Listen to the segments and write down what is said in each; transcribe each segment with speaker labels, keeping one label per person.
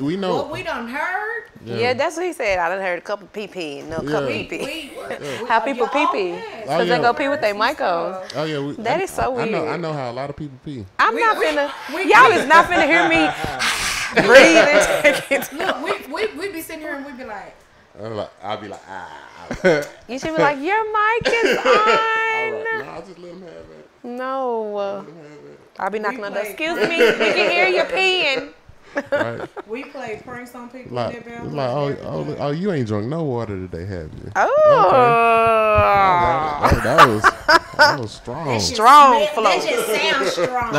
Speaker 1: We know.
Speaker 2: What we done heard.
Speaker 3: Yeah, that's what he said. I done heard a couple pee. No, couple pee. How people pee. Because they go pee with their mic on.
Speaker 1: Oh, yeah.
Speaker 3: That is so weird.
Speaker 1: I know how a lot of people pee.
Speaker 3: I'm not finna. Y'all is not finna hear me breathe and take it.
Speaker 2: Look, we be sitting here and we be like.
Speaker 1: I'll be like,
Speaker 3: You should be like, your mic is on.
Speaker 1: No, I'll just let him have it.
Speaker 3: No. I'll be knocking on the door. Excuse me, we can hear you peeing.
Speaker 1: Right.
Speaker 2: We play pranks on people.
Speaker 1: Like, oh, you ain't drunk no water today, have you?
Speaker 3: Oh.
Speaker 1: Okay. That was strong.
Speaker 3: Strong flow.
Speaker 2: That just sounds strong.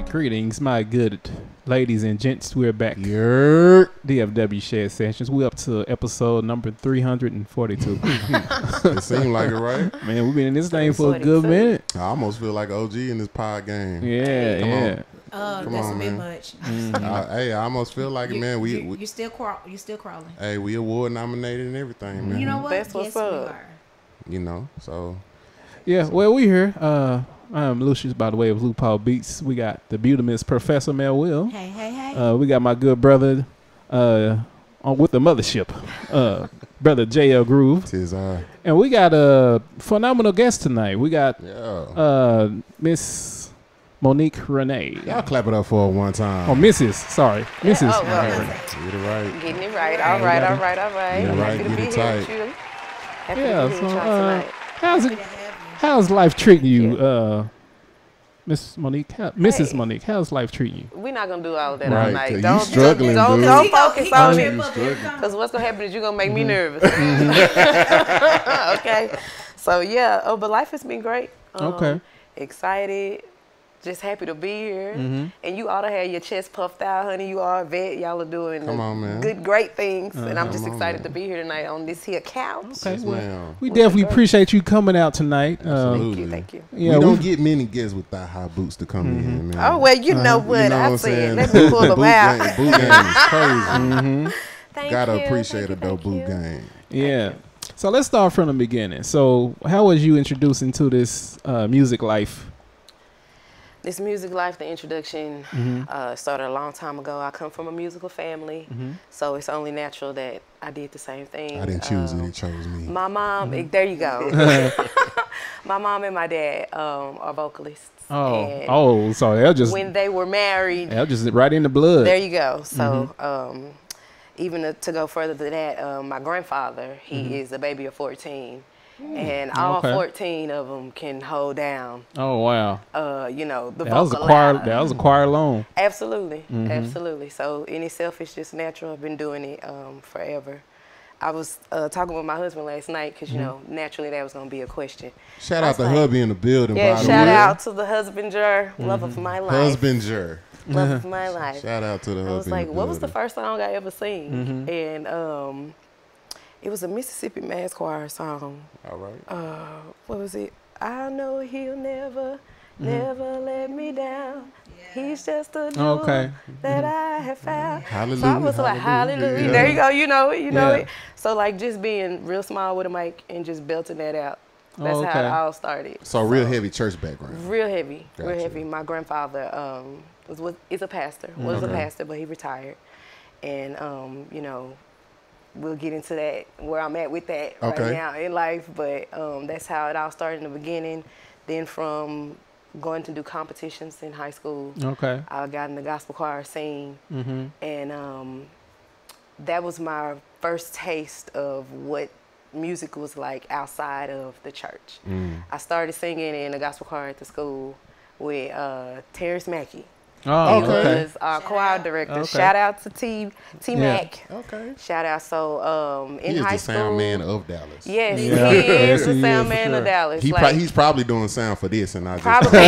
Speaker 4: Greetings, my good ladies and gents. We're back. DFW Shed Sessions. We're up to episode number 342.
Speaker 1: It seemed like it, right?
Speaker 4: Man, we've been in this thing for a good minute.
Speaker 1: I almost feel like OG in this pod game.
Speaker 4: Yeah.
Speaker 1: Come
Speaker 2: that's
Speaker 1: on,
Speaker 2: a bit
Speaker 1: man.
Speaker 2: much.
Speaker 1: Hey, I almost feel like it, man.
Speaker 2: You still crawling.
Speaker 1: Hey, we award nominated and everything, man.
Speaker 2: You know what?
Speaker 3: That's what's up.
Speaker 2: We are.
Speaker 1: You know, so.
Speaker 4: Yeah, well, we here. I'm Lucius by the way of Loophole Beats. We got the beautiful Professor Mel Will.
Speaker 2: Hey.
Speaker 4: We got my good brother on with the mothership, brother J Ell Groove.
Speaker 1: Tis I.
Speaker 4: And we got a phenomenal guest tonight. We got Miss Monique Renee.
Speaker 1: Y'all clap it up for her one time.
Speaker 4: Oh, Mrs. Sorry. Mrs.
Speaker 3: Oh, well,
Speaker 1: Get it right.
Speaker 3: getting it right. All right.
Speaker 1: Get it right,
Speaker 3: Happy to
Speaker 1: get
Speaker 3: be
Speaker 1: it
Speaker 3: here
Speaker 1: tight.
Speaker 3: with you. Happy
Speaker 4: Yeah,
Speaker 3: to be here with y'all tonight.
Speaker 4: How's life treating you, Miss Monique? Mrs. Monique, how's life treating you?
Speaker 3: We're not gonna do all of that
Speaker 1: Right,
Speaker 3: all night.
Speaker 1: you
Speaker 3: Don't
Speaker 1: struggling, dude.
Speaker 3: don't focus on it.
Speaker 1: struggling.
Speaker 3: Because what's gonna happen is you're gonna make me nervous. Okay. So yeah. But life has been great.
Speaker 4: Okay.
Speaker 3: Excited. Just happy to be here. And you ought to have your chest puffed out, honey. You are a vet. Y'all are doing good, great things. And I'm just excited to be here tonight on this here couch.
Speaker 4: Okay,
Speaker 1: Yes, ma'am.
Speaker 4: we definitely appreciate you coming out tonight.
Speaker 1: Absolutely.
Speaker 3: Thank you.
Speaker 4: Yeah,
Speaker 1: we don't get many guests with that high boots to come in, man.
Speaker 3: Oh, well, you know what
Speaker 1: You know
Speaker 3: I
Speaker 1: what
Speaker 3: said.
Speaker 1: I'm
Speaker 3: Let
Speaker 1: saying?
Speaker 3: me pull them out.
Speaker 1: Boot game is crazy.
Speaker 3: Thank
Speaker 1: Gotta
Speaker 3: you,
Speaker 1: appreciate
Speaker 3: thank
Speaker 1: a
Speaker 3: you,
Speaker 1: dope
Speaker 3: thank
Speaker 1: boot
Speaker 3: you.
Speaker 1: game.
Speaker 4: Yeah. So let's start from the beginning. So how was you introduced into this music life?
Speaker 3: This music life, the introduction started a long time ago. I come from a musical family, so it's only natural that I did the same thing.
Speaker 1: I didn't choose it; it chose me.
Speaker 3: My mom, there you go. My mom and my dad are vocalists. And
Speaker 4: So they'll just
Speaker 3: when they were married,
Speaker 4: they'll just right in the blood.
Speaker 3: there you go. So even to go further than that, my grandfather, he is a baby of 14. And all 14 of them can hold down.
Speaker 4: Oh wow!
Speaker 3: You know the
Speaker 4: That was a
Speaker 3: vocal
Speaker 4: choir.
Speaker 3: ladder.
Speaker 4: That was a choir alone.
Speaker 3: Absolutely, absolutely. So in itself, it's just natural. I've been doing it forever. I was talking with my husband last night because you know naturally that was gonna be a question.
Speaker 1: Shout out to hubby in the building.
Speaker 3: Yeah,
Speaker 1: by the
Speaker 3: shout
Speaker 1: way.
Speaker 3: out to the husbander, love of my life.
Speaker 1: Husbander.
Speaker 3: Love of my life.
Speaker 1: Shout out to the hubby.
Speaker 3: I was
Speaker 1: in
Speaker 3: like,
Speaker 1: the
Speaker 3: what was the
Speaker 1: building.
Speaker 3: first song I ever sing? And it was a Mississippi Mass Choir song.
Speaker 1: All right.
Speaker 3: What was it? I know he'll never let me down. He's just a jewel that I have found.
Speaker 1: Hallelujah.
Speaker 3: So I was like, hallelujah.
Speaker 1: Yeah.
Speaker 3: There you go. You know it. You know
Speaker 4: Yeah.
Speaker 3: it. So like just being real small with a mic and just belting that out. That's how it all started.
Speaker 1: So real heavy church background.
Speaker 3: Real heavy. Real
Speaker 1: Gotcha.
Speaker 3: heavy. My grandfather is a pastor. Was a pastor, but he retired. And you know, we'll get into that where I'm at with that right now in life. But that's how it all started in the beginning. Then from going to do competitions in high school, I got in the gospel choir scene, and that was my first taste of what music was like outside of the church. I started singing in the gospel choir at the school with Terrence Mackey.
Speaker 4: Oh,
Speaker 3: he was our choir director.
Speaker 4: Okay.
Speaker 3: Shout out to T Mac.
Speaker 1: Okay.
Speaker 3: Shout out. So in
Speaker 1: He is
Speaker 3: high
Speaker 1: the
Speaker 3: school,
Speaker 1: sound man of Dallas.
Speaker 3: yes,
Speaker 4: Yeah.
Speaker 3: he is
Speaker 4: Yes,
Speaker 3: the
Speaker 4: he
Speaker 3: sound
Speaker 4: is,
Speaker 3: man
Speaker 4: for
Speaker 3: of Dallas.
Speaker 1: He's probably doing sound for this, and I just
Speaker 3: Probably.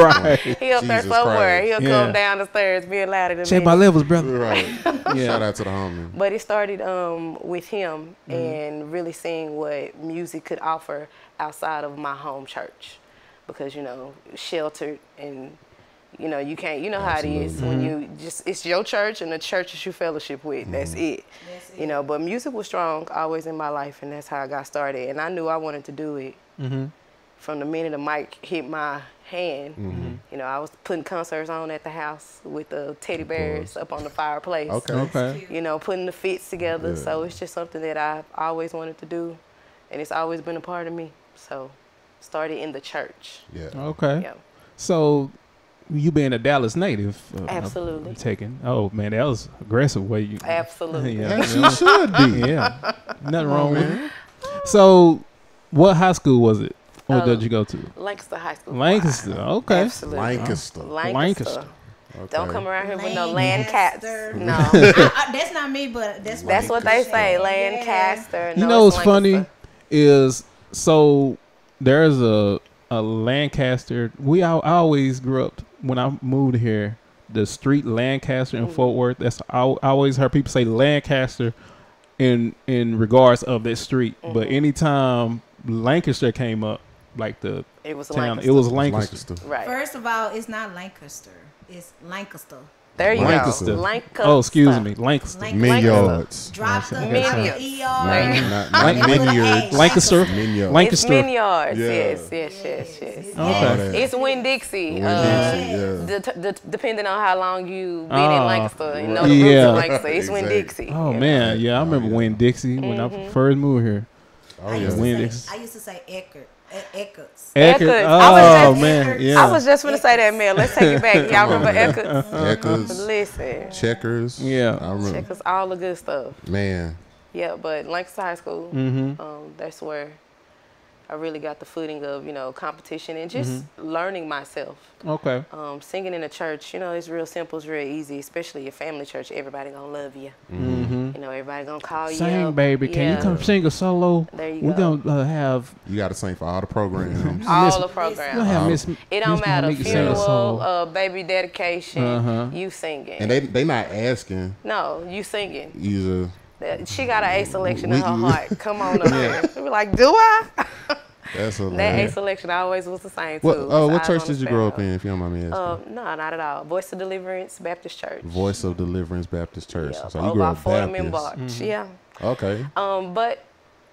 Speaker 4: Right.
Speaker 3: He up there
Speaker 1: Jesus
Speaker 3: somewhere.
Speaker 1: Christ.
Speaker 3: He'll
Speaker 4: Yeah.
Speaker 3: come down the stairs being louder than
Speaker 4: Check
Speaker 3: me.
Speaker 4: my levels, brother.
Speaker 1: Right.
Speaker 4: Yeah.
Speaker 1: Shout out to the homie.
Speaker 3: But it started with him and really seeing what music could offer outside of my home church, because sheltered, and you can't, how it is when you just, it's your church and the church that you fellowship with. That's it. But music was strong always in my life, and that's how I got started. And I knew I wanted to do it from the minute the mic hit my hand. I was putting concerts on at the house with the teddy bears up on the fireplace.
Speaker 4: Okay.
Speaker 3: Putting the fits together. So it's just something that I've always wanted to do, and it's always been a part of me. So started in the church.
Speaker 1: Yeah.
Speaker 4: Okay.
Speaker 3: Yeah.
Speaker 4: So you being a Dallas native,
Speaker 3: Absolutely.
Speaker 4: Oh man, that was aggressive way you.
Speaker 3: Absolutely.
Speaker 4: Yeah.
Speaker 1: As you should be.
Speaker 4: Yeah. Nothing wrong with it. So, what high school was it? Or did you go to?
Speaker 3: Lancaster High School.
Speaker 4: Lancaster. Okay.
Speaker 3: Absolutely.
Speaker 1: Lancaster.
Speaker 4: Lancaster.
Speaker 1: Okay.
Speaker 3: Don't come around here with no Lancaster. No.
Speaker 2: That's not me, but that's
Speaker 3: what they say, Lancaster.
Speaker 4: You
Speaker 3: No,
Speaker 4: know
Speaker 3: it's
Speaker 4: what's funny
Speaker 3: Lancaster.
Speaker 4: is, so there's a Lancaster. I always grew up, when I moved here, the street Lancaster in Fort Worth. I always heard people say Lancaster in regards of that street. But anytime Lancaster came up, like
Speaker 3: it was
Speaker 4: town,
Speaker 3: Lancaster.
Speaker 4: it was Lancaster.
Speaker 3: Right.
Speaker 2: First of all, it's not Lancaster. It's Lancaster.
Speaker 3: There you
Speaker 1: Lancaster.
Speaker 3: go. Lancaster.
Speaker 4: Oh, excuse me, Lancaster.
Speaker 1: Minyards.
Speaker 2: Drop the
Speaker 3: Minions.
Speaker 1: Not Minyards.
Speaker 4: Lancaster.
Speaker 1: Minyards.
Speaker 3: It's
Speaker 4: Lancaster.
Speaker 3: Minyards.
Speaker 1: Yeah.
Speaker 3: Yes.
Speaker 4: Okay.
Speaker 3: It's Winn-Dixie.
Speaker 1: Yeah.
Speaker 3: Depending on how long you've been
Speaker 4: Oh,
Speaker 3: in Lancaster, the
Speaker 4: right.
Speaker 3: roots
Speaker 4: Yeah.
Speaker 3: of Lancaster. It's
Speaker 1: Exactly.
Speaker 3: Winn-Dixie.
Speaker 4: Oh man, yeah, I remember Winn-Dixie when I first moved here.
Speaker 1: Oh,
Speaker 2: I
Speaker 1: yeah.
Speaker 2: used to
Speaker 4: Winn-Dixie.
Speaker 2: say, I used to say Eckert. Eckert.
Speaker 4: Eckerd.
Speaker 3: I
Speaker 4: Oh
Speaker 3: was
Speaker 4: man, yeah.
Speaker 3: I was just going to say that, Mel. Let's take it back. Y'all remember Eckerd?
Speaker 1: Eckers.
Speaker 3: Listen.
Speaker 1: Checkers.
Speaker 4: Yeah.
Speaker 1: I remember.
Speaker 3: Check us all the good stuff.
Speaker 1: Man.
Speaker 3: Yeah, but Lancaster High School, that's where I really got the footing of, competition and just learning myself.
Speaker 4: Okay.
Speaker 3: Singing in a church, it's real simple, it's real easy, especially a family church. Everybody gonna love you. Everybody gonna call you.
Speaker 4: Sing, baby. Can you come sing a solo?
Speaker 3: There you
Speaker 4: We're
Speaker 3: go.
Speaker 4: gonna have
Speaker 1: You got to sing for all the programs.
Speaker 3: all the
Speaker 4: we'll
Speaker 3: programs.
Speaker 4: have Miss.
Speaker 3: It don't
Speaker 4: Miss
Speaker 3: matter.
Speaker 4: Monique sing a song.
Speaker 3: Funeral, baby dedication, you singing.
Speaker 1: And they not asking.
Speaker 3: No, you singing.
Speaker 1: You
Speaker 3: She got an A selection in her heart. Come on up here. We were like, do I?
Speaker 1: that's
Speaker 3: That A
Speaker 1: hilarious.
Speaker 3: selection always was the same too.
Speaker 1: What church did you grow up in, if you don't mind me asking?
Speaker 3: No, not at all. Voice of Deliverance Baptist Church.
Speaker 1: Voice of Deliverance Baptist Church.
Speaker 3: Yeah,
Speaker 1: So you grew
Speaker 3: about
Speaker 1: up
Speaker 3: 40 men
Speaker 1: Baptist.
Speaker 3: barge. Yeah.
Speaker 1: Okay.
Speaker 3: But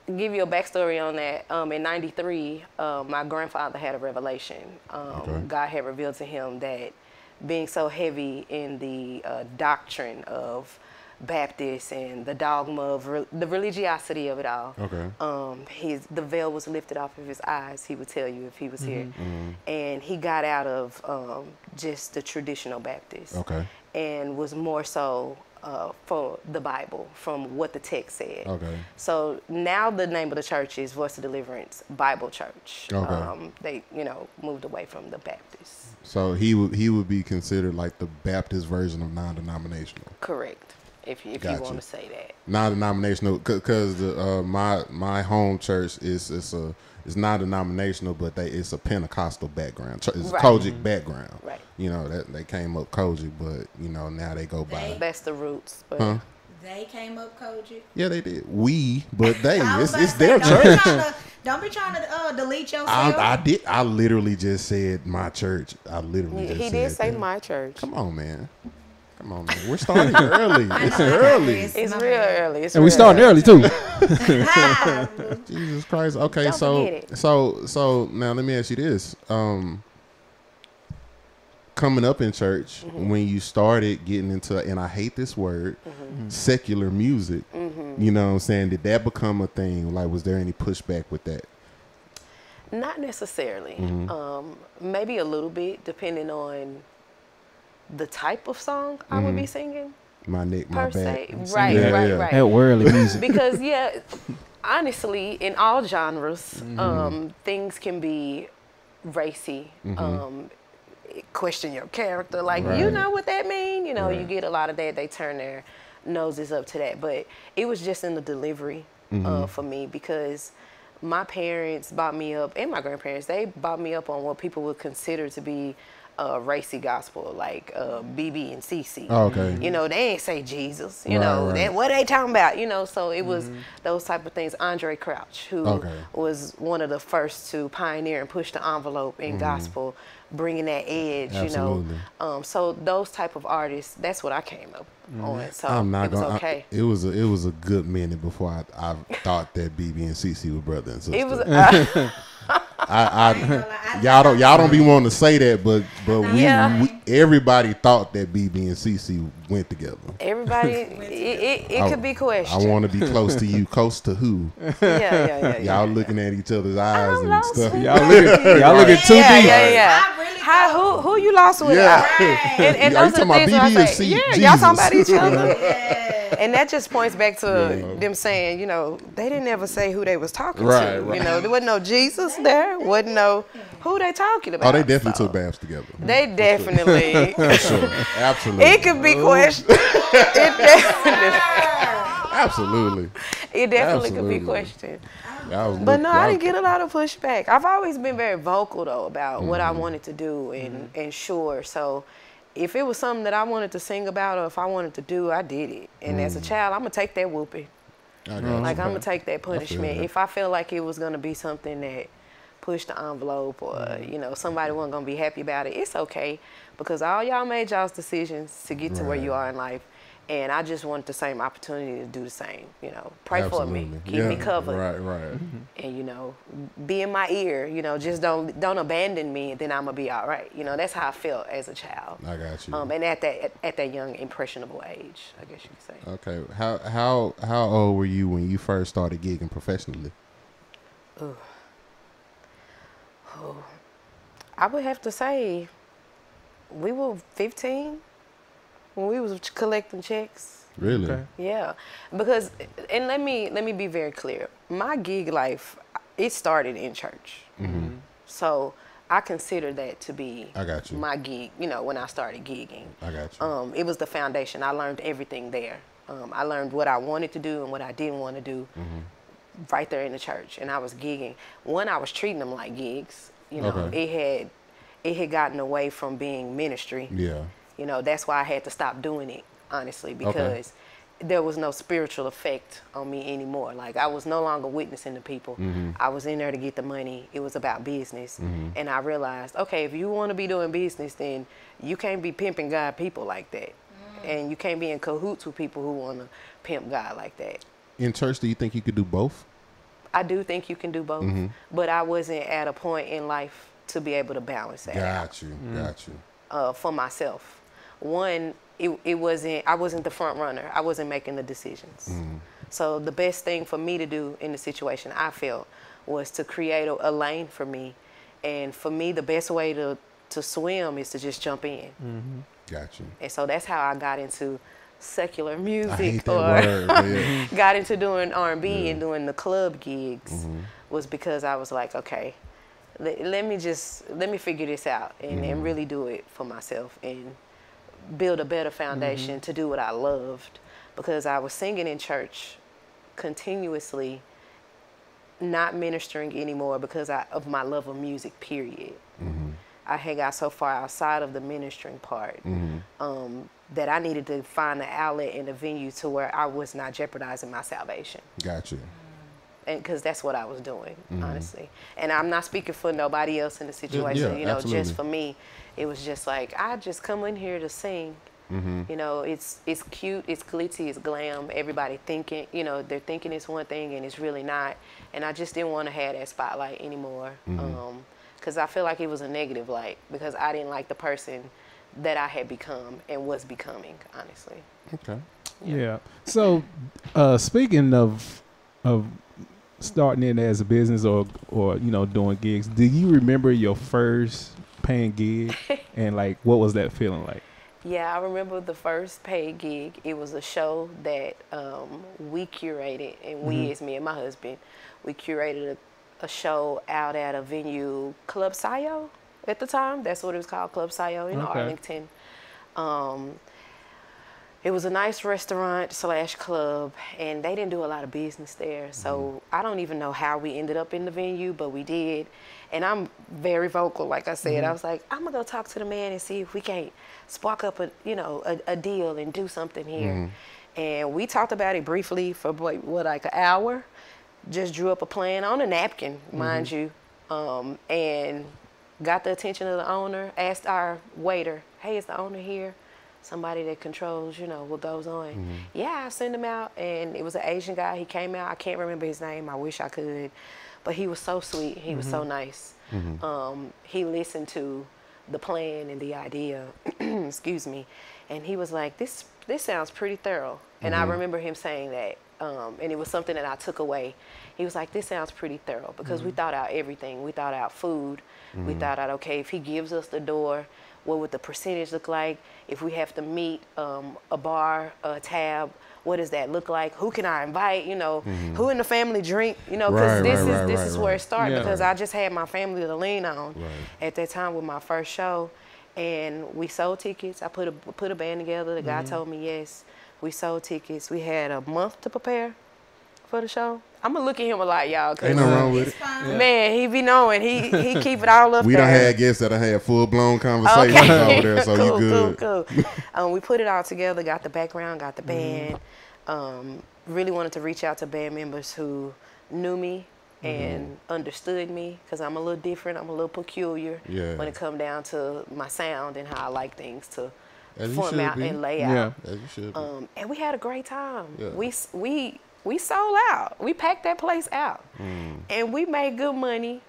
Speaker 3: give you a backstory on that. In '93, my grandfather had a revelation. God had revealed to him that being so heavy in the doctrine of Baptist and the dogma of the religiosity of it all.
Speaker 1: Okay.
Speaker 3: The veil was lifted off of his eyes. He would tell you if he was here, and he got out of just the traditional Baptist.
Speaker 1: Okay.
Speaker 3: And was more so for the Bible, from what the text said.
Speaker 1: Okay.
Speaker 3: So now the name of the church is Voice of Deliverance Bible Church.
Speaker 1: Okay.
Speaker 3: They, moved away from the Baptist.
Speaker 1: So he would be considered like the Baptist version of non-denominational.
Speaker 3: Correct. If you
Speaker 1: Gotcha.
Speaker 3: want to say that.
Speaker 1: Non-denominational, because my home church is non-denominational, but it's a Pentecostal background. It's a Kojic background.
Speaker 3: Right.
Speaker 1: That they came up Kojic, but now they go by.
Speaker 3: That's the roots. But
Speaker 2: They came up Kojic.
Speaker 1: Yeah, they did. But they.
Speaker 2: I was
Speaker 1: It's
Speaker 2: about to
Speaker 1: their
Speaker 2: say,
Speaker 1: church.
Speaker 2: Don't be trying to delete yourself.
Speaker 1: I did. I literally just said my church. I literally just
Speaker 3: he
Speaker 1: said
Speaker 3: did say
Speaker 1: that.
Speaker 3: my church.
Speaker 1: Come on, man. We're starting early. It's early.
Speaker 3: It's real early.
Speaker 4: And we started early too.
Speaker 1: Jesus Christ. Okay,
Speaker 3: Don't forget it.
Speaker 1: so now let me ask you this. Coming up in church, when you started getting into, and I hate this word, secular music, you know what I'm saying? Did that become a thing? Like, was there any pushback with that?
Speaker 3: Not necessarily. Maybe a little bit, depending on the type of song I would be singing.
Speaker 1: My neck, my
Speaker 3: Per
Speaker 1: back.
Speaker 3: se. Right.
Speaker 4: That worldly music.
Speaker 3: Because, honestly, in all genres, things can be racy, question your character. Like,
Speaker 1: Right.
Speaker 3: you know what that mean? You know,
Speaker 1: Right.
Speaker 3: you get a lot of that. They turn their noses up to that. But it was just in the delivery for me, because my parents brought me up, and my grandparents, they brought me up on what people would consider to be racy gospel, like BB and CC.
Speaker 1: Oh, okay.
Speaker 3: You know, they ain't say Jesus. You
Speaker 1: Right,
Speaker 3: know,
Speaker 1: right.
Speaker 3: They, what they talking about? You know, so it was those type of things. Andre Crouch, who was one of the first to pioneer and push the envelope in gospel, bringing that edge.
Speaker 1: Absolutely.
Speaker 3: You know, so those type of artists, that's what I came up on. So
Speaker 1: I'm not
Speaker 3: it was
Speaker 1: gonna.
Speaker 3: okay.
Speaker 1: It was a good minute before I thought that BB and CC were brother and sister.
Speaker 3: It was.
Speaker 1: Y'all don't be wanting to say that, but
Speaker 3: Yeah.
Speaker 1: we everybody thought that BB and CC went together.
Speaker 3: Everybody, it could be
Speaker 1: I
Speaker 3: questioned.
Speaker 1: want to be close to you. Close to who?
Speaker 3: Yeah.
Speaker 1: Y'all looking at each other's eyes and
Speaker 3: lost
Speaker 1: stuff.
Speaker 3: with
Speaker 4: Y'all looking too
Speaker 3: Yeah,
Speaker 4: deep.
Speaker 3: yeah.
Speaker 2: I really
Speaker 3: Who you lost with?
Speaker 1: Yeah.
Speaker 3: And
Speaker 1: Y'all
Speaker 3: those are
Speaker 1: talking
Speaker 3: the
Speaker 1: about
Speaker 3: things where I
Speaker 1: BB and
Speaker 3: say,
Speaker 1: Jesus.
Speaker 3: y'all talking about each other.
Speaker 2: Yeah.
Speaker 3: And that just points back to
Speaker 1: Yeah.
Speaker 3: them saying, you know, they didn't ever say who they was talking
Speaker 1: Right,
Speaker 3: to.
Speaker 1: right.
Speaker 3: You know, there wasn't no Jesus there. Wasn't no who they talking about.
Speaker 1: Oh, they definitely
Speaker 3: So,
Speaker 1: took baths together.
Speaker 3: They definitely.
Speaker 1: Sure. Absolutely.
Speaker 3: It could be questioned.
Speaker 1: Absolutely.
Speaker 3: It definitely could be
Speaker 1: Absolutely.
Speaker 3: questioned.
Speaker 1: Y'all
Speaker 3: But no, I
Speaker 1: y'all-
Speaker 3: didn't get a lot of pushback. I've always been very vocal though about what I wanted to do and sure. So if it was something that I wanted to sing about or if I wanted to do, I did it. And as a child, I'm gonna take that whooping.
Speaker 1: I got you.
Speaker 3: Like I'm gonna take that punishment.
Speaker 1: that.
Speaker 3: If I feel like it was gonna be something that pushed the envelope or you know somebody wasn't gonna be happy about it, it's okay because all y'all made y'all's decisions to get to where you are in life. And I just want the same opportunity to do the same. You know, pray for me,
Speaker 1: Absolutely.
Speaker 3: keep me
Speaker 1: Yeah.
Speaker 3: covered,
Speaker 1: Right.
Speaker 3: and you know, be in my ear. You know, just don't abandon me, and then I'm gonna be all right. You know, that's how I felt as a child.
Speaker 1: I got you.
Speaker 3: And at that young impressionable age, I guess you could say.
Speaker 1: Okay. How old were you when you first started gigging professionally?
Speaker 3: I would have to say, we were 15 when we was collecting checks.
Speaker 1: Really?
Speaker 4: Okay.
Speaker 3: Yeah, because and let me be very clear. My gig life, it started in church. So I consider that to be
Speaker 1: I got you.
Speaker 3: my gig. You know, when I started gigging,
Speaker 1: I got you.
Speaker 3: it was the foundation. I learned everything there. I learned what I wanted to do and what I didn't want to do, right there in the church. And I was gigging. One, I was treating them like gigs. You know,
Speaker 1: Okay.
Speaker 3: it had gotten away from being ministry.
Speaker 1: Yeah.
Speaker 3: You know, that's why I had to stop doing it, honestly, because there was no spiritual effect on me anymore. Like, I was no longer witnessing to people. I was in there to get the money. It was about business. And I realized, okay, if you want to be doing business, then you can't be pimping God people like that. And you can't be in cahoots with people who want to pimp God like that.
Speaker 1: In church, do you think you could do both?
Speaker 3: I do think you can do both, but I wasn't at a point in life to be able to balance that out.
Speaker 1: Got you.
Speaker 3: For myself. One, it wasn't, I wasn't the front runner. I wasn't making the decisions. So the best thing for me to do in the situation, I felt, was to create a lane for me. And for me, the best way to swim is to just jump in.
Speaker 1: Got you.
Speaker 3: And so that's how I got into secular music,
Speaker 1: I hate that
Speaker 3: or
Speaker 1: word, man.
Speaker 3: got into doing R&B and doing the club gigs, was because I was like, okay, let me figure this out and really do it for myself and build a better foundation to do what I loved, because I was singing in church continuously, not ministering anymore because of my love of music, period. I had got so far outside of the ministering part that I needed to find an outlet and a venue to where I was not jeopardizing my salvation.
Speaker 1: Got you.
Speaker 3: And because that's what I was doing, honestly. And I'm not speaking for nobody else in the situation.
Speaker 1: Yeah,
Speaker 3: you know,
Speaker 1: absolutely.
Speaker 3: just for me, it was just like, I just come in here to sing. You know, it's cute, it's glitzy, it's glam. Everybody thinking, you know, they're thinking it's one thing and it's really not. And I just didn't want to have that spotlight anymore. Because I feel like it was a negative light, because I didn't like the person that I had become and was becoming, honestly.
Speaker 1: Okay.
Speaker 4: Yeah. So, speaking of starting it as a business or you know doing gigs, do you remember your first paying gig and like what was that feeling like?
Speaker 3: Yeah, I remember the first paid gig. It was a show that we curated, and we, as me and my husband, we curated a show out at a venue, Club Sayo. at the time. That's what it was called, Club Sayo in Arlington. It was a nice restaurant / club, and they didn't do a lot of business there. So I don't even know how we ended up in the venue, but we did. And I'm very vocal, like I said. I was like, I'm gonna go talk to the man and see if we can't spark up a deal and do something here. And we talked about it briefly for like an hour. Just drew up a plan on a napkin, mind you, and got the attention of the owner. Asked our waiter, "Hey, is the owner here?" Somebody that controls, what goes on. Yeah, I sent him out, and it was an Asian guy. He came out. I can't remember his name. I wish I could, but he was so sweet. He was so nice. He listened to the plan and the idea. Excuse me, and he was like, "This sounds pretty thorough." And I remember him saying that, and it was something that I took away. He was like, "This sounds pretty thorough," because we thought out everything. We thought out food. We thought out, okay, if he gives us the door, what would the percentage look like? If we have to meet a bar, a tab, what does that look like? Who can I invite? Who in the family drink? Because this is where it started. Because I just had my family to lean on at that time with my first show, and we sold tickets. I put a band together. The guy told me yes. We sold tickets. We had a month to prepare for the show. I'm gonna look at him a lot, y'all.
Speaker 1: Ain't nothing wrong with it.
Speaker 3: Man, he be knowing. He keep it all up
Speaker 1: we
Speaker 3: there.
Speaker 1: We done had guests that I had full-blown conversations over there, so
Speaker 3: cool,
Speaker 1: you good.
Speaker 3: Cool. We put it all together, got the background, got the band. Really wanted to reach out to band members who knew me and understood me, because I'm a little different. I'm a little peculiar when it come down to my sound and how I like things to form out and lay out.
Speaker 1: As you should be.
Speaker 3: And we had a great time. We sold out. We packed that place out, and we made good money.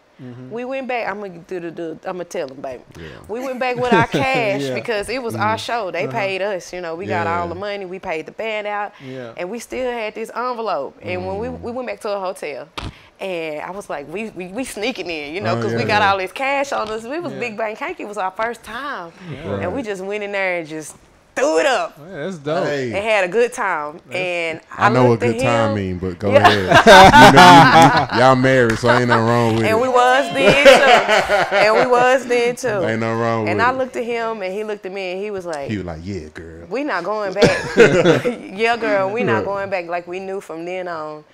Speaker 3: We went back. I'm gonna tell them, baby. We went back with our cash because it was our show. They paid us. We got all the money. We paid the band out, and we still had this envelope. And when we went back to a hotel, and I was like, we sneaking in, because we got all this cash on us. We was Big Bang Cake. It was our first time, and we just went in there and just threw it up.
Speaker 4: Yeah, that's dope.
Speaker 1: Hey.
Speaker 3: And had a good time. And
Speaker 1: I know what good time mean, but go ahead. Y'all married, so ain't nothing wrong with it.
Speaker 3: And we was then too.
Speaker 1: Ain't nothing wrong with it.
Speaker 3: And I looked at him, and he looked at me, and he was like,
Speaker 1: yeah, girl.
Speaker 3: We not going back. Yeah, girl, we not going back. Like, we knew from then on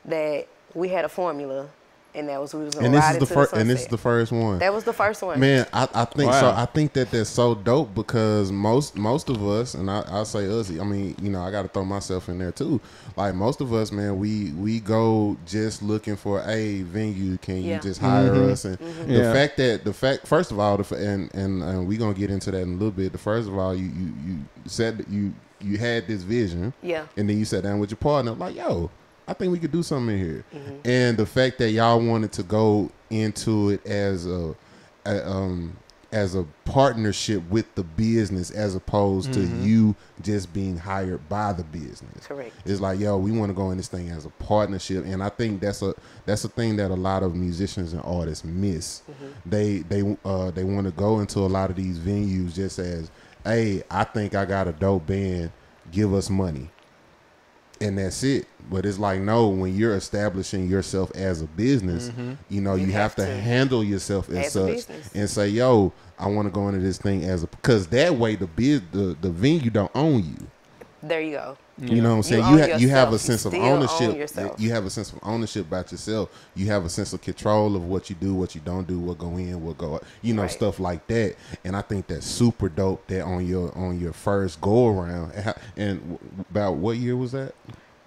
Speaker 3: that we had a formula. And that was we was gonna ride into the sunset.
Speaker 1: And this is the first one.
Speaker 3: That was the first one.
Speaker 1: Man, I think so. I think that's so dope, because most of us, and I'll say us. I mean, I got to throw myself in there too. Like, most of us, man, we go just looking for a venue. Can you just hire us? And the fact, first of all, and we gonna get into that in a little bit. The first of all, you said that you had this vision, and then you sat down with your partner, like, yo, I think we could do something in here. And the fact that y'all wanted to go into it as a partnership with the business, as opposed to you just being hired by the business.
Speaker 3: Correct.
Speaker 1: It's like, yo, we want to go in this thing as a partnership. And I think that's a thing that a lot of musicians and artists miss. They want to go into a lot of these venues just as, hey, I think I got a dope band, give us money. And that's it. But it's like, no, when you're establishing yourself as a business, you have to handle yourself as such and say, yo, I want to go into this thing because that way the venue don't own you.
Speaker 3: There you go.
Speaker 1: You know what I'm saying? You have a sense of ownership. You have a sense of ownership about yourself. You have a sense of control of what you do, what you don't do, what go in, what go out, stuff like that. And I think that's super dope that on your first go around. And about what year was that?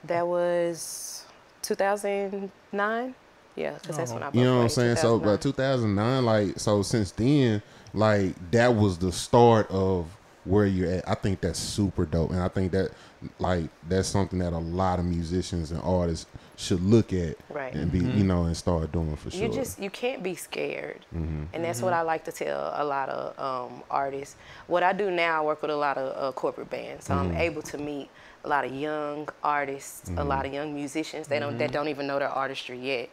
Speaker 3: That was 2009. Yeah, because that's when I
Speaker 1: You know what I'm saying? So about 2009, like, so since then, like, that was the start of where you're at. I think that's super dope, and I think that, like, that's something that a lot of musicians and artists should look at and be, and start doing for sure.
Speaker 3: You can't be scared, and that's what I like to tell a lot of artists. What I do now, I work with a lot of corporate bands, so I'm able to meet a lot of young artists, a lot of young musicians that don't even know their artistry yet,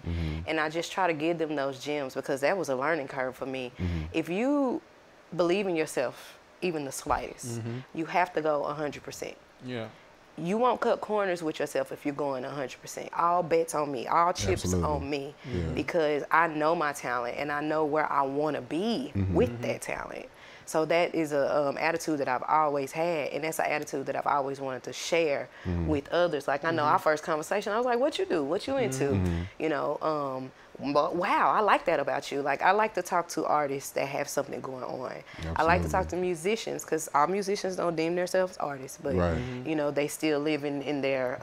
Speaker 3: and I just try to give them those gems, because that was a learning curve for me. If you believe in yourself, even the slightest, you have to go 100%.
Speaker 4: Yeah.
Speaker 3: you won't cut corners with yourself if you're going 100%. All bets on me, all chips on me, because I know my talent and I know where I want to be with that talent. So that is a attitude that I've always had, and that's an attitude that I've always wanted to share with others. Like I know our first conversation, I was like, "What you do? What you into?" You know, but wow, I like that about you. Like I like to talk to artists that have something going on. Absolutely. I like to talk to musicians because all musicians don't deem themselves artists, but you know they still live in their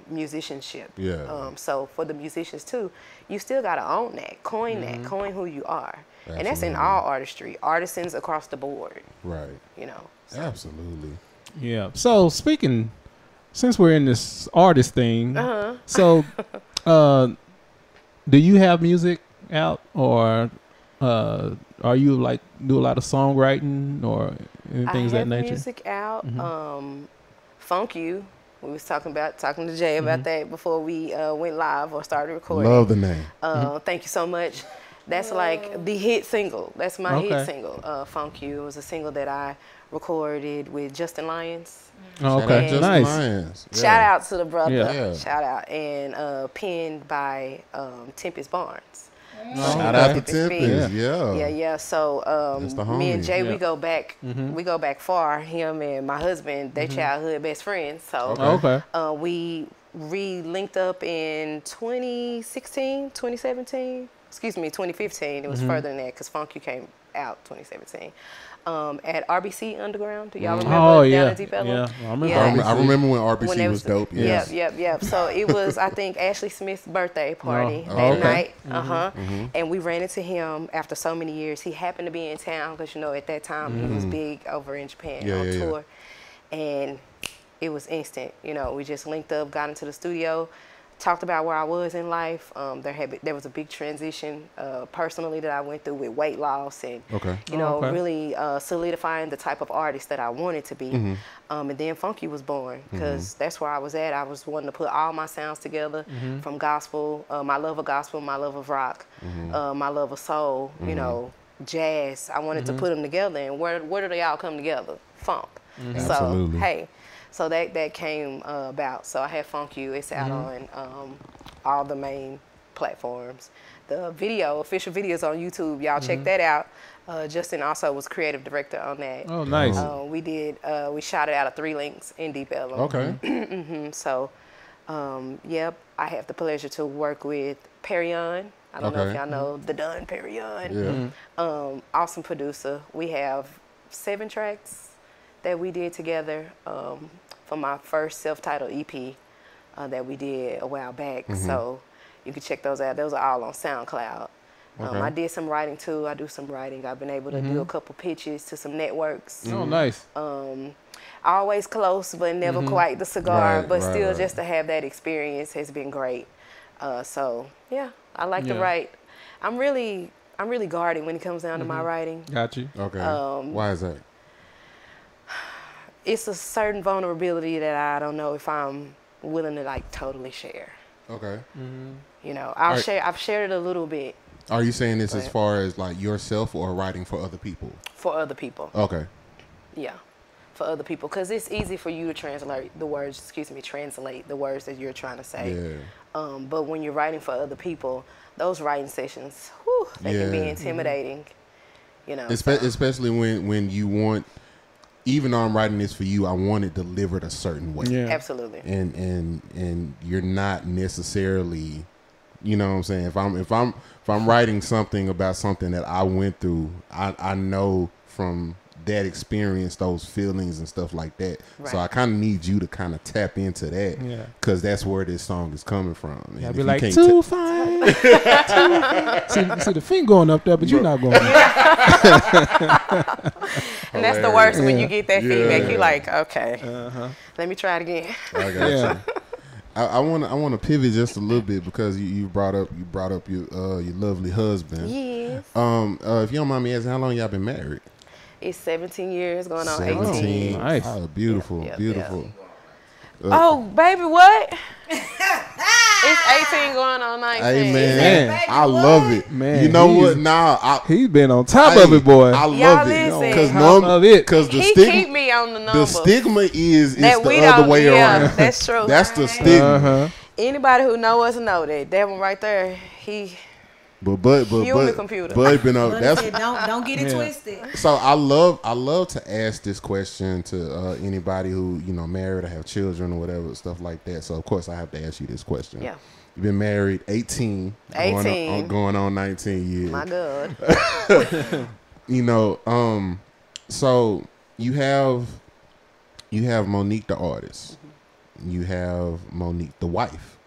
Speaker 3: musicianship. Yeah. So for the musicians too, you still gotta own that, coin who you are. Absolutely. And that's in all artistry, artisans across the board. Right. You know. So.
Speaker 1: Absolutely.
Speaker 4: Yeah. So speaking, since we're in this artist thing, so do you have music out, or are you like do a lot of songwriting or anything of that nature?
Speaker 3: I have music out. Funk You. We was talking to Jay about that before we went live or started recording.
Speaker 1: Love the name.
Speaker 3: Thank you so much. That's like the hit single. That's my hit single. Funk You. It was a single that I recorded with Justin Lyons.
Speaker 4: Oh, okay.
Speaker 1: Justin
Speaker 4: Nice.
Speaker 1: Lyons. Yeah.
Speaker 3: Shout out to the brother.
Speaker 1: Yeah.
Speaker 3: Shout out. And penned by Tempest Barnes.
Speaker 1: Shout out to Tempest.
Speaker 3: Yeah. So me and Jay, we go back.
Speaker 4: Mm-hmm.
Speaker 3: We go back far. Him and my husband, they childhood best friends. So we re-linked up in 2016, 2017. Excuse me, 2015. It was further than that because Funk You came out 2017. At RBC Underground. Do y'all remember down in DFW?
Speaker 4: Yeah,
Speaker 1: I remember when RBC was dope. Yes.
Speaker 3: Yep. So it was, I think, Ashley Smith's birthday party that night. And we ran into him after so many years. He happened to be in town because, you know, at that time he was big over in Japan on tour. And it was instant. You know, we just linked up, got into the studio, talked about where I was in life. There was a big transition personally that I went through with weight loss and, you know, really solidifying the type of artist that I wanted to be. And then Funk You was born because that's where I was at. I was wanting to put all my sounds together from gospel, my love of gospel, my love of rock, my love of soul, you know, jazz. I wanted to put them together. And where do they all come together? Funk. So, hey. So that came about. So I had Funk You. It's out on all the main platforms. The official videos on YouTube. Y'all check that out. Justin also was creative director on that.
Speaker 4: Oh, nice.
Speaker 3: We shot it out of 3 links in Deep Ellum.
Speaker 1: Okay.
Speaker 3: So, yep, I have the pleasure to work with Perryon. I don't know if y'all know the Don Perryon. Yeah. Awesome producer. We have 7 tracks that we did together for my first self-titled EP that we did a while back. So you can check those out. Those are all on SoundCloud. I did some writing too. I do some writing. I've been able to do a couple pitches to some networks.
Speaker 4: Oh, nice.
Speaker 3: Always close, but never quite the cigar. But still, just to have that experience has been great. So yeah, I like to write. I'm really guarded when it comes down to my writing.
Speaker 4: Got you.
Speaker 1: Okay. Why is that?
Speaker 3: It's a certain vulnerability that I don't know if I'm willing to like totally share.
Speaker 1: Okay.
Speaker 3: You know, I've shared it a little bit.
Speaker 1: Are you saying this as far as like yourself or writing for other people?
Speaker 3: For other people.
Speaker 1: Okay.
Speaker 3: Yeah, for other people, because it's easy for you to translate the words that you're trying to say. Yeah. But when you're writing for other people, those writing sessions, they can be intimidating. You know,
Speaker 1: especially when you want. Even though I'm writing this for you, I want it delivered a certain way.
Speaker 3: Yeah. Absolutely.
Speaker 1: And you're not necessarily, you know what I'm saying? If I'm writing something about something that I went through, I know from that experience, those feelings and stuff like that. Right. So I kind of need you to kind of tap into that, because that's where this song is coming from. And
Speaker 4: I'd be like, too fine. see the finger going up there, but you're not going up.
Speaker 3: And that's the worst when you get that feedback. You're like, okay, let me try it again.
Speaker 1: I got you. I want to pivot just a little bit because you brought up your lovely husband. Yes. If you don't mind me asking, how long y'all been married?
Speaker 3: It's 17 years, going on 18.
Speaker 4: Nice.
Speaker 1: Oh, beautiful, beautiful.
Speaker 3: Oh, baby, what? It's 18 going on 19.
Speaker 1: Hey,
Speaker 4: Man.
Speaker 1: man. I love it.
Speaker 4: Man,
Speaker 1: you know what? Nah,
Speaker 4: he's been on top of it, boy.
Speaker 1: I
Speaker 3: Y'all
Speaker 1: love it.
Speaker 3: listen.
Speaker 1: Because the
Speaker 3: He
Speaker 1: stigma,
Speaker 3: keep me on the
Speaker 1: the
Speaker 3: numbers.
Speaker 1: stigma is
Speaker 3: that
Speaker 1: it's
Speaker 3: we
Speaker 1: the other
Speaker 3: don't-
Speaker 1: way
Speaker 3: yeah,
Speaker 1: around.
Speaker 3: that's true.
Speaker 1: That's the stigma.
Speaker 3: Anybody who know us know that one right there, he human computer.
Speaker 1: Bud been up.
Speaker 2: But
Speaker 1: That's
Speaker 2: said, don't get it twisted.
Speaker 1: so. I love to ask this question to anybody who married or have children or whatever stuff like that. So of course I have to ask you this question.
Speaker 3: Yeah.
Speaker 1: You've been married 18. Going on 19 years.
Speaker 3: My God.
Speaker 1: So you have Monique the artist. You have Monique the wife.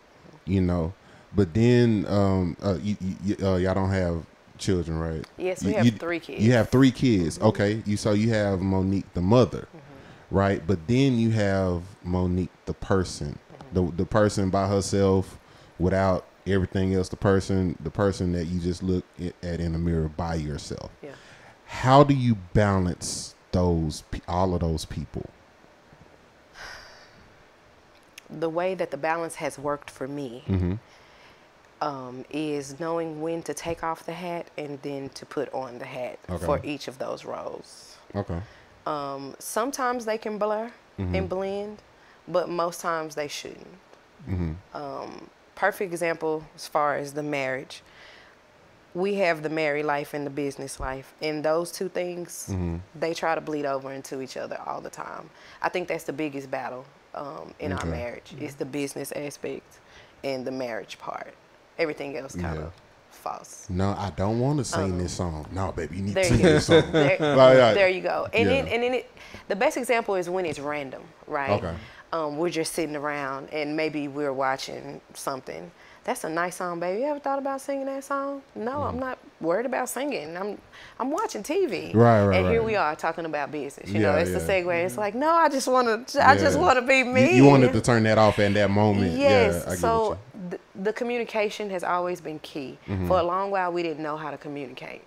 Speaker 1: But then y'all don't have children, right?
Speaker 3: Yes, we have 3 kids.
Speaker 1: You have 3 kids. Okay. You have Monique the mother, right? But then you have Monique the person, the person by herself, without everything else. The person that you just look at in the mirror by yourself.
Speaker 3: Yeah.
Speaker 1: How do you balance all of those people?
Speaker 3: The way that the balance has worked for me is knowing when to take off the hat and then to put on the hat for each of those roles.
Speaker 1: Okay.
Speaker 3: Sometimes they can blur and blend, but most times they shouldn't. Perfect example as far as the marriage. We have the married life and the business life, and those 2 things, they try to bleed over into each other all the time. I think that's the biggest battle in our marriage. It's the business aspect and the marriage part. Everything else kind of false.
Speaker 1: No, I don't want to sing this song. No, baby, you need to
Speaker 3: There
Speaker 1: sing
Speaker 3: you go.
Speaker 1: this song.
Speaker 3: There you go. And then the best example is when it's random, right?
Speaker 1: Okay.
Speaker 3: We're just sitting around and maybe we're watching something. That's a nice song, baby. You ever thought about singing that song? No, I'm not worried about singing. I'm watching TV.
Speaker 1: Right.
Speaker 3: And here we are talking about business. You know, it's the segue. It's like, no, I just want to be me.
Speaker 1: You wanted to turn that off in that moment.
Speaker 3: Yes.
Speaker 1: Yeah, I get
Speaker 3: So
Speaker 1: what
Speaker 3: the communication has always been key. For a long while, we didn't know how to communicate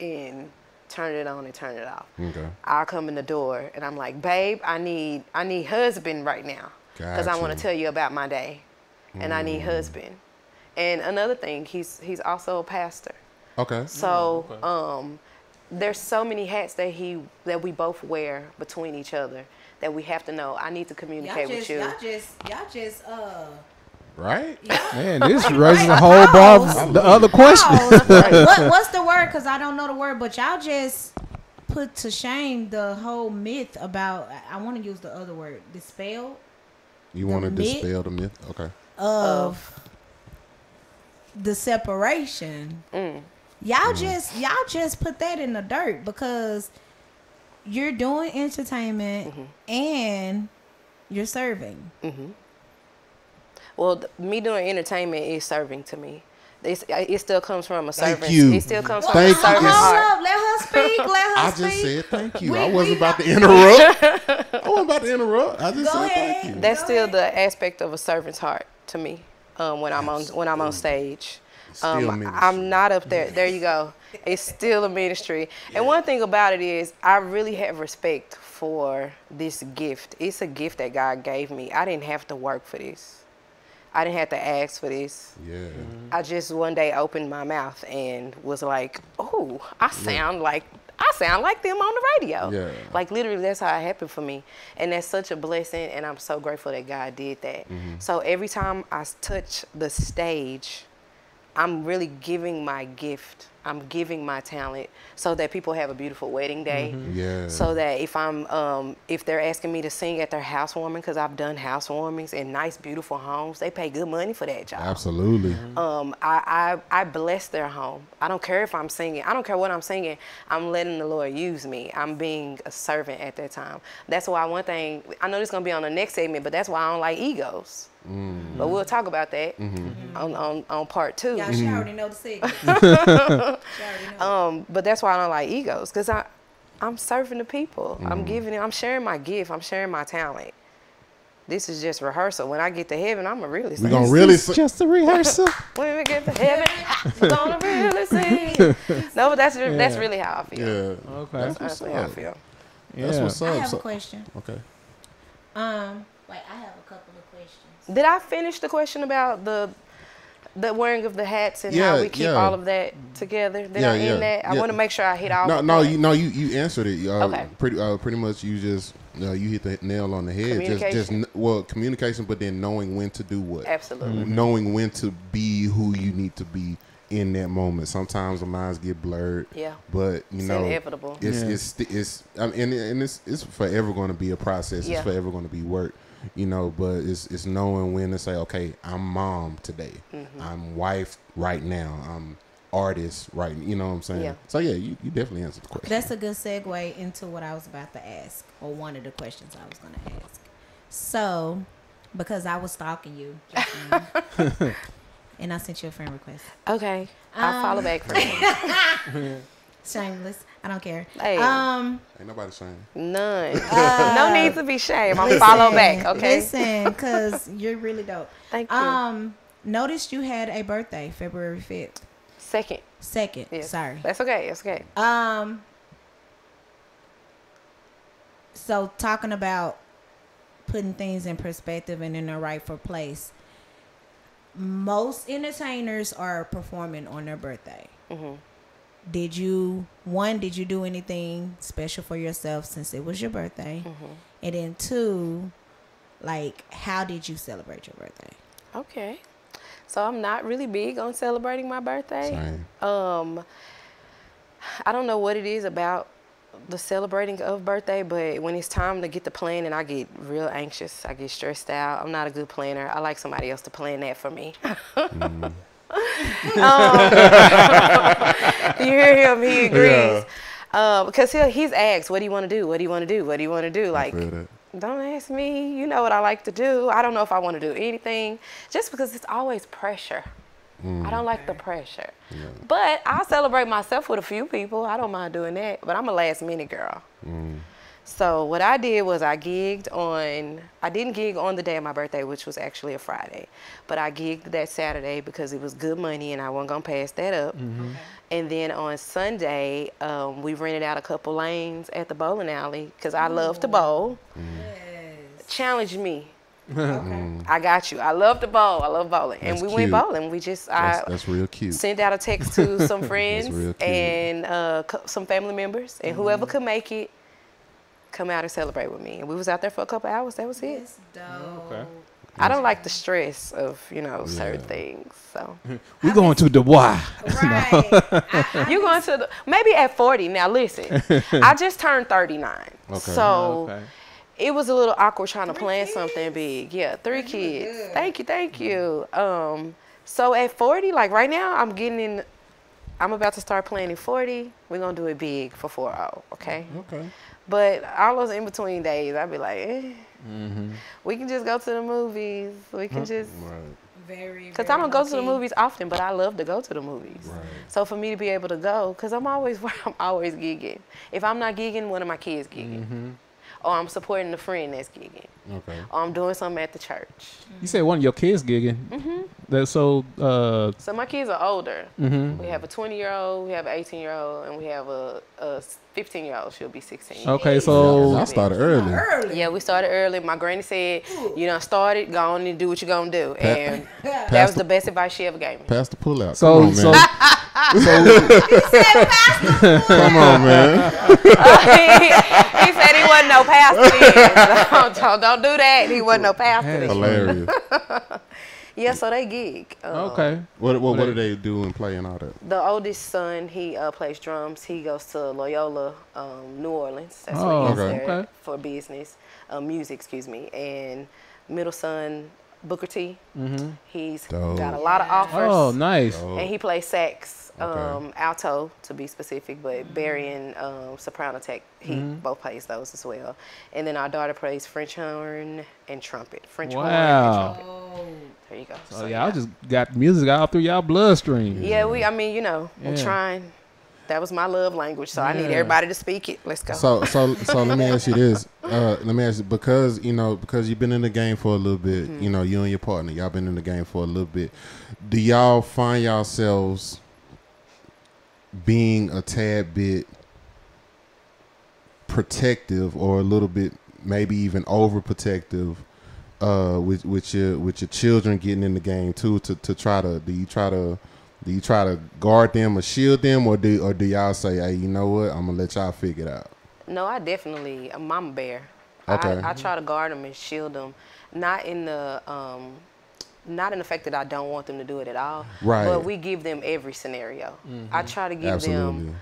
Speaker 3: and turn it on and turn it off.
Speaker 1: Okay.
Speaker 3: I'll come in the door and I'm like, babe, I need husband right now because I want to tell you about my day, and I need husband. And another thing, he's also a pastor.
Speaker 1: Okay.
Speaker 3: So there's so many hats that we both wear between each other that we have to know. I need to communicate with you.
Speaker 2: Y'all just
Speaker 1: Right?
Speaker 2: Yeah.
Speaker 4: Man, this raises a whole bar of the other question.
Speaker 2: What's the word? Because I don't know the word, but y'all just put to shame the whole myth about, I want to use the other word, dispel.
Speaker 1: You want to dispel the myth? Okay.
Speaker 2: Of the separation. Y'all just put that in the dirt because you're doing entertainment and you're serving.
Speaker 3: Well, me doing entertainment is serving to me. It still comes from a servant.
Speaker 1: Thank you.
Speaker 3: It still comes
Speaker 1: Well,
Speaker 3: from a servant heart.
Speaker 2: Let her speak.
Speaker 1: I just said thank you. I wasn't about to interrupt. I wasn't about to interrupt. I just said thank you.
Speaker 3: That's still the aspect of a servant's heart to me. When I'm on stage, I'm not up there. There you go. It's still a ministry. And one thing about it is, I really have respect for this gift. It's a gift that God gave me. I didn't have to work for this. I didn't have to ask for this.
Speaker 1: Yeah.
Speaker 3: I just one day opened my mouth and was like, "Oh, I sound like them on the radio."
Speaker 1: Yeah.
Speaker 3: Like literally, that's how it happened for me, and that's such a blessing. And I'm so grateful that God did that. So every time I touch the stage, I'm really giving my gift. I'm giving my talent so that people have a beautiful wedding day.
Speaker 1: Yeah.
Speaker 3: So that if they're asking me to sing at their housewarming, because I've done housewarmings in nice, beautiful homes, they pay good money for that job.
Speaker 1: Absolutely.
Speaker 3: I bless their home. I don't care if I'm singing. I don't care what I'm singing. I'm letting the Lord use me. I'm being a servant at that time. That's why one thing, I know this is going to be on the next segment, but that's why I don't like egos. But we'll talk about that on part 2.
Speaker 2: Yeah, she already know the segment. She already know.
Speaker 3: But that's why I don't like egos, because I'm serving the people. I'm sharing my gift. I'm sharing my talent. This is just rehearsal. When I get to heaven, I'm going to really sing.
Speaker 1: We're going to really
Speaker 4: It's just a rehearsal.
Speaker 3: When we get to heaven, I'm going to really sing. No, but that's really how I feel.
Speaker 1: Yeah.
Speaker 4: Okay.
Speaker 3: That's honestly how I feel.
Speaker 1: That's what's up.
Speaker 2: I have a question.
Speaker 1: Okay.
Speaker 2: I have a couple of questions.
Speaker 3: Did I finish the question about The wearing of the hats and how we keep all of that together. Did I end that? I want to make sure I hit all.
Speaker 1: You answered it. Okay. Pretty much. You just you hit the nail on the head.
Speaker 3: Communication.
Speaker 1: Communication, but then knowing when to do what.
Speaker 3: Absolutely.
Speaker 1: Knowing when to be who you need to be in that moment. Sometimes the lines get blurred.
Speaker 3: Yeah.
Speaker 1: But it's
Speaker 3: inevitable.
Speaker 1: It's forever going to be a process. It's forever going to be work. But it's knowing when to say, okay, I'm mom today. Mm-hmm. I'm wife right now. I'm artist right. You know what I'm saying? Yeah. So you definitely answered the question.
Speaker 2: That's a good segue into what I was about to ask, or one of the questions I was going to ask. So, because I was stalking you just now, and I sent you a friend request.
Speaker 3: Okay, I'll follow back for you.
Speaker 2: Shameless. I don't care.
Speaker 3: Hey.
Speaker 1: Ain't nobody shamed.
Speaker 3: None. No need to be shamed. I'm follow back, okay?
Speaker 2: Listen, because you're really dope.
Speaker 3: Thank you.
Speaker 2: Noticed you had a birthday, February 5th. Second.
Speaker 3: Yes.
Speaker 2: Sorry.
Speaker 3: That's okay.
Speaker 2: So talking about putting things in perspective and in the rightful place, most entertainers are performing on their birthday. Mm-hmm. Did you do anything special for yourself since it was your birthday? Mm-hmm. And then 2, how did you celebrate your birthday?
Speaker 3: Okay. So I'm not really big on celebrating my birthday.
Speaker 1: Same.
Speaker 3: I don't know what it is about the celebrating of birthday, but when it's time to get the planning, I get real anxious. I get stressed out. I'm not a good planner. I like somebody else to plan that for me. Mm. You hear him, he agrees. Because he's asked, what do you want to do? What do you want to do? What do you want to do? Like, don't ask me. You know what I like to do. I don't know if I want to do anything, just because it's always pressure. I don't like the pressure. Yeah. But I'll celebrate myself with a few people. I don't mind doing that, but I'm a last minute girl. So what I did was I didn't gig on the day of my birthday, which was actually a Friday, but I gigged that Saturday because it was good money and I wasn't going to pass that up. Mm-hmm. Okay. And then on Sunday, we rented out a couple lanes at the bowling alley because I love to bowl. Yes. Challenge me. Okay. I got you. I love to bowl. I love bowling. That's and we cute. Went bowling. We just
Speaker 1: that's real cute.
Speaker 3: Sent out a text to some friends and some family members, and whoever could make it, come out and celebrate with me. And we was out there for a couple hours. That was it.
Speaker 2: That's dope. Okay.
Speaker 3: I don't like the stress of, certain things. So
Speaker 4: we're going to Dubois.
Speaker 2: Right.
Speaker 3: You going to maybe at 40. Now listen, I just turned 39. Okay. So it was a little awkward trying to plan something big. Yeah, 3 kids. Good. Thank you. So at 40, like right now, I'm about to start planning 40. We're gonna do it big for 4-0. Okay. But all those in between days, I'd be like, we can just go to the movies. We can just, because I don't go to the movies often, but I love to go to the movies. Right. So for me to be able to go, because I'm always gigging. If I'm not gigging, one of my kids gigging. Or I'm supporting a friend that's gigging. Okay. Or I'm doing something at the church.
Speaker 4: You said one of your kids gigging. So
Speaker 3: my kids are older. We have a 20-year-old, we have an 18-year-old, and we have a 15-year-old. She'll be 16.
Speaker 4: Okay, so
Speaker 1: I started early.
Speaker 3: Yeah, we started early. My granny said, you done started, go on and do what you're going to do. And that was the best advice she ever gave me.
Speaker 1: Pass the pull out.
Speaker 4: Come on, man.
Speaker 2: He said pass the pull out.
Speaker 1: Come on, man.
Speaker 3: He said he wasn't no pastor. Don't do that. He wasn't no pastor.
Speaker 1: Hilarious.
Speaker 3: Yeah, so they gig.
Speaker 1: Okay. What do they do and play and all that?
Speaker 3: The oldest son, he plays drums. He goes to Loyola, New Orleans. That's where he is there for business, music, excuse me. And middle son, Booker T. He's got a lot of offers.
Speaker 4: Oh, nice.
Speaker 3: And he plays sax, alto to be specific, but baritone, soprano tech. He both plays those as well. And then our daughter plays French horn and trumpet. French horn and trumpet. There you go.
Speaker 4: So y'all just got music all through y'all bloodstream.
Speaker 3: Yeah, we're trying. That was my love language, so I need everybody to speak it. Let's go.
Speaker 1: So let me ask you this. Because you've been in the game for a little bit, you and your partner, y'all been in the game for a little bit. Do y'all find yourselves being a tad bit protective or a little bit maybe even overprotective with your children getting in the game too, to try to do you try to guard them or shield them, or do y'all say, hey, you know what, I'm gonna let y'all figure it out?
Speaker 3: No, I definitely a mama bear.
Speaker 1: Okay.
Speaker 3: I try to guard them and shield them, not in the fact that I don't want them to do it at all.
Speaker 1: Right.
Speaker 3: But we give them every scenario. I try to give them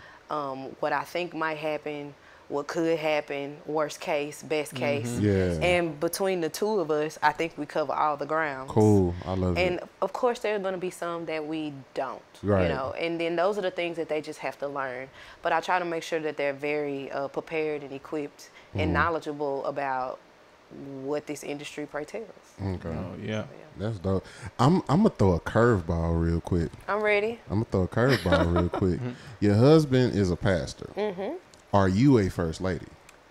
Speaker 3: what I think might happen, what could happen, worst case, best case.
Speaker 1: Yeah.
Speaker 3: And between the two of us, I think we cover all the grounds.
Speaker 1: Cool. I love it.
Speaker 3: And of course, there are going to be some that we don't,
Speaker 1: Right.
Speaker 3: you know, and then those are the things that they just have to learn. But I try to make sure that they're very prepared and equipped and knowledgeable about what this industry portrays.
Speaker 1: Okay.
Speaker 4: Oh, yeah.
Speaker 1: That's dope. I'm gonna throw a curveball real quick.
Speaker 3: I'm ready.
Speaker 1: I'm gonna throw a curveball real quick. Your husband is a pastor. Are you a first lady?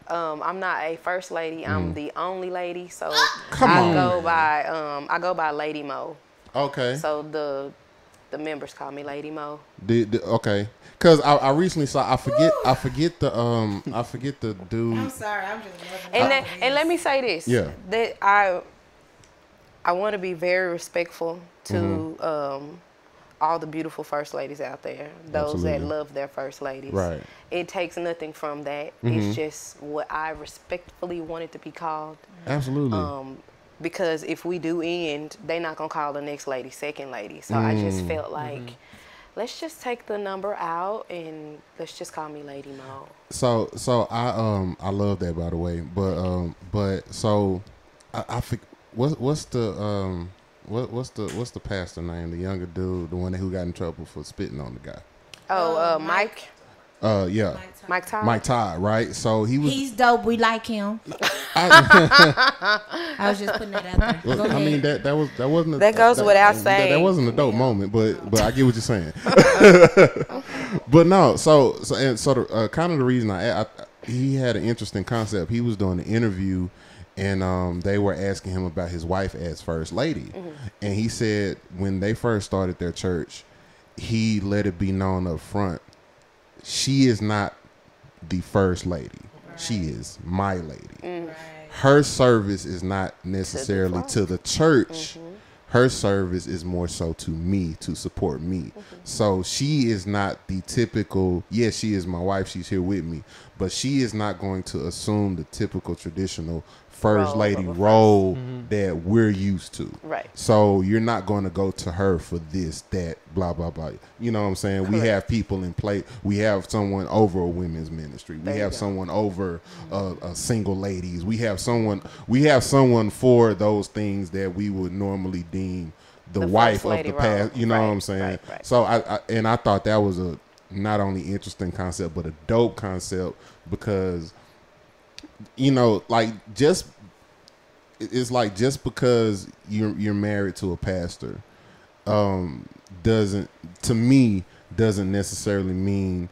Speaker 3: I'm not a first lady. I'm the only lady. So
Speaker 1: I
Speaker 3: go by Lady Mo.
Speaker 1: Okay.
Speaker 3: So the members call me Lady Mo.
Speaker 1: Okay. Cause I recently saw I forget the dude.
Speaker 2: I'm sorry, I'm just loving
Speaker 3: And let me say this.
Speaker 1: Yeah.
Speaker 3: That I want to be very respectful to all the beautiful first ladies out there, those that love their first ladies.
Speaker 1: Right.
Speaker 3: It takes nothing from that. It's just what I respectfully want it to be called.
Speaker 1: Absolutely.
Speaker 3: Because if we do end, they're not going to call the next lady second lady. So I just felt like, let's just take the number out and let's just call me Lady Mo.
Speaker 1: So I love that, by the way. But so I think what's the pastor name? The younger dude, the one who got in trouble for spitting on the guy.
Speaker 3: Oh, Mike.
Speaker 1: Yeah.
Speaker 3: Mike Todd.
Speaker 1: Mike Todd, right? So
Speaker 2: he's dope. We like him. I was just putting that out there.
Speaker 1: Well, I mean that wasn't
Speaker 3: that goes without saying.
Speaker 1: That wasn't a dope moment, but I get what you're saying. But no, so kind of the reason he had an interesting concept. He was doing an interview, and they were asking him about his wife as first lady, and he said when they first started their church, he let it be known up front, she is not the first lady. Right. She is my lady. Right. Her service is not necessarily to the church. Her service is more so to me, to support me. So she is not the typical, yes, she is my wife, she's here with me, but she is not going to assume the typical traditional first lady role that we're used to.
Speaker 3: Right.
Speaker 1: So you're not going to go to her for this, that, blah, blah, blah. You know what I'm saying? Correct. We have people in play. We have someone over a women's ministry. We have someone over single ladies. We have someone for those things that we would normally deem the wife of the past. You know what I'm saying? Right. So I thought that was a not only interesting concept, but a dope concept, because you know, like it's like just because you're married to a pastor, doesn't necessarily mean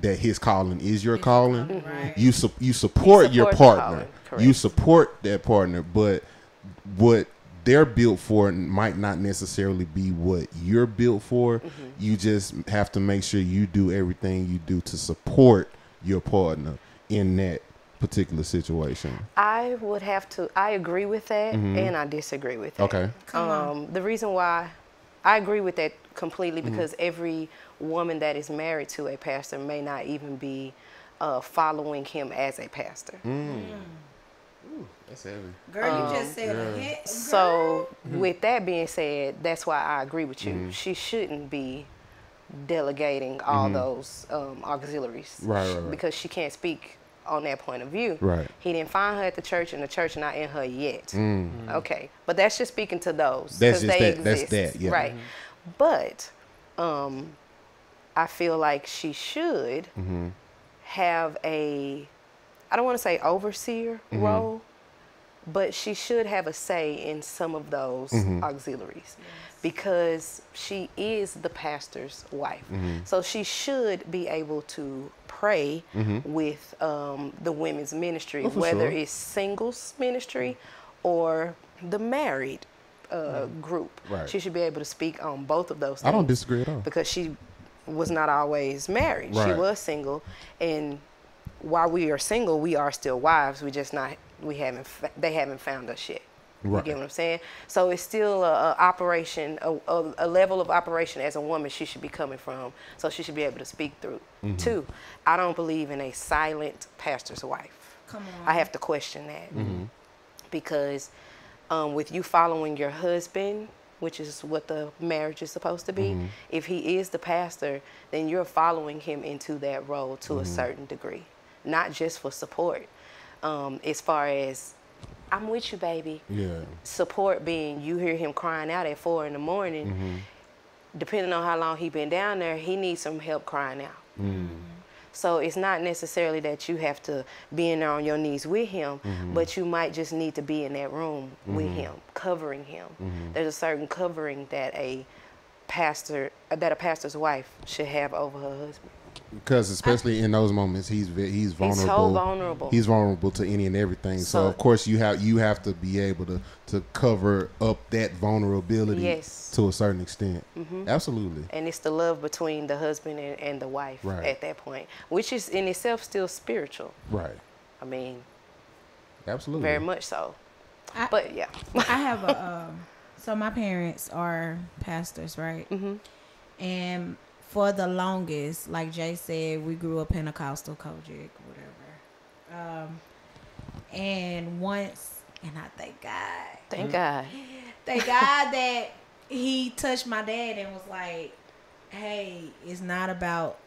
Speaker 1: that his calling is your calling. Right. You support your partner. You support that partner, but what they're built for might not necessarily be what you're built for. You just have to make sure you do everything you do to support your partner in that particular situation. I
Speaker 3: agree with that, and I disagree with that.
Speaker 1: Okay.
Speaker 3: The reason why I agree with that completely, because every woman that is married to a pastor may not even be following him as a pastor.
Speaker 1: Ooh, that's heavy.
Speaker 2: Girl, you just said a hit.
Speaker 3: So with that being said, that's why I agree with you. She shouldn't be delegating all those auxiliaries, right. Because she can't speak on that point of view. Right. He didn't find her at the church, and the church not in her yet. Okay. But that's just speaking to those.
Speaker 1: That's just that. Exist. That's that. Yeah.
Speaker 3: Right. But I feel like she should have a, I don't want to say overseer role, but she should have a say in some of those auxiliaries, because she is the pastor's wife. So she should be able to pray with the women's ministry, whether it's singles ministry or the married group. Right. She should be able to speak on both of those things.
Speaker 1: I don't disagree at all.
Speaker 3: Because she was not always married. Right. She was single, and while we are single, we are still wives. We just not, they haven't found us yet. You get what I'm saying? So it's still a operation, a level of operation as a woman she should be coming from. So she should be able to speak through. 2, I don't believe in a silent pastor's wife.
Speaker 2: Come on.
Speaker 3: I have to question that. Because with you following your husband, which is what the marriage is supposed to be, if he is the pastor, then you're following him into that role to a certain degree. Not just for support. As far as, I'm with you, baby.
Speaker 1: Yeah.
Speaker 3: Support being you hear him crying out at 4 a.m. Depending on how long he been down there, he needs some help crying out. So it's not necessarily that you have to be in there on your knees with him, but you might just need to be in that room with him, covering him. There's a certain covering that a pastor's wife should have over her husband.
Speaker 1: Because especially in those moments, he's vulnerable.
Speaker 3: He's so vulnerable.
Speaker 1: He's vulnerable to any and everything. So of course you have to be able to cover up that vulnerability to a certain extent. Absolutely.
Speaker 3: And it's the love between the husband and the wife at that point, which is in itself still spiritual.
Speaker 1: Right.
Speaker 3: I mean,
Speaker 1: absolutely.
Speaker 3: Very much so. But yeah,
Speaker 2: I have a. So my parents are pastors, right? And for the longest, like Jay said, we grew up Pentecostal, Kojic, whatever. And once, and I thank God.
Speaker 3: Thank God.
Speaker 2: Thank God that he touched my dad and was like, hey, it's not about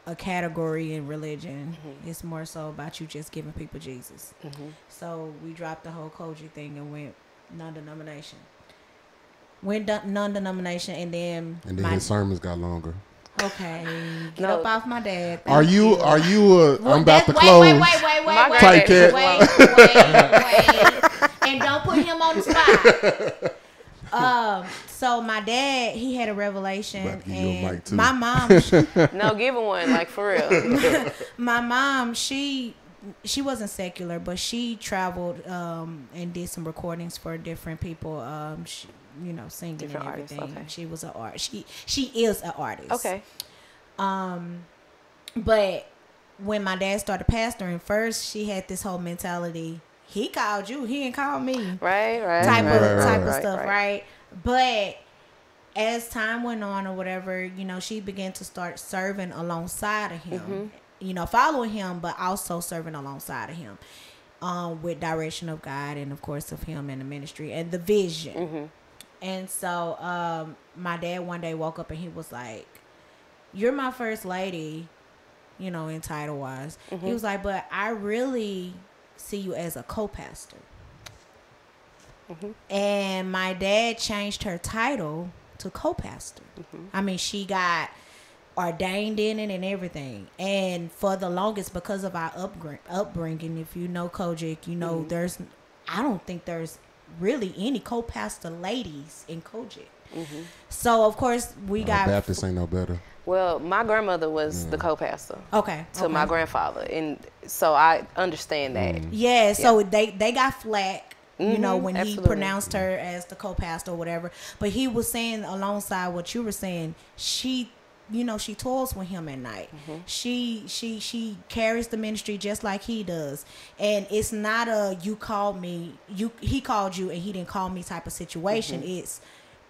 Speaker 2: a category in religion. It's more so about you just giving people Jesus. So we dropped the whole Kojic thing and went non-denomination. Non-denomination, and then
Speaker 1: his sermons got longer.
Speaker 2: Okay, get up off my dad.
Speaker 1: Are you I'm about to close.
Speaker 2: Wait.
Speaker 1: Take it.
Speaker 2: Wait. And don't put him on the spot. So my dad, he had a revelation, and my mom.
Speaker 3: No, give him one, like for real.
Speaker 2: My mom, she wasn't secular, but she traveled and did some recordings for different people. Singing different and everything. Artists, okay. She was an artist. She is an artist.
Speaker 3: Okay.
Speaker 2: But when my dad started pastoring, first she had this whole mentality. He called you. He didn't call me.
Speaker 3: Right.
Speaker 2: Type of stuff, right? But as time went on or whatever, she began to start serving alongside of him. Following him, but also serving alongside of him, with direction of God and of course of him and the ministry and the vision. And so my dad one day woke up and he was like, you're my first lady, in title wise. He was like, but I really see you as a co-pastor. And my dad changed her title to co-pastor. I mean, she got ordained in it and everything. And for the longest, because of our upbringing, if you know Kojic, I don't think there's really any co-pastor ladies in Kojic. So of course we got
Speaker 1: Baptists ain't no better.
Speaker 3: Well, my grandmother was the co-pastor.
Speaker 2: To
Speaker 3: my grandfather, and so I understand that.
Speaker 2: Yeah, so they got flack, when
Speaker 3: absolutely.
Speaker 2: he pronounced her as the co-pastor or whatever. But he was saying alongside what you were saying, she toils with him at night. She carries the ministry just like he does. And it's not a he called you and he didn't call me type of situation. It's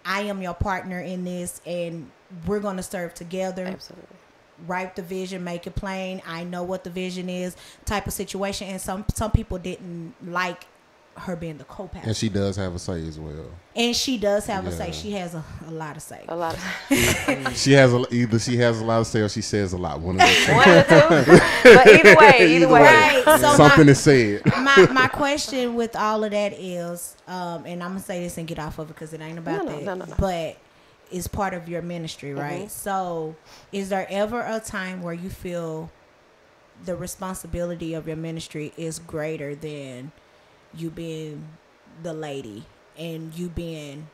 Speaker 2: I am your partner in this and we're going to serve together.
Speaker 3: Absolutely.
Speaker 2: Write the vision, make it plain. I know what the vision is type of situation. And some people didn't like her being the co-pastor.
Speaker 1: And she does have a say as well.
Speaker 2: And she does have a say. She has a lot of say.
Speaker 3: A lot of
Speaker 1: either she has a lot of say or she says a lot. One of the two.
Speaker 3: One of the two. But either way.
Speaker 2: Right. So
Speaker 1: something is said.
Speaker 2: My question with all of that is, and I'm going to say this and get off of it because it ain't about that. No. But it's part of your ministry, right? So is there ever a time where you feel the responsibility of your ministry is greater than you being the lady and you being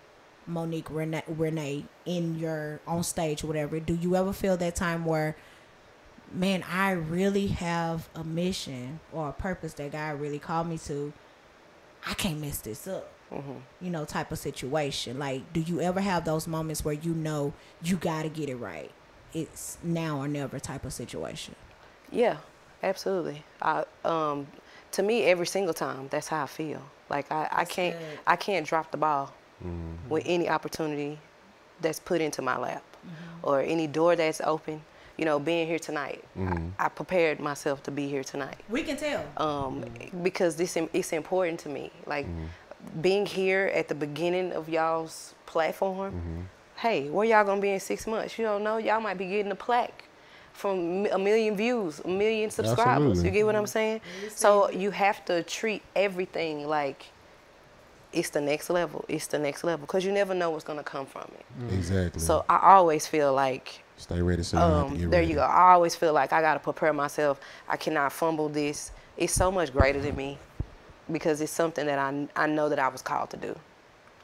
Speaker 2: Monique Renee in your on stage or whatever? Do you ever feel that time where, man, I really have a mission or a purpose that God really called me to? I can't mess this up. Type of situation. Like, do you ever have those moments where you got to get it right? It's now or never type of situation.
Speaker 3: Yeah, absolutely. to me, every single time, that's how I feel. Like I can't drop the ball with any opportunity that's put into my lap or any door that's open. You know, being here tonight, I prepared myself to be here tonight.
Speaker 2: We can tell.
Speaker 3: Because it's important to me. Like being here at the beginning of y'all's platform. Hey, where y'all gonna be in 6 months? You don't know. Y'all might be getting a plaque from 1 million views, 1 million subscribers.
Speaker 1: Absolutely.
Speaker 3: You get what I'm saying? So you have to treat everything like it's the next level. It's the next level because you never know what's gonna come from it.
Speaker 1: Exactly.
Speaker 3: So I always feel like
Speaker 1: stay ready. So you have to get
Speaker 3: there
Speaker 1: ready.
Speaker 3: you go. I always feel like I gotta prepare myself. I cannot fumble this. It's so much greater than me because it's something that I know that I was called to do.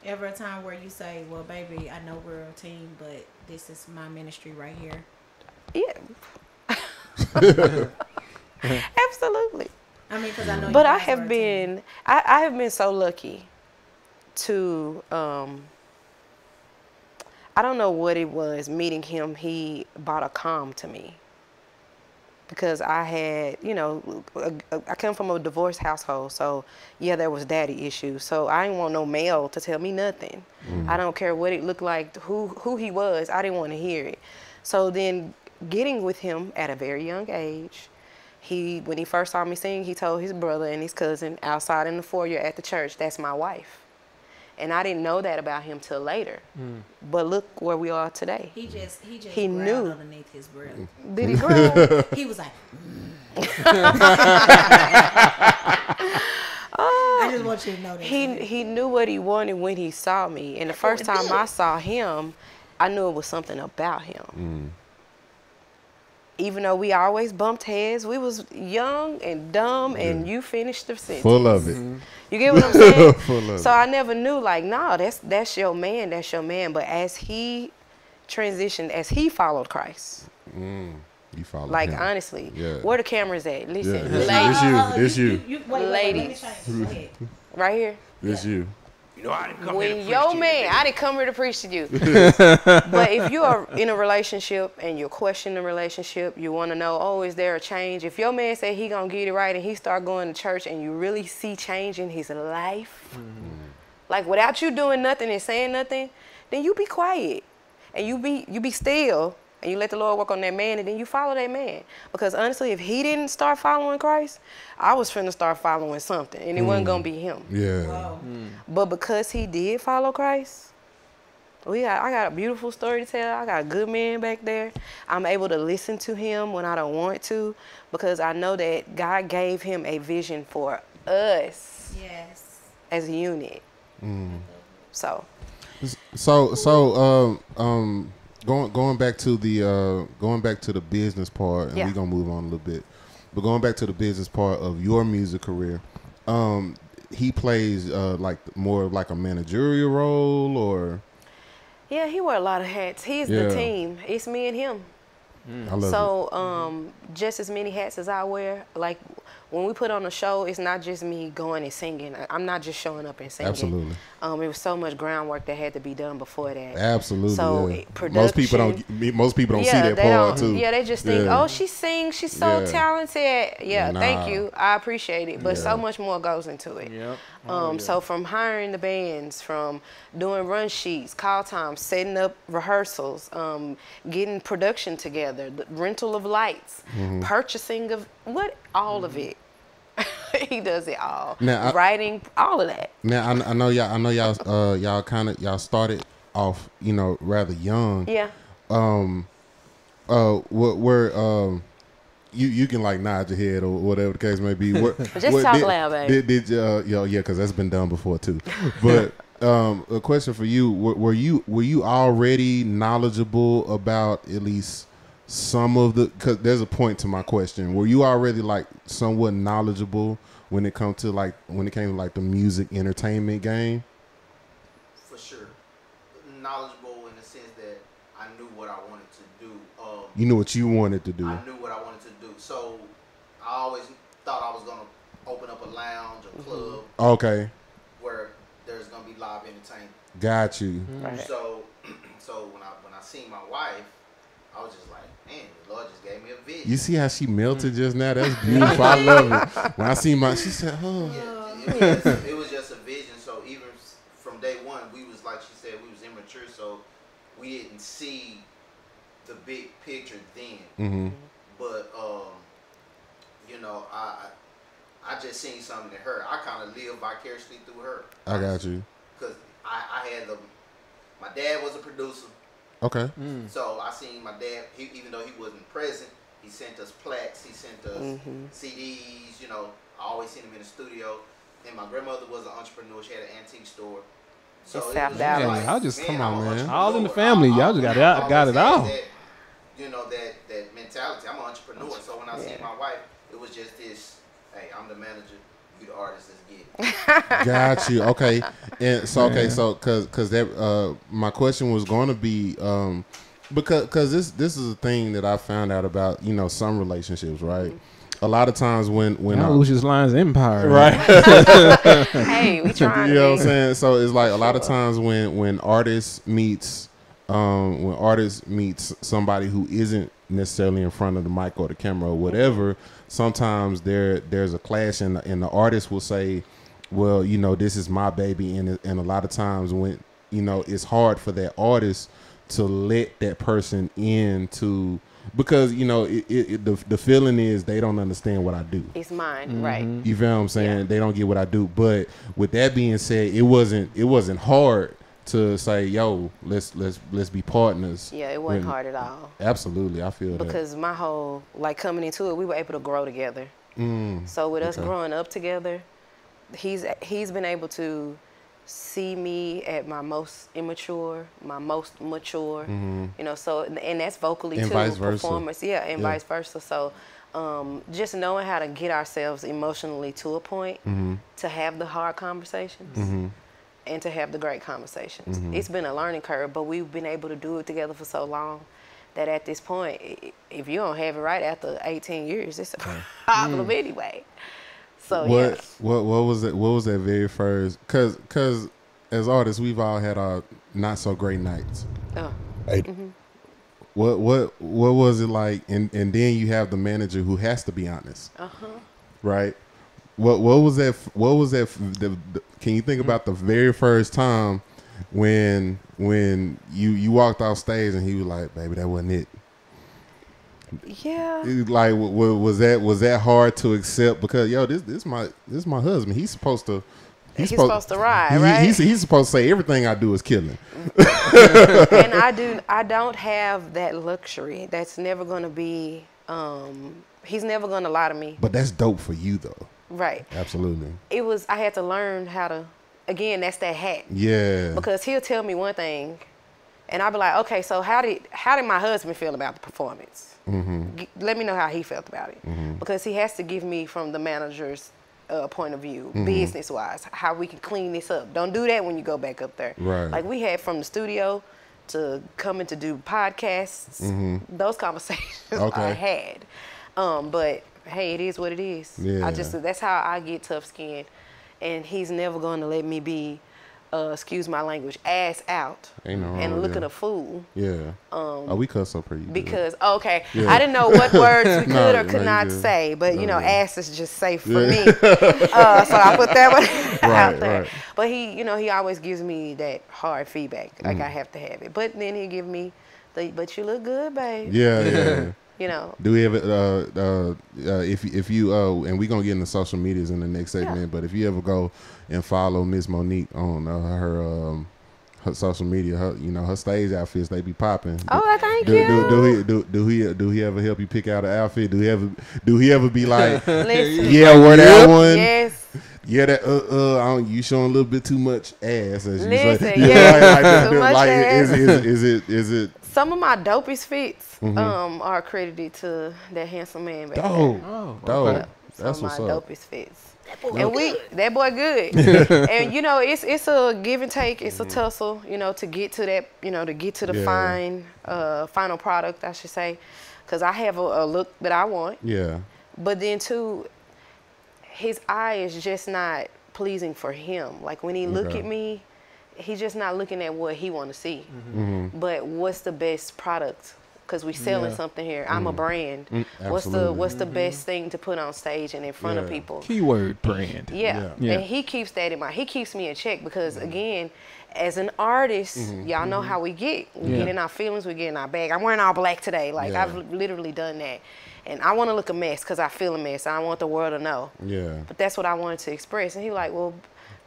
Speaker 2: Ever a time where you say, well, baby, I know we're a team, but this is my ministry right here?
Speaker 3: Yeah. Absolutely.
Speaker 2: I mean, because I know.
Speaker 3: But I have been so lucky to, I don't know what it was, meeting him, he brought a calm to me. Because I had, you know, I come from a divorced household, so yeah, there was daddy issues. So I didn't want no male to tell me nothing. I don't care what it looked like, who he was. I didn't want to hear it. So then, getting with him at a very young age, when he first saw me sing, he told his brother and his cousin outside in the foyer at the church, "That's my wife." And I didn't know that about him till later. But look where we are today.
Speaker 2: He knew underneath his breath.
Speaker 3: Did he grow?
Speaker 2: He was like, I just want you to know that.
Speaker 3: He knew what he wanted when he saw me. And the first time I saw him, I knew it was something about him. Even though we always bumped heads, we was young and dumb, and you finished the sentence.
Speaker 1: Full of it.
Speaker 3: You get what I'm saying?
Speaker 1: Full of
Speaker 3: so I never knew, like, no, that's your man, that's your man. But as he transitioned, as he followed Christ,
Speaker 1: you followed
Speaker 3: like
Speaker 1: him.
Speaker 3: honestly, where the cameras at? Listen,
Speaker 1: This you.
Speaker 2: Wait,
Speaker 3: ladies, right here.
Speaker 1: This you.
Speaker 3: When your man, I didn't come here to preach to you. But if you are in a relationship and you're questioning the relationship, you want to know, oh, is there a change? If your man say he gonna get it right and he start going to church and you really see change in his life, like without you doing nothing and saying nothing, then you be quiet and you be still and you let the Lord work on that man, and then you follow that man. Because honestly, if he didn't start following Christ, I was finna start following something, and it wasn't gonna be him.
Speaker 1: Yeah.
Speaker 2: Wow.
Speaker 3: But because he did follow Christ, I got a beautiful story to tell. I got a good man back there. I'm able to listen to him when I don't want to, because I know that God gave him a vision for us.
Speaker 2: Yes.
Speaker 3: As a unit. So
Speaker 1: going back to the business part, and we're gonna move on a little bit. But going back to the business part of your music career, he plays like more of like a managerial role, or
Speaker 3: yeah, he wear a lot of hats. He's the team. It's me and him.
Speaker 1: I love it.
Speaker 3: Just as many hats as I wear. Like when we put on a show, it's not just me going and singing. I'm not just showing up and singing.
Speaker 1: Absolutely.
Speaker 3: It was so much groundwork that had to be done before that.
Speaker 1: Absolutely.
Speaker 3: So production,
Speaker 1: most people don't see that part too.
Speaker 3: Yeah, they just think, oh, she sings, she's so talented. Yeah, thank you, I appreciate it. But so much more goes into it.
Speaker 4: Yep.
Speaker 3: So from hiring the bands, from doing run sheets, call times, setting up rehearsals, getting production together, the rental of lights, purchasing of all of it. He does it all. Now, writing, all of that.
Speaker 1: Now I know y'all started off, rather young.
Speaker 3: Yeah.
Speaker 1: You can like nod your head or whatever the case may be.
Speaker 3: Just talk loud, baby.
Speaker 1: Because that's been done before too. But a question for you: were you already knowledgeable about at least some of the? Because there's a point to my question. Were you already like somewhat knowledgeable when it came to the music entertainment game?
Speaker 5: For sure, knowledgeable in the sense that I knew what I wanted to do.
Speaker 1: You knew what you wanted to do.
Speaker 5: I knew what I wanted to do. So I always thought I was gonna open up a lounge, a club.
Speaker 1: Okay.
Speaker 5: Where there's gonna be live entertainment.
Speaker 1: Got you.
Speaker 3: Right.
Speaker 5: So when I seen my wife, I was just like, man, the Lord just gave me a vision.
Speaker 1: You see how she melted just now? That's beautiful. I love it. When I see she said, "Oh."
Speaker 5: Yeah, it was just a vision. So even from day one, we was like she said, we was immature, so we didn't see the big picture then.
Speaker 1: Mm-hmm.
Speaker 5: But you know, I just seen something in her. I kind of lived vicariously through her.
Speaker 1: I got you.
Speaker 5: Because I had my dad was a producer.
Speaker 1: Okay.
Speaker 5: So I seen my dad, even though he wasn't present, he sent us plaques, he sent us CDs, you know, I always seen him in the studio. And my grandmother was an entrepreneur, she had an antique store. So
Speaker 3: South Dallas.
Speaker 5: like,
Speaker 4: y'all just
Speaker 1: come on, man.
Speaker 4: All in the family. Y'all just got it all.
Speaker 5: That, you know, that mentality. I'm an entrepreneur, so when I see my wife, it was just this, hey, I'm the manager, you the artist, let's get it.
Speaker 1: Got you. Okay. And so because that my question was going to be because this is a thing that I found out about, you know, some relationships, right? A lot of times when
Speaker 4: Lucius Lion's empire,
Speaker 1: right?
Speaker 3: Hey, we trying.
Speaker 1: You know what I'm saying? So it's like a lot of times when artists meets somebody who isn't necessarily in front of the mic or the camera or whatever, sometimes there's a clash, and the artist will say, well, you know, this is my baby, and a lot of times when, you know, it's hard for that artist to let that person into, because, you know, the feeling is they don't understand what I do.
Speaker 3: It's mine, right?
Speaker 1: You feel what I'm saying?
Speaker 3: Yeah.
Speaker 1: They don't get what I do. But with that being said, it wasn't hard to say, yo, let's be partners.
Speaker 3: Yeah, it wasn't hard at all.
Speaker 1: Absolutely, I feel that.
Speaker 3: Because my whole, like, coming into it, we were able to grow together. So with us growing up together, he's been able to see me at my most immature, my most mature, you know, so, and that's vocally
Speaker 1: and
Speaker 3: too,
Speaker 1: vice versa.
Speaker 3: performance, and vice versa. So just knowing how to get ourselves emotionally to a point to have the hard conversations and to have the great conversations. It's been a learning curve, but we've been able to do it together for so long that at this point, if you don't have it right after 18 years, it's a problem anyway. So
Speaker 1: what was that very first? Cause as artists, we've all had our not so great nights. What was it like? And then you have the manager who has to be honest. Right. What was that? What was that? Can you think about the very first time when you walked off stage and he was like, "Baby, that wasn't it."
Speaker 3: Yeah.
Speaker 1: Like, was that hard to accept? Because this my husband. He's supposed to ride,
Speaker 3: right?
Speaker 1: He's supposed to say everything I do is killing.
Speaker 3: And I don't have that luxury. That's never going to be. He's never going to lie to me.
Speaker 1: But that's dope for you, though.
Speaker 3: Right.
Speaker 1: Absolutely.
Speaker 3: I had to learn how to. Again, that's that hat.
Speaker 1: Yeah.
Speaker 3: Because he'll tell me one thing, and I'll be like, okay, so how did my husband feel about the performance? Let me know how he felt about it, because he has to give me from the manager's point of view, business-wise, how we can clean this up. Don't do that when you go back up there.
Speaker 1: Right.
Speaker 3: Like we had from the studio to coming to do podcasts, those conversations I had. But hey, it is what it is.
Speaker 1: Yeah.
Speaker 3: That's how I get tough skin, and he's never going to let me be, excuse my language, ass out and looking a fool.
Speaker 1: Yeah. We cuss up pretty
Speaker 3: because
Speaker 1: good.
Speaker 3: I didn't know what words we could or could not say, but ass is just safe for me. So I put that one out there. Right. But he always gives me that hard feedback. Like I have to have it. But then he give me but you look good, babe.
Speaker 1: Yeah.
Speaker 3: You know.
Speaker 1: Do we have if you and we're gonna get into social medias in the next segment, but if you ever go and follow Miss Monique on her social media, her stage outfits, they be popping.
Speaker 3: Oh, thank you.
Speaker 1: Do he ever help you pick out an outfit? Do he ever be like,
Speaker 3: listen,
Speaker 1: wear that one?
Speaker 3: Yes.
Speaker 1: Yeah, that you showing a little bit too much ass, as you say.
Speaker 3: Too much ass.
Speaker 1: Is it?
Speaker 3: Some of my dopest fits are credited to that handsome man back there.
Speaker 1: Dope.
Speaker 3: Yeah,
Speaker 1: that's
Speaker 3: some
Speaker 1: what's
Speaker 3: of my
Speaker 1: up.
Speaker 3: dopest fits. That boy good. And it's a give and take. It's a tussle, to get to that, to get to the final product, I should say, because I have a look that I want. Yeah. But then too, his eye is just not pleasing for him. Like when he look at me, he's just not looking at what he want to see, but what's the best product because we selling something here. I'm a brand. What's the best thing to put on stage and in front of people?
Speaker 4: Keyword brand.
Speaker 3: And he keeps that in mind. He keeps me in check because again, as an artist, y'all know how we get. We get in our feelings, we get in our bag. I'm wearing all black today. Like I've literally done that. And I want to look a mess because I feel a mess. I want the world to know. Yeah. But that's what I wanted to express. And he like, well,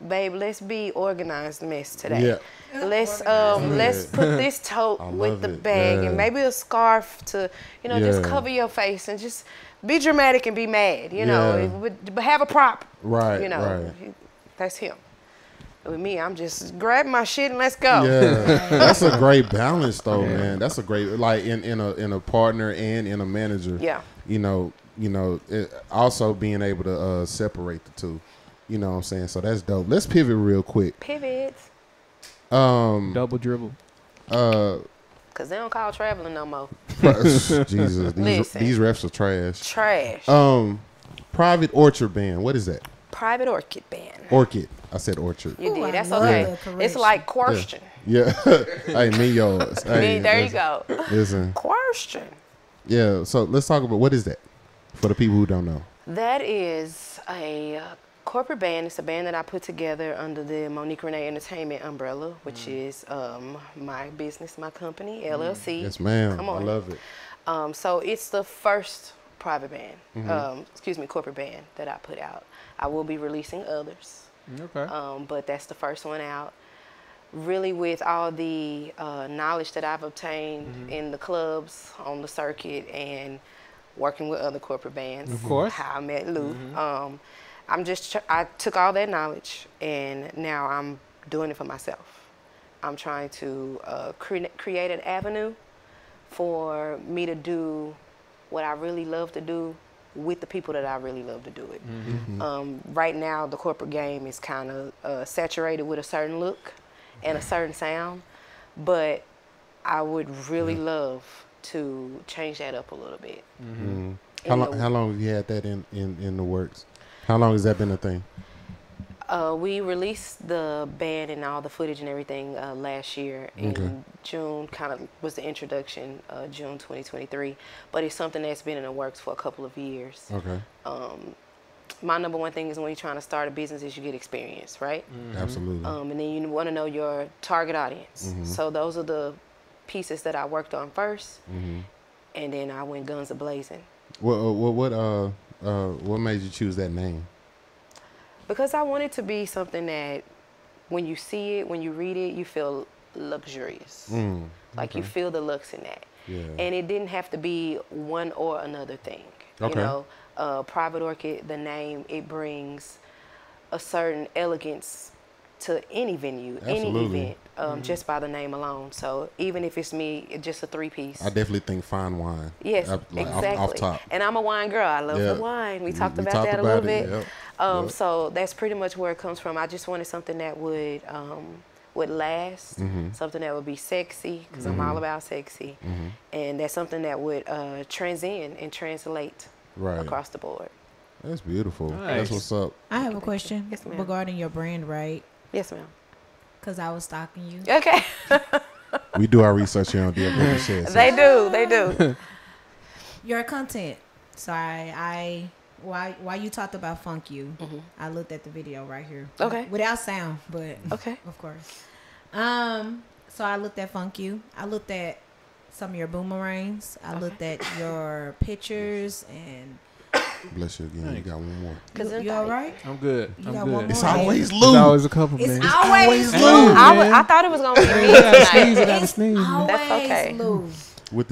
Speaker 3: babe, let's be organized mess today. Yeah. Let's put this tote with the bag and maybe a scarf to, you know, just cover your face and just be dramatic and be mad, you know, but have a prop. Right. You know, that's him. With me, I'm just grabbing my shit and let's go.
Speaker 1: Yeah, that's a great balance, though, man. That's a great, like in a partner and in a manager. Yeah, you know, also being able to separate the two. You know what I'm saying? So that's dope. Let's pivot real quick.
Speaker 3: Pivot.
Speaker 4: Double dribble.
Speaker 3: Cause they don't call traveling no more.
Speaker 1: Jesus, these refs are trash.
Speaker 3: Trash.
Speaker 1: Private Orchard Band. What is that?
Speaker 3: Private Orchid Band.
Speaker 1: Orchid. I said orchard.
Speaker 3: You did. That's okay. It's like question.
Speaker 1: Yeah. Hey, me yours. Hey,
Speaker 3: there you go.
Speaker 1: Listen.
Speaker 3: Question.
Speaker 1: Yeah. So let's talk about what is that for the people who don't know.
Speaker 3: That is a corporate band. It's a band that I put together under the Monique Renee Entertainment umbrella, which is my business, my company, LLC.
Speaker 1: Yes, ma'am.
Speaker 3: Come on.
Speaker 1: I love it.
Speaker 3: So it's the first private band, corporate band that I put out. I will be releasing others. Okay. But that's the first one out. Really, with all the knowledge that I've obtained in the clubs, on the circuit, and working with other corporate bands. Of course. How I met Lou. I took all that knowledge, and now I'm doing it for myself. I'm trying to create an avenue for me to do what I really love to do with the people that I really love to do it. Right now, the corporate game is kind of saturated with a certain look and a certain sound, but I would really love to change that up a little bit.
Speaker 1: How long have you had that in the works? How long has that been a thing?
Speaker 3: We released the band and all the footage and everything last year in June. Kind of was the introduction, June 2023. But it's something that's been in the works for a couple of years. Okay. My number one thing is when you're trying to start a business is you get experience, right?
Speaker 1: Absolutely.
Speaker 3: And then you want to know your target audience. So those are the pieces that I worked on first, and then I went guns a-blazing.
Speaker 1: What made you choose that name?
Speaker 3: Because I want it to be something that when you see it, when you read it, you feel luxurious. Like you feel the looks in that. Yeah. And it didn't have to be one or another thing. Okay. You know, Private Orchid, the name, it brings a certain elegance to any venue, any event, just by the name alone. So even if it's me, just a three-piece.
Speaker 1: I definitely think fine wine.
Speaker 3: Yes, exactly. Off top. And I'm a wine girl. I love the wine. We talked about that a little bit. So that's pretty much where it comes from. I just wanted something that would last, something that would be sexy, because I'm all about sexy, and that's something that would transcend and translate across the board.
Speaker 1: That's beautiful. Nice. That's what's up.
Speaker 2: I have a question regarding your brand, right?
Speaker 3: Yes, ma'am.
Speaker 2: Because I was stalking you.
Speaker 3: Okay.
Speaker 1: We do our research here on DFW Shed.
Speaker 3: They do.
Speaker 2: Your content. So while you talked about Funk You, I looked at the video right here.
Speaker 3: Okay.
Speaker 2: Without sound, but
Speaker 3: okay.
Speaker 2: Of course. So I looked at Funk You. I looked at some of your boomerangs. I looked at your pictures and.
Speaker 1: Bless you again. You got one more.
Speaker 2: You all right?
Speaker 4: I'm good.
Speaker 1: It's always Lou.
Speaker 4: It's always a couple, man.
Speaker 2: It's always Lou.
Speaker 3: I thought it was going to be me tonight.
Speaker 4: I gotta sneeze.
Speaker 2: That's okay. Lou.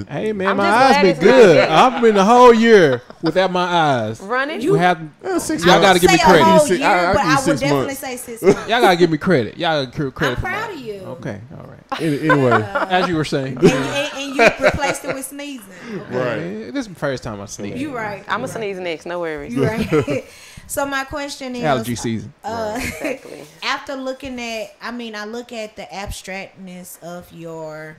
Speaker 4: Hey man, my eyes been good. I've been the whole year without my eyes.
Speaker 3: Running?
Speaker 4: Y'all gotta give me credit.
Speaker 2: Year, but I would definitely say 6 months.
Speaker 4: Y'all gotta give me credit. Y'all got credit.
Speaker 2: I'm proud of you.
Speaker 4: Okay, all right. Anyway, as you were saying,
Speaker 2: and you replaced it with sneezing. Okay.
Speaker 4: Right. This is the first time I sneeze.
Speaker 2: You right.
Speaker 3: I'm gonna sneeze next. No worries.
Speaker 2: You right. So my question is
Speaker 4: allergy season.
Speaker 3: Exactly.
Speaker 2: After looking at, I look at the abstractness of your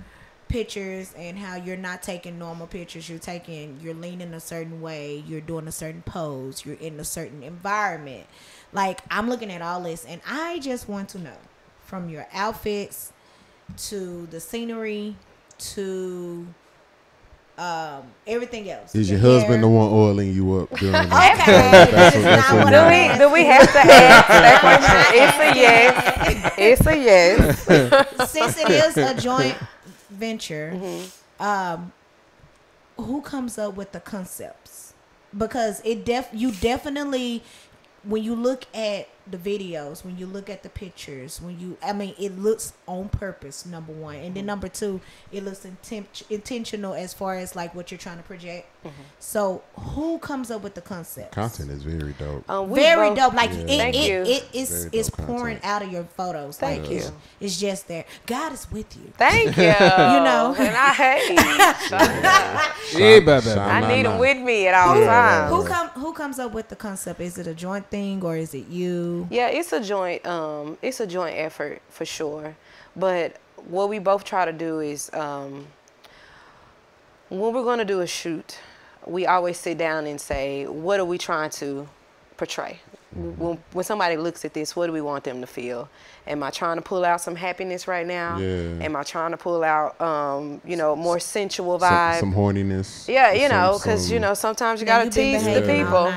Speaker 2: pictures and how you're not taking normal pictures. You're leaning a certain way. You're doing a certain pose. You're in a certain environment. Like, I'm looking at all this, and I just want to know, from your outfits to the scenery to Everything else.
Speaker 1: Is your husband the one oiling you up? During
Speaker 2: Okay. Do
Speaker 3: we have to ask that question? It's a yes.
Speaker 2: Since it is a joint venture, who comes up with the concepts? Because you definitely, when you look at the videos, when you look at the pictures, it looks on purpose, number one, and then number two, it looks intentional as far as like what you're trying to project. So who comes up with the concept?
Speaker 1: Content is very dope.
Speaker 2: Very dope. Like
Speaker 1: it's
Speaker 2: pouring out of your photos.
Speaker 3: Thank you.
Speaker 2: It's just there. God is with you.
Speaker 3: Thank you.
Speaker 2: You know,
Speaker 3: and I need him with me at all times.
Speaker 2: Who comes up with the concept? Is it a joint thing or is it you?
Speaker 3: Yeah, it's a joint. It's a joint effort for sure. But what we both try to do is, when we're going to do a shoot, we always sit down and say, what are we trying to portray? When somebody looks at this, what do we want them to feel? Am I trying to pull out some happiness right now?
Speaker 1: Yeah.
Speaker 3: Am I trying to pull out, more sensual vibes?
Speaker 1: Some horniness.
Speaker 3: Yeah, because, sometimes you got to tease the people.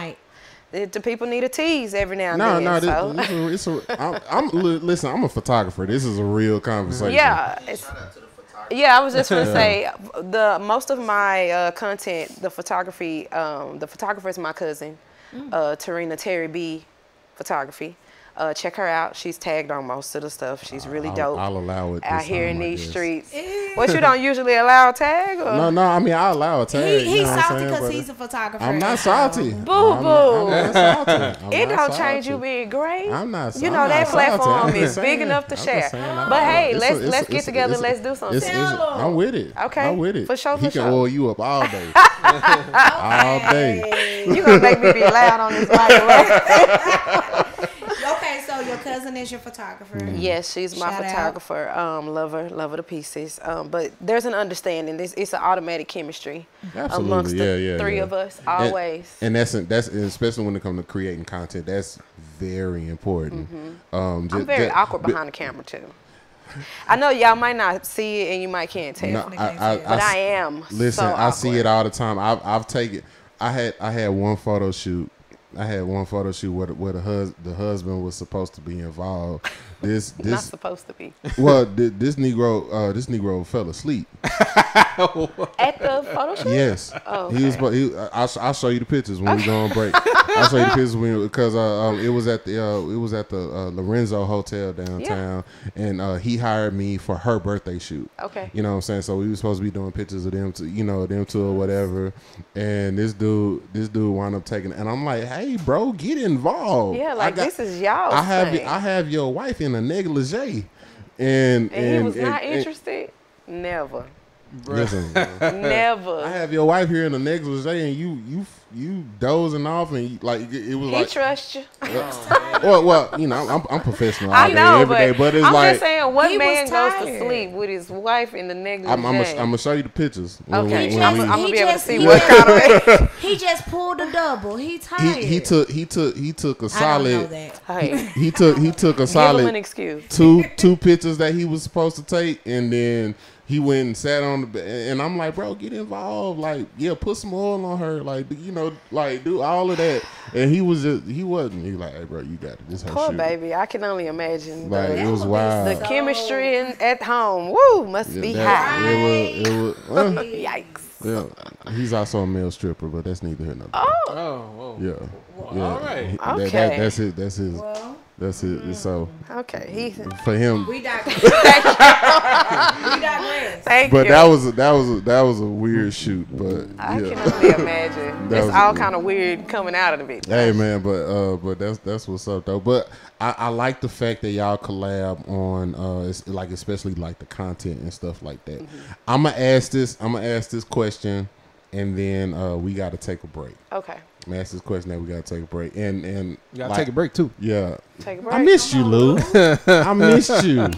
Speaker 3: The people need a tease every now and then.
Speaker 1: Listen, I'm a photographer. This is a real conversation.
Speaker 3: Yeah. I was just going to say, most of my content, the photographer is my cousin, Tarina Terry B. Photography. Check her out. She's tagged on most of the stuff. She's really dope.
Speaker 1: I'll allow it
Speaker 3: out here in these streets. What, you don't usually allow a tag? Or?
Speaker 1: No. I mean, I allow a tag.
Speaker 2: He's salty because he's a photographer.
Speaker 1: I'm not salty.
Speaker 3: Boo boo.
Speaker 1: I'm not salty.
Speaker 3: It don't change you being great.
Speaker 1: I'm not.
Speaker 3: That platform is big enough to share. But hey, let's get together. Let's do something.
Speaker 1: I'm with it.
Speaker 3: Okay.
Speaker 1: I'm with it.
Speaker 3: For sure.
Speaker 1: He can oil you up all day. All day.
Speaker 3: You gonna make me be loud on this microphone?
Speaker 2: Okay, so your cousin is your photographer.
Speaker 3: Yes, she's my photographer. Love her to pieces. But there's an understanding. It's an automatic chemistry amongst the three of us always.
Speaker 1: And that's especially when it comes to creating content. That's very important.
Speaker 3: I'm very awkward behind the camera too. I know y'all might not see it and you might can't tell, but I am.
Speaker 1: Listen,
Speaker 3: so
Speaker 1: I see it all the time. I've taken. I had one photo shoot. where the husband was supposed to be involved. This
Speaker 3: not supposed to be.
Speaker 1: Well, this Negro fell asleep
Speaker 3: at the photo shoot.
Speaker 1: Yes,
Speaker 3: oh, okay.
Speaker 1: I'll show you the pictures when we go on break. I'll show you the pictures because it was at the Lorenzo Hotel downtown, and he hired me for her birthday shoot.
Speaker 3: Okay,
Speaker 1: you know what I'm saying. So we were supposed to be doing pictures of them them two or whatever, and this dude wound up taking it, and I'm like, hey, bro, get involved.
Speaker 3: Yeah, this is y'all.
Speaker 1: I have your wife in a negligee, and
Speaker 3: he was not interested. Never.
Speaker 1: Listen,
Speaker 3: never.
Speaker 1: I have your wife here in a negligee, and you dozing off, and it was
Speaker 3: he trust you.
Speaker 1: Well, I'm professional.
Speaker 3: I know,
Speaker 1: every day, but it's
Speaker 3: I'm
Speaker 1: like,
Speaker 3: just saying, what man goes to sleep with his wife in the negligee?
Speaker 1: I'm gonna show you the pictures.
Speaker 3: Okay, I'm gonna be able to see what kind of.
Speaker 2: He just pulled a double. He tired.
Speaker 1: He took a solid.
Speaker 2: I don't know that.
Speaker 3: Hey.
Speaker 1: He took a solid.
Speaker 3: Give him an excuse.
Speaker 1: two pictures that he was supposed to take, and then he went and sat on the bed, and I'm like, bro, get involved. Put some oil on her. Do all of that. And he wasn't. He like, hey, bro, you got it. This her
Speaker 3: Poor
Speaker 1: shoot.
Speaker 3: Baby. I can only imagine.
Speaker 1: It was wild.
Speaker 3: The chemistry at home, woo, must be high.
Speaker 1: It was
Speaker 3: Yikes.
Speaker 1: Yeah, he's also a male stripper, but that's neither here nor there.
Speaker 3: Oh.
Speaker 1: Yeah.
Speaker 4: All right.
Speaker 3: Okay.
Speaker 1: That's his. Well, that's it. So
Speaker 3: okay,
Speaker 1: for him,
Speaker 2: we digress.
Speaker 3: Thank
Speaker 1: but
Speaker 3: you.
Speaker 1: that was a weird shoot, but
Speaker 3: I can only imagine. It's all kind of weird coming out of the video.
Speaker 1: Hey man, but that's what's up though. But I like the fact that y'all collab on especially the content and stuff like that. I'm gonna ask this question, and then we got to take a break.
Speaker 3: Okay.
Speaker 1: I'm gonna ask this question that we got to take a break, and
Speaker 4: you gotta take a break too.
Speaker 1: Yeah.
Speaker 3: Take a break.
Speaker 1: I missed you, Lou. I missed you.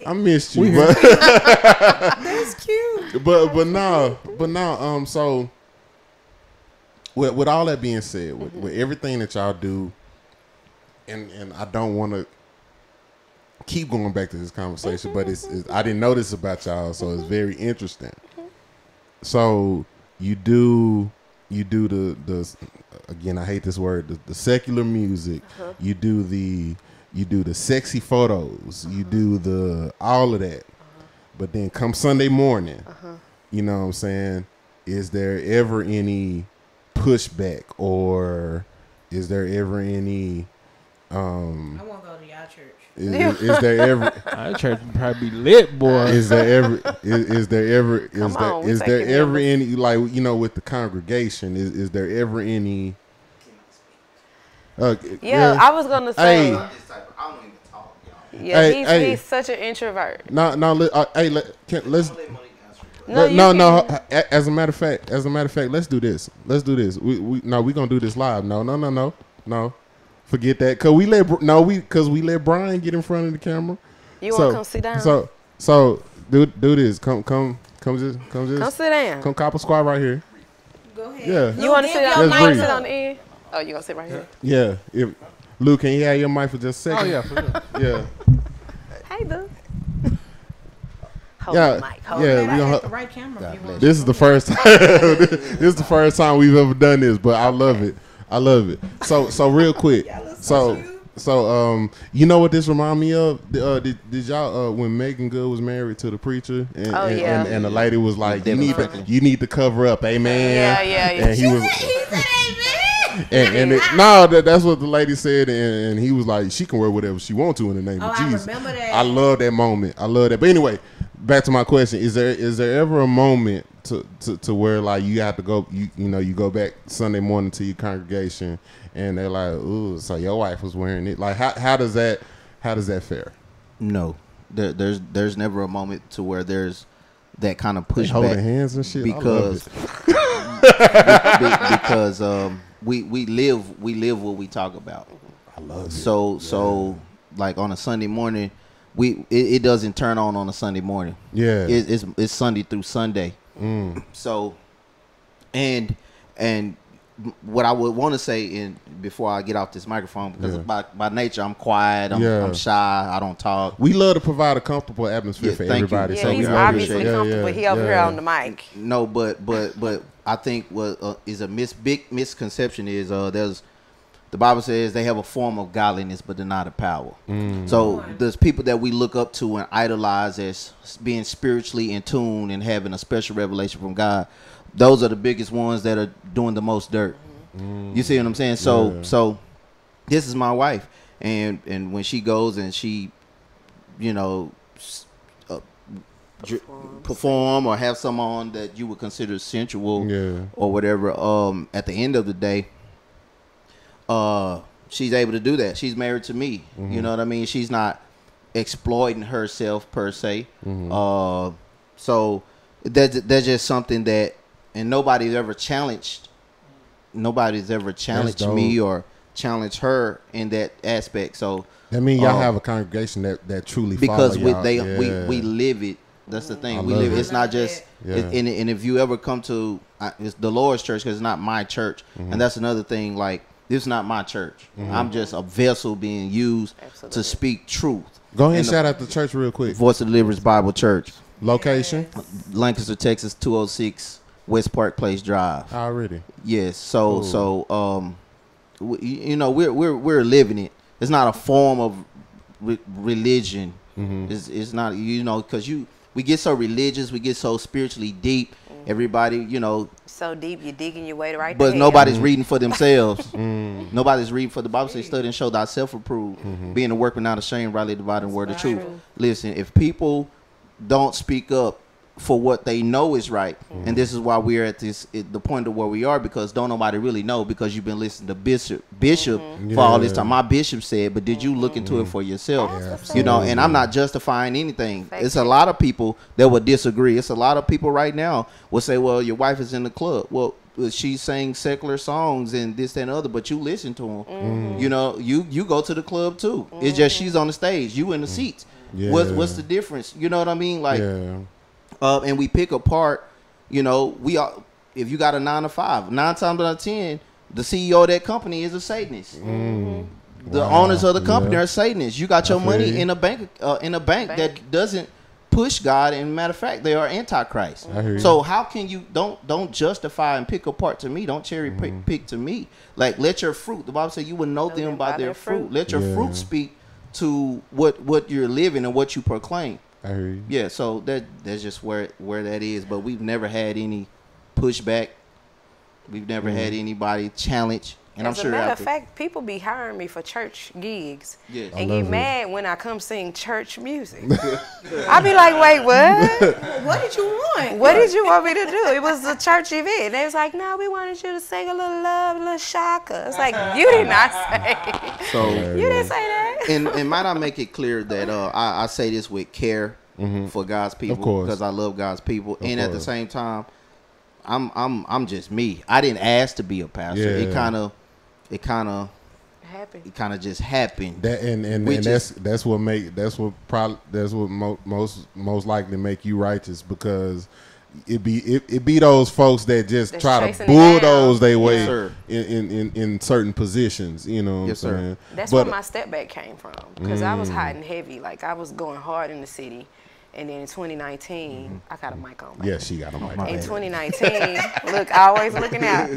Speaker 1: I missed you. But
Speaker 2: that's cute.
Speaker 1: But now, so with all that being said, with everything that y'all do, and I don't want to keep going back to this conversation, but it's I didn't know this about y'all, so it's very interesting. So you do the again, I hate this word, the secular music. You do the sexy photos. You do the all of that. But then come Sunday morning, you know what I'm saying? Is there ever any pushback, or is there ever any
Speaker 2: I won't go to y'all church.
Speaker 1: Is there ever
Speaker 4: Our church would probably be lit, boy.
Speaker 1: is there ever any, like, you know, with the congregation, is there ever any
Speaker 3: I was gonna say,
Speaker 5: I don't even talk, y'all.
Speaker 3: yeah, he's such an introvert.
Speaker 1: Let's as a matter of fact, let's do this. We gonna do this live. No. Forget that. Cause we let Brian get in front of the camera.
Speaker 3: You want to come sit down?
Speaker 1: So do this. Come just
Speaker 3: come sit down.
Speaker 1: Come cop a squad right here.
Speaker 2: Go ahead.
Speaker 1: Yeah.
Speaker 3: You want to sit down?
Speaker 1: Let's breathe.
Speaker 3: Sit on the end. Oh, you gonna sit right here?
Speaker 1: Yeah. If Luke, can you have your mic for just a second?
Speaker 4: Oh yeah, for sure.
Speaker 1: Yeah.
Speaker 3: Hey, dude.
Speaker 1: Yeah,
Speaker 3: we
Speaker 2: Got the right camera. If you want.
Speaker 1: This is the first time. This is the first time we've ever done this, but I love it. So real quick. So you know what this remind me of? Did y'all when Megan Good was married to the preacher and the lady was like, you need to cover up, amen.
Speaker 3: Yeah.
Speaker 1: And he was that's what the lady said, and he was like, she can wear whatever she wants to in the name of Jesus.
Speaker 2: I remember that.
Speaker 1: I love that moment. But anyway, back to my question: Is there ever a moment to where, like, you have to go, you go back Sunday morning to your congregation and they're like, ooh, so your wife was wearing it? Like, how does that fare?
Speaker 6: No, there's never a moment to where there's that kind of pushback.
Speaker 1: Holding hands and shit,
Speaker 6: because we live what we talk about.
Speaker 1: I love it.
Speaker 6: So like on a Sunday morning, it doesn't turn on a Sunday morning.
Speaker 1: Yeah,
Speaker 6: it's Sunday through Sunday. So, and what I would want to say before I get off this microphone, because by nature I'm quiet, I'm shy, I don't talk.
Speaker 1: We love to provide a comfortable atmosphere for everybody.
Speaker 3: Yeah,
Speaker 1: so
Speaker 3: he's obviously comfortable. He over here on the mic.
Speaker 6: No, but I think what is a big misconception is the Bible says they have a form of godliness, but they're not a power. So there's people that we look up to and idolize as being spiritually in tune and having a special revelation from God. Those are the biggest ones that are doing the most dirt. You see what I'm saying? So this is my wife, and when she goes and she, perform or have some on that you would consider sensual or whatever, at the end of the day, she's able to do that. She's married to me. You know what I mean? She's not exploiting herself per se. So that's just something that, and nobody's ever challenged me or challenged her in that aspect. So
Speaker 1: that means y'all have a congregation that truly
Speaker 6: because
Speaker 1: follow
Speaker 6: we live it. That's the thing. We live it. It's not just and if you ever come to it's the Lord's church, because it's not my church, and that's another thing. Like, this is not my church. I'm just a vessel being used to speak truth.
Speaker 1: Go ahead and shout out the church real quick.
Speaker 6: Voice of Deliverance Bible Church.
Speaker 1: Location?
Speaker 6: Lancaster, Texas, 206 West Park Place Drive.
Speaker 1: Already.
Speaker 6: Yes. So we're living it. It's not a form of religion. It's not, because we get so religious, we get so spiritually deep. Everybody,
Speaker 3: so deep, you're digging your way right.
Speaker 6: But nobody's reading for themselves. Nobody's reading for the Bible says, study and show thyself approved, being a workman not ashamed, rightly dividing the word of truth. Listen, if people don't speak up for what they know is right, and this is why we're at the point of where we are, because don't nobody really know, because you've been listening to Bishop for all this time. My bishop said, but did you look into it for yourself? And I'm not justifying anything. It's a lot of people that would disagree. It's a lot of people right now will say, well, your wife is in the club. Well, she's saying secular songs and this, that, and other, but you listen to them. You go to the club too. It's just she's on the stage, you in the seats. What's the difference? You know what I mean? Like, and we pick apart, we all, if you got a 9 to 5, 9 times out of 10, the CEO of that company is a Satanist. The owners of the company are Satanists. You got your money in a bank that doesn't push God, and matter of fact, they are antichrist. So how can you don't justify and pick apart to me? Don't cherry pick to me. Like, let your fruit. The Bible says you will know them by their fruit. Let your fruit speak to what you're living and what you proclaim.
Speaker 1: I hear you.
Speaker 6: Yeah, so that's just where that is. But we've never had any pushback. We've never had anybody challenge. And
Speaker 3: As
Speaker 6: I'm sure
Speaker 3: a matter of fact, people be hiring me for church gigs and get mad when I come sing church music. I be like, wait, what?
Speaker 2: What did you want?
Speaker 3: What did you want me to do? It was a church event. They was like, no, we wanted you to sing a little love, a little shaka. It's like, you did not say.
Speaker 6: So
Speaker 3: you didn't say that.
Speaker 6: And might I make it clear that I say this with care for God's people, because I love God's people, and at the same time, I'm just me. I didn't ask to be a pastor. It kind of
Speaker 3: happened.
Speaker 6: It kind of just happened.
Speaker 1: That and that's what most likely make you righteous, because it be those folks that just
Speaker 3: that's
Speaker 1: try to bulldoze their way
Speaker 6: yes,
Speaker 1: in certain positions, you know.
Speaker 6: Yes,
Speaker 1: what I'm
Speaker 6: sir.
Speaker 1: saying?
Speaker 3: That's where my step back came from, because I was hot and heavy. Like, I was going hard in the city. And then in 2019, I got a mic on.
Speaker 1: Yeah, she got a mic on.
Speaker 3: In 2019, look, always looking out.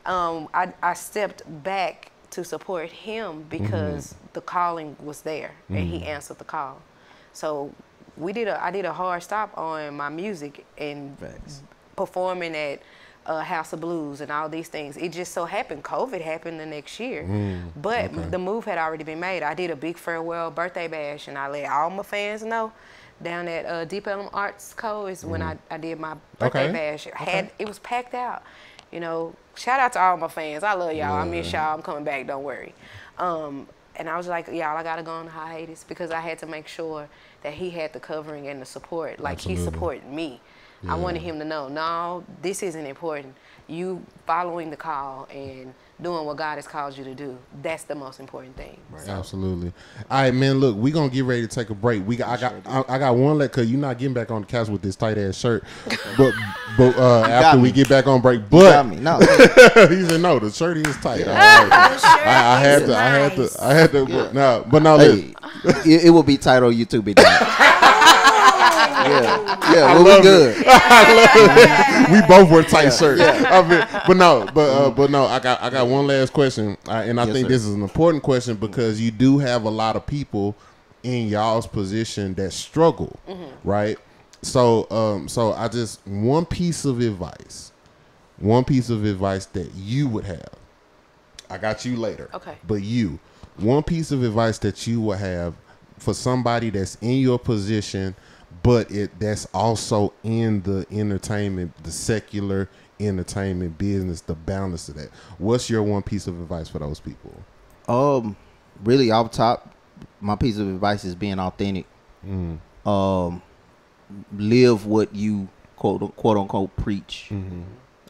Speaker 3: I stepped back to support him because the calling was there, and he answered the call. So I did a hard stop on my music and performing at House of Blues and all these things. It just so happened COVID happened the next year, but the move had already been made. I did a big farewell birthday bash, and I let all my fans know. Down at DFW Arts Co. is when I did my birthday bash. It was packed out. You know, shout out to all my fans. I love y'all. I miss y'all. I'm coming back. Don't worry. And I was like, y'all, I got to go on hiatus, because I had to make sure that he had the covering and the support. Like, he supported me. I wanted him to know, no, this isn't important. You following the call and doing what God has called you to do, that's the most important thing.
Speaker 1: Right. So. Absolutely. All right, man, look, we're going to get ready to take a break. I got one leg, because you're not getting back on the couch with this tight-ass shirt. But after we get back on break. But
Speaker 6: no.
Speaker 1: He said, no, the shirt is tight. I had to. Yeah. No, but no,
Speaker 6: hey, it will be tight on YouTube. Yeah, we'll be good.
Speaker 1: We both wear tight shirts. But no, I got one last question, and I think this is an important question, because you do have a lot of people in y'all's position that struggle, right? So I just one piece of advice that you would have. I got you later. Okay. But one piece of advice that you would have for somebody that's in your position, but that's also in the entertainment, the secular entertainment business, the balance of that. What's your one piece of advice for those people?
Speaker 6: Really off top, my piece of advice is being authentic. Live what you quote unquote preach.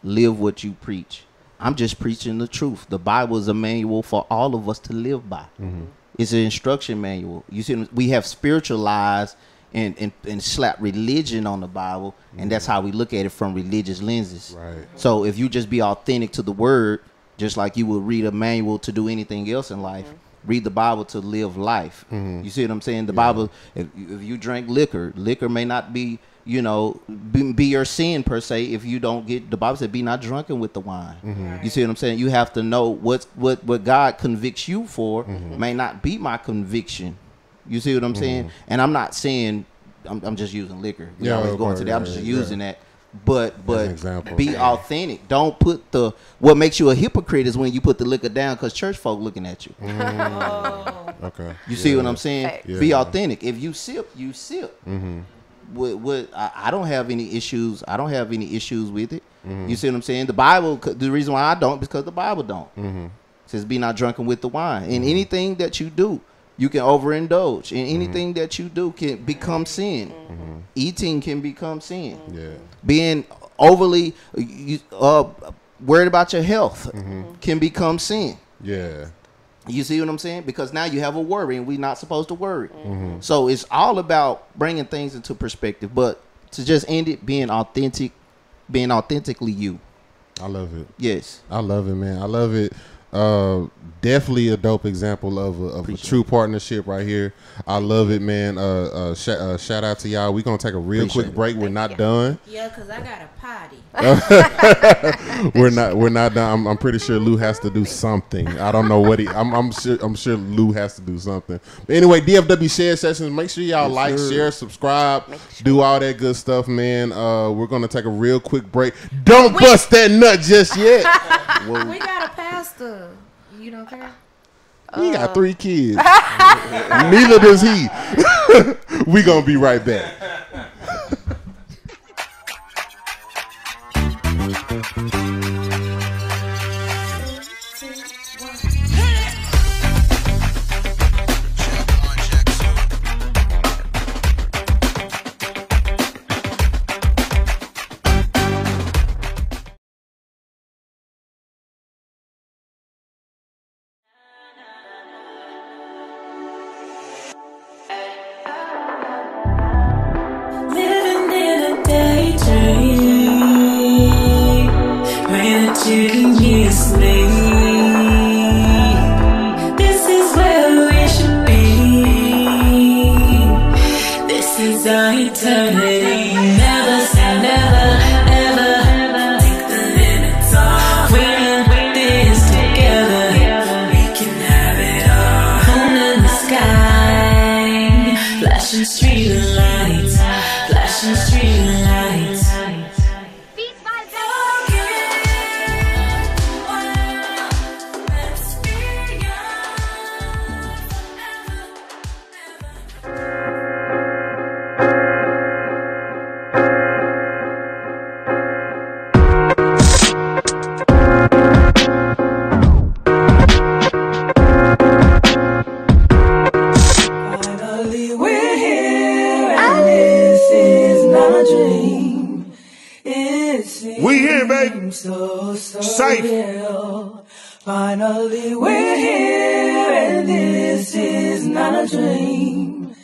Speaker 6: Live what you preach. I'm just preaching the truth. The Bible is a manual for all of us to live by. It's an instruction manual. You see, we have spiritualized and slap religion on the Bible, and that's how we look at it from religious lenses.
Speaker 1: Right.
Speaker 6: So if you just be authentic to the word, just like you would read a manual to do anything else in life, read the Bible to live life. You see what I'm saying? The Bible, if you drink liquor may not be, be your sin per se. If you don't get, the Bible said, be not drunken with the wine. You see what I'm saying? You have to know what God convicts you for may not be my conviction. You see what I'm saying? And I'm not saying I'm just using liquor. We always going to that. I'm just using that. But be authentic. Don't put what makes you a hypocrite is when you put the liquor down because church folk looking at you.
Speaker 1: Okay.
Speaker 6: You see what I'm saying? Be authentic. If you sip, you sip. I don't have any issues. I don't have any issues with it. You see what I'm saying? The Bible. The reason why I don't is because the Bible don't. It says, "Be not drunken with the wine." And anything that you do, you can overindulge. And anything that you do can become sin. Eating can become sin. Being overly worried about your health can become sin. You see what I'm saying? Because now you have a worry, and we're not supposed to worry. So it's all about bringing things into perspective. But to just end it, being authentic, being authentically you.
Speaker 1: I love it.
Speaker 6: Yes.
Speaker 1: I love it, man. I love it. Definitely a dope example of a true partnership right here. I love it, man. Shout out to y'all. We're going to take a real quick break. We're not done.
Speaker 2: Yeah, because I got a potty.
Speaker 1: We're not done. I'm pretty sure Lou has to do something. I don't know what I'm sure Lou has to do something. But anyway, DFW Shed Sessions. Make sure y'all share, subscribe, do all that good stuff, man. We're going to take a real quick break. Don't bust that nut just yet.
Speaker 2: We got a pastor. You don't care?
Speaker 1: He got 3 kids. Neither does he. We gonna be right back.
Speaker 7: Finally we're here and this is not a dream.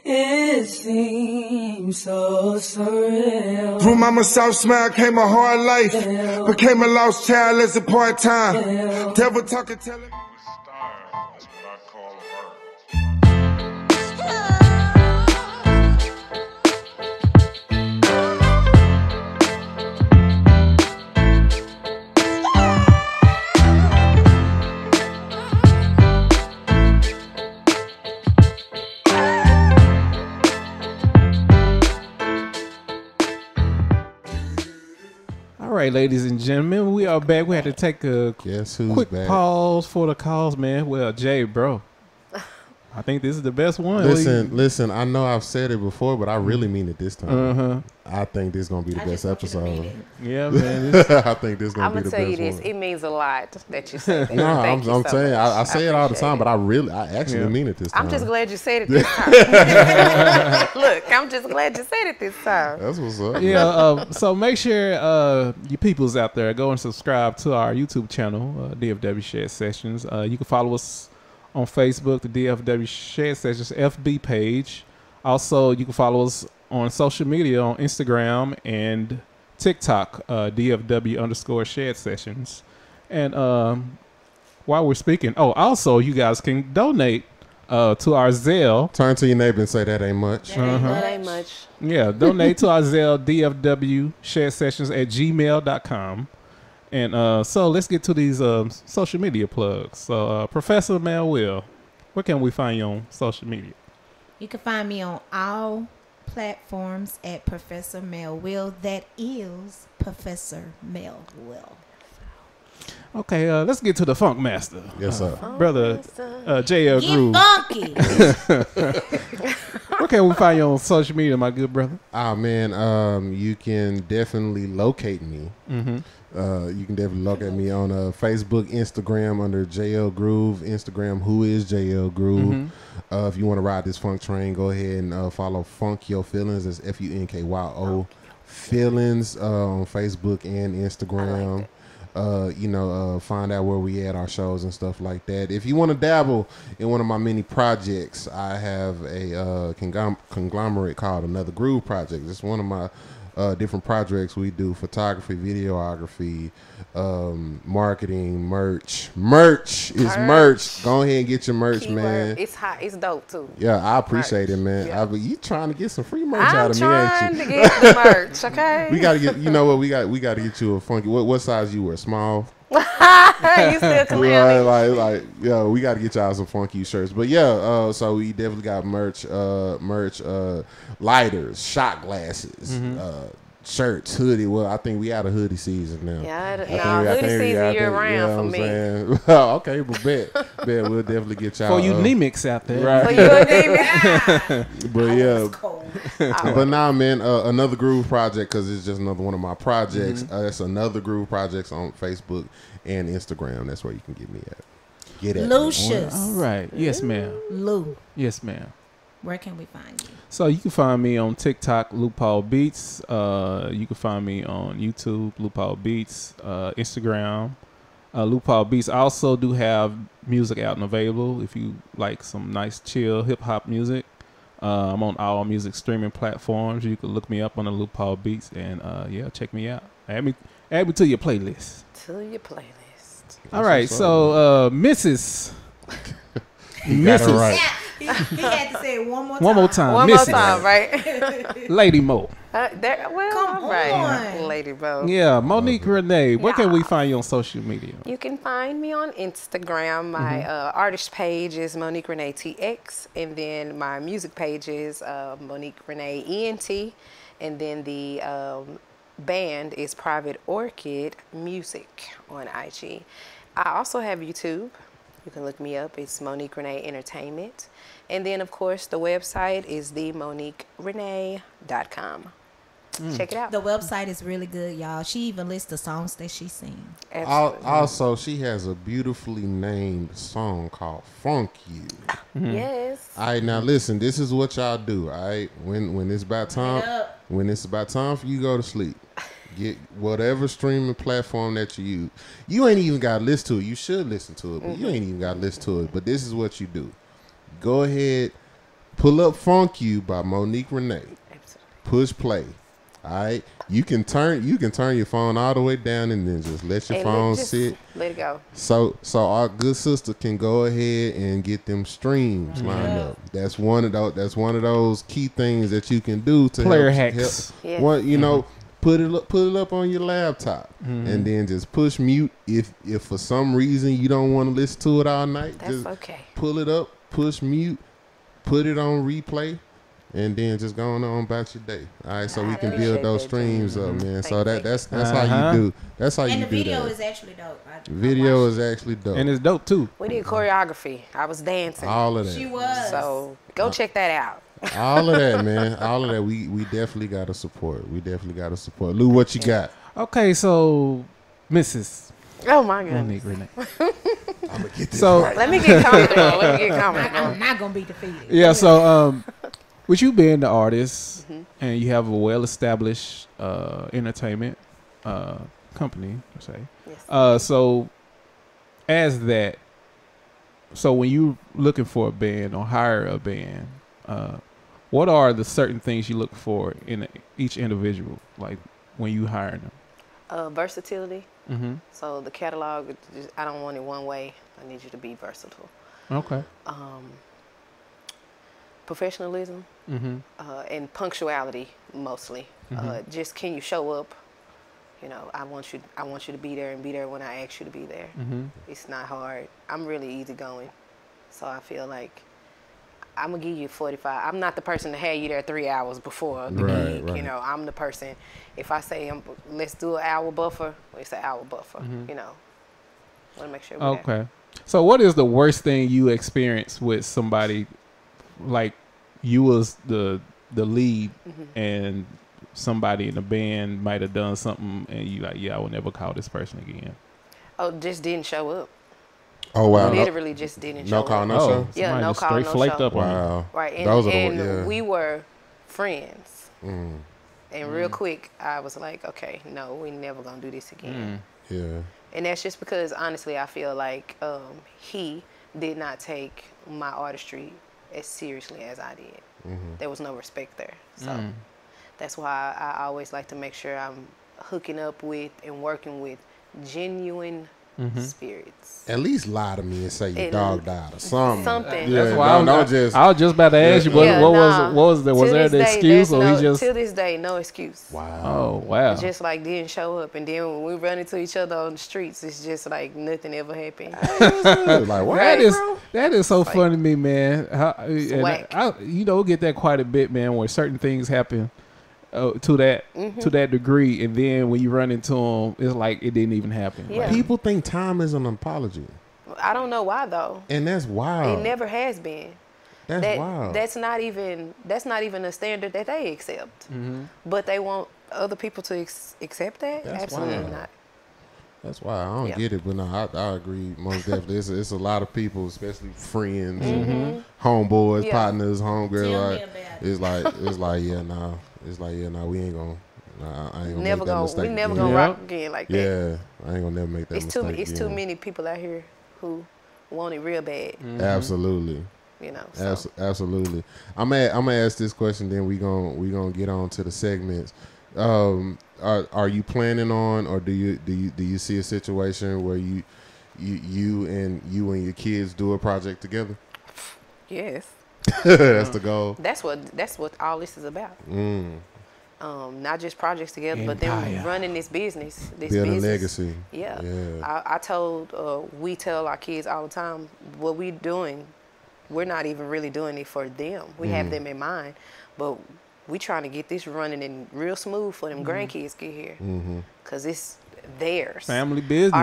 Speaker 7: It seems so surreal.
Speaker 8: Through mama's soft smile came a hard life. Became a lost child as a part-time. Devil talking, telling.
Speaker 4: All right, ladies and gentlemen, we are back. We had to take a quick pause for the calls, man. Well, Jay, bro, I think this is the best one.
Speaker 1: Listen. I know I've said it before, but I really mean it this time. I think this is gonna be the best episode.
Speaker 4: Yeah, man.
Speaker 1: I think this is gonna be the best one.
Speaker 3: I'm gonna tell you this. It means a lot that you say that.
Speaker 1: No, I'm saying I say it all the time, but I actually mean it this time.
Speaker 3: I'm just glad you said it this time. Look, I'm just glad you said it this time.
Speaker 1: That's what's up.
Speaker 4: Yeah. So make sure you peoples out there go and subscribe to our YouTube channel, DFW Shed Sessions. You can follow us on Facebook, the DFW Shed Sessions FB page. Also, you can follow us on social media on Instagram and TikTok, DFW_Shed Sessions. And while we're speaking, also you guys can donate to our Zelle.
Speaker 1: Turn to your neighbor and say that ain't much.
Speaker 3: That ain't much.
Speaker 4: Yeah, donate to our Zelle, dfwshedsessions@gmail.com. And so let's get to these social media plugs. So Professor Mel Will, where can we find you on social media?
Speaker 2: You can find me on all platforms at Professor Mel Will. That is Professor Mel Will.
Speaker 4: Okay, let's get to the Funk Master.
Speaker 1: Yes, sir.
Speaker 4: Brother J Ell Groove.
Speaker 2: Get funky.
Speaker 4: Where can we find you on social media, my good brother?
Speaker 1: Man, you can definitely locate me. You can definitely locate me on Facebook, Instagram under J Ell Groove. Instagram, who is J Ell Groove. If you want to ride this funk train, go ahead and follow Funk Your Feelings. That's FUNKYO Feelings on Facebook and Instagram. Find out where we at, our shows and stuff like that. If you want to dabble in one of my many projects, I have a conglomerate called Another Groove Project. It's one of my different projects we do: photography, videography, marketing, merch. Merch is merch. Go ahead and get your merch,
Speaker 3: Keyword.
Speaker 1: man.
Speaker 3: It's hot. It's dope too.
Speaker 1: Yeah, I appreciate it, man.
Speaker 3: Yeah.
Speaker 1: You trying to get some free merch out of me,
Speaker 3: I'm
Speaker 1: ain't
Speaker 3: trying
Speaker 1: you?
Speaker 3: to get the merch. Okay.
Speaker 1: We gotta get. You know what? We got to get you a funky. What size you wear? Small.
Speaker 3: You still clowning.
Speaker 1: Like, yeah, we got to get y'all some funky shirts. But yeah, so we definitely got merch, lighters, shot glasses, shirts, hoodie. Well, I think we out of hoodie season now.
Speaker 3: Yeah, hoodie season year round for me.
Speaker 1: Okay, but bet we'll definitely get y'all.
Speaker 4: For you anemics out there.
Speaker 1: Right.
Speaker 3: For you anemic.
Speaker 1: But yeah.
Speaker 2: Cold.
Speaker 1: But now, man, another Groove project, because it's just another one of my projects. That's another Groove projects on Facebook and Instagram. That's where you can get me at. Get at
Speaker 2: Lucius.
Speaker 4: All right. Yes, ma'am.
Speaker 2: Lou,
Speaker 4: Yes, ma'am.
Speaker 2: where can we find you?
Speaker 4: So you can find me on TikTok, Lou Paul Beats. You can find me on YouTube, Lou Paul Beats. Instagram, Lou Paul Beats. I also do have music out and available if you like some nice chill hip hop music. I'm on all music streaming platforms. You can look me up on the Lou Paul Beats and yeah, check me out. Add me to your playlist.
Speaker 3: To your playlist.
Speaker 4: All right, so Mrs.
Speaker 1: Mrs. Right.
Speaker 2: He had to say it one more time.
Speaker 4: One more time.
Speaker 3: One more
Speaker 4: Mrs.
Speaker 3: time, right?
Speaker 4: Lady Mo.
Speaker 2: Come
Speaker 3: all right.
Speaker 2: on.
Speaker 3: Lady Bo.
Speaker 4: Yeah, Monique Renee. Where can we
Speaker 3: Yeah.
Speaker 4: find you on social media?
Speaker 3: You can find me on Instagram. My artist page is Monique Renee TX, and then my music page is Monique Renee ENT, and then the band is Private Orchid Music on IG. I also have YouTube. You can look me up. It's Monique Renee Entertainment. And then, of course, the website is themoniquerenee.com. Check it out.
Speaker 2: The website is really good, y'all. She even lists the songs that she sings.
Speaker 3: Absolutely.
Speaker 1: Also, she has a beautifully named song called Funk You.
Speaker 3: Yes.
Speaker 1: All right, now listen, this is what y'all do, all right? When it's about time, for you to go to sleep, get whatever streaming platform that you use. You ain't even got to listen to it. You should listen to it, but you ain't even got to listen to it. But this is what you do. Go ahead, pull up Funk You by Monique Renee.
Speaker 3: Absolutely.
Speaker 1: Push play. All right, you can turn your phone all the way down and then just let your phone sit.
Speaker 3: Let it go.
Speaker 1: So our good sister can go ahead and get them streams lined up. That's one of those key things that you can do to
Speaker 4: Player
Speaker 1: help.
Speaker 4: hacks.
Speaker 3: Yeah.
Speaker 1: One, put it up on your laptop and then just push mute. If for some reason you don't want to listen to it all night,
Speaker 3: That's
Speaker 1: just
Speaker 3: okay.
Speaker 1: pull it up, push mute, put it on replay. And then just going on about your day. All right, so we can build those streams up, man. So that's how you do. That's how you do that.
Speaker 2: And the video is actually dope.
Speaker 1: Video is actually dope.
Speaker 4: And it's dope too.
Speaker 3: We did choreography. I was dancing.
Speaker 1: All of that.
Speaker 2: She was.
Speaker 3: So go check that out.
Speaker 1: All of that, man. All of that. We definitely got to support. Lou, what you got?
Speaker 4: Okay, so Mrs.
Speaker 3: Oh my goodness.
Speaker 4: Monique Renee.
Speaker 1: I'm gonna get this
Speaker 4: So
Speaker 1: right.
Speaker 3: Let me get comfortable.
Speaker 2: I'm not gonna be defeated.
Speaker 4: yeah, so with you being the artist and you have a well-established entertainment company, per se.
Speaker 3: Yes.
Speaker 4: So as that, so when you looking for a band or hire a band, what are the certain things you look for in each individual, like when you hire them?
Speaker 3: Versatility.
Speaker 4: Mm-hmm.
Speaker 3: So the catalog, I don't want it one way. I need you to be versatile.
Speaker 4: Okay.
Speaker 3: Professionalism and punctuality mostly. Just can you show up? I want you to be there and be there when I ask you to be there. It's not hard. I'm really easygoing, so I feel like I'm gonna give you 45. I'm not the person to have you there 3 hours before the gig.
Speaker 1: Right.
Speaker 3: I'm the person. If I say let's do an hour buffer, well, it's an hour buffer. Want to make sure. We're there.
Speaker 4: So what is the worst thing you experienced with somebody, like you was the lead and somebody in the band might have done something and you like, yeah, I will never call this person again?
Speaker 3: Oh, just didn't show up.
Speaker 1: Oh wow!
Speaker 3: Literally just didn't show
Speaker 1: No call,
Speaker 3: up.
Speaker 1: no show.
Speaker 3: Yeah, no call,
Speaker 4: straight
Speaker 3: no
Speaker 4: flaked
Speaker 3: show.
Speaker 4: up on you.
Speaker 1: Wow.
Speaker 3: Right, and we were friends. And real quick, I was like, okay, no, we never gonna do this again.
Speaker 1: Yeah.
Speaker 3: And that's just because, honestly, I feel like he did not take my artistry as seriously as I did. There was no respect there. So That's why I always like to make sure I'm hooking up with and working with genuine spirits.
Speaker 1: At least lie to me and say your dog died or something.
Speaker 3: Something.
Speaker 1: Yeah,
Speaker 4: That's why
Speaker 1: I
Speaker 4: was just about to ask you, what was there? Was there the excuse, or he just?
Speaker 3: To this day, no excuse.
Speaker 1: Wow.
Speaker 4: Oh wow.
Speaker 3: Just like didn't show up, and then when we run into each other on the streets, it's just like nothing ever happened.
Speaker 1: Like what?
Speaker 4: That is so funny to me, man.
Speaker 3: Whack.
Speaker 4: Get that quite a bit, man. Where certain things happen to that degree, and then when you run into them, it's like it didn't even happen.
Speaker 3: Yeah.
Speaker 1: People think time is an apology,
Speaker 3: I don't know why though.
Speaker 1: and that's wild.
Speaker 3: It never has been.
Speaker 1: That's wild.
Speaker 3: That's not even a standard that they accept. But they want other people to accept that.
Speaker 1: That's
Speaker 3: Absolutely
Speaker 1: wild.
Speaker 3: not.
Speaker 1: That's why I don't get it, but no, I agree most definitely. It's a lot of people, especially friends, homeboys, partners, homegirls.
Speaker 2: Tell
Speaker 1: Like,
Speaker 2: me about it.
Speaker 1: it's like yeah, nah. It's like yeah, nah. We ain't gonna. Nah, I ain't gonna
Speaker 3: Never
Speaker 1: make that
Speaker 3: gonna.
Speaker 1: mistake
Speaker 3: We never
Speaker 1: again.
Speaker 3: gonna rock again like that.
Speaker 1: Yeah, I ain't gonna never make that
Speaker 3: It's
Speaker 1: mistake.
Speaker 3: it's too
Speaker 1: again.
Speaker 3: many people out here who want it real bad.
Speaker 1: Absolutely.
Speaker 3: You know. So.
Speaker 1: Absolutely. I'm gonna ask this question, then we gonna get on to the segments. Are you planning on, or do you see a situation where you and your kids do a project together?
Speaker 3: Yes.
Speaker 1: That's the goal.
Speaker 3: That's what all this is about. Not just projects together, but then running this business.
Speaker 1: Building legacy.
Speaker 3: Yeah.
Speaker 1: Yeah.
Speaker 3: We tell our kids all the time, what we doing, we're not even really doing it for them. We have them in mind, but we trying to get this running and real smooth for them grandkids get here, because it's theirs.
Speaker 4: Family business.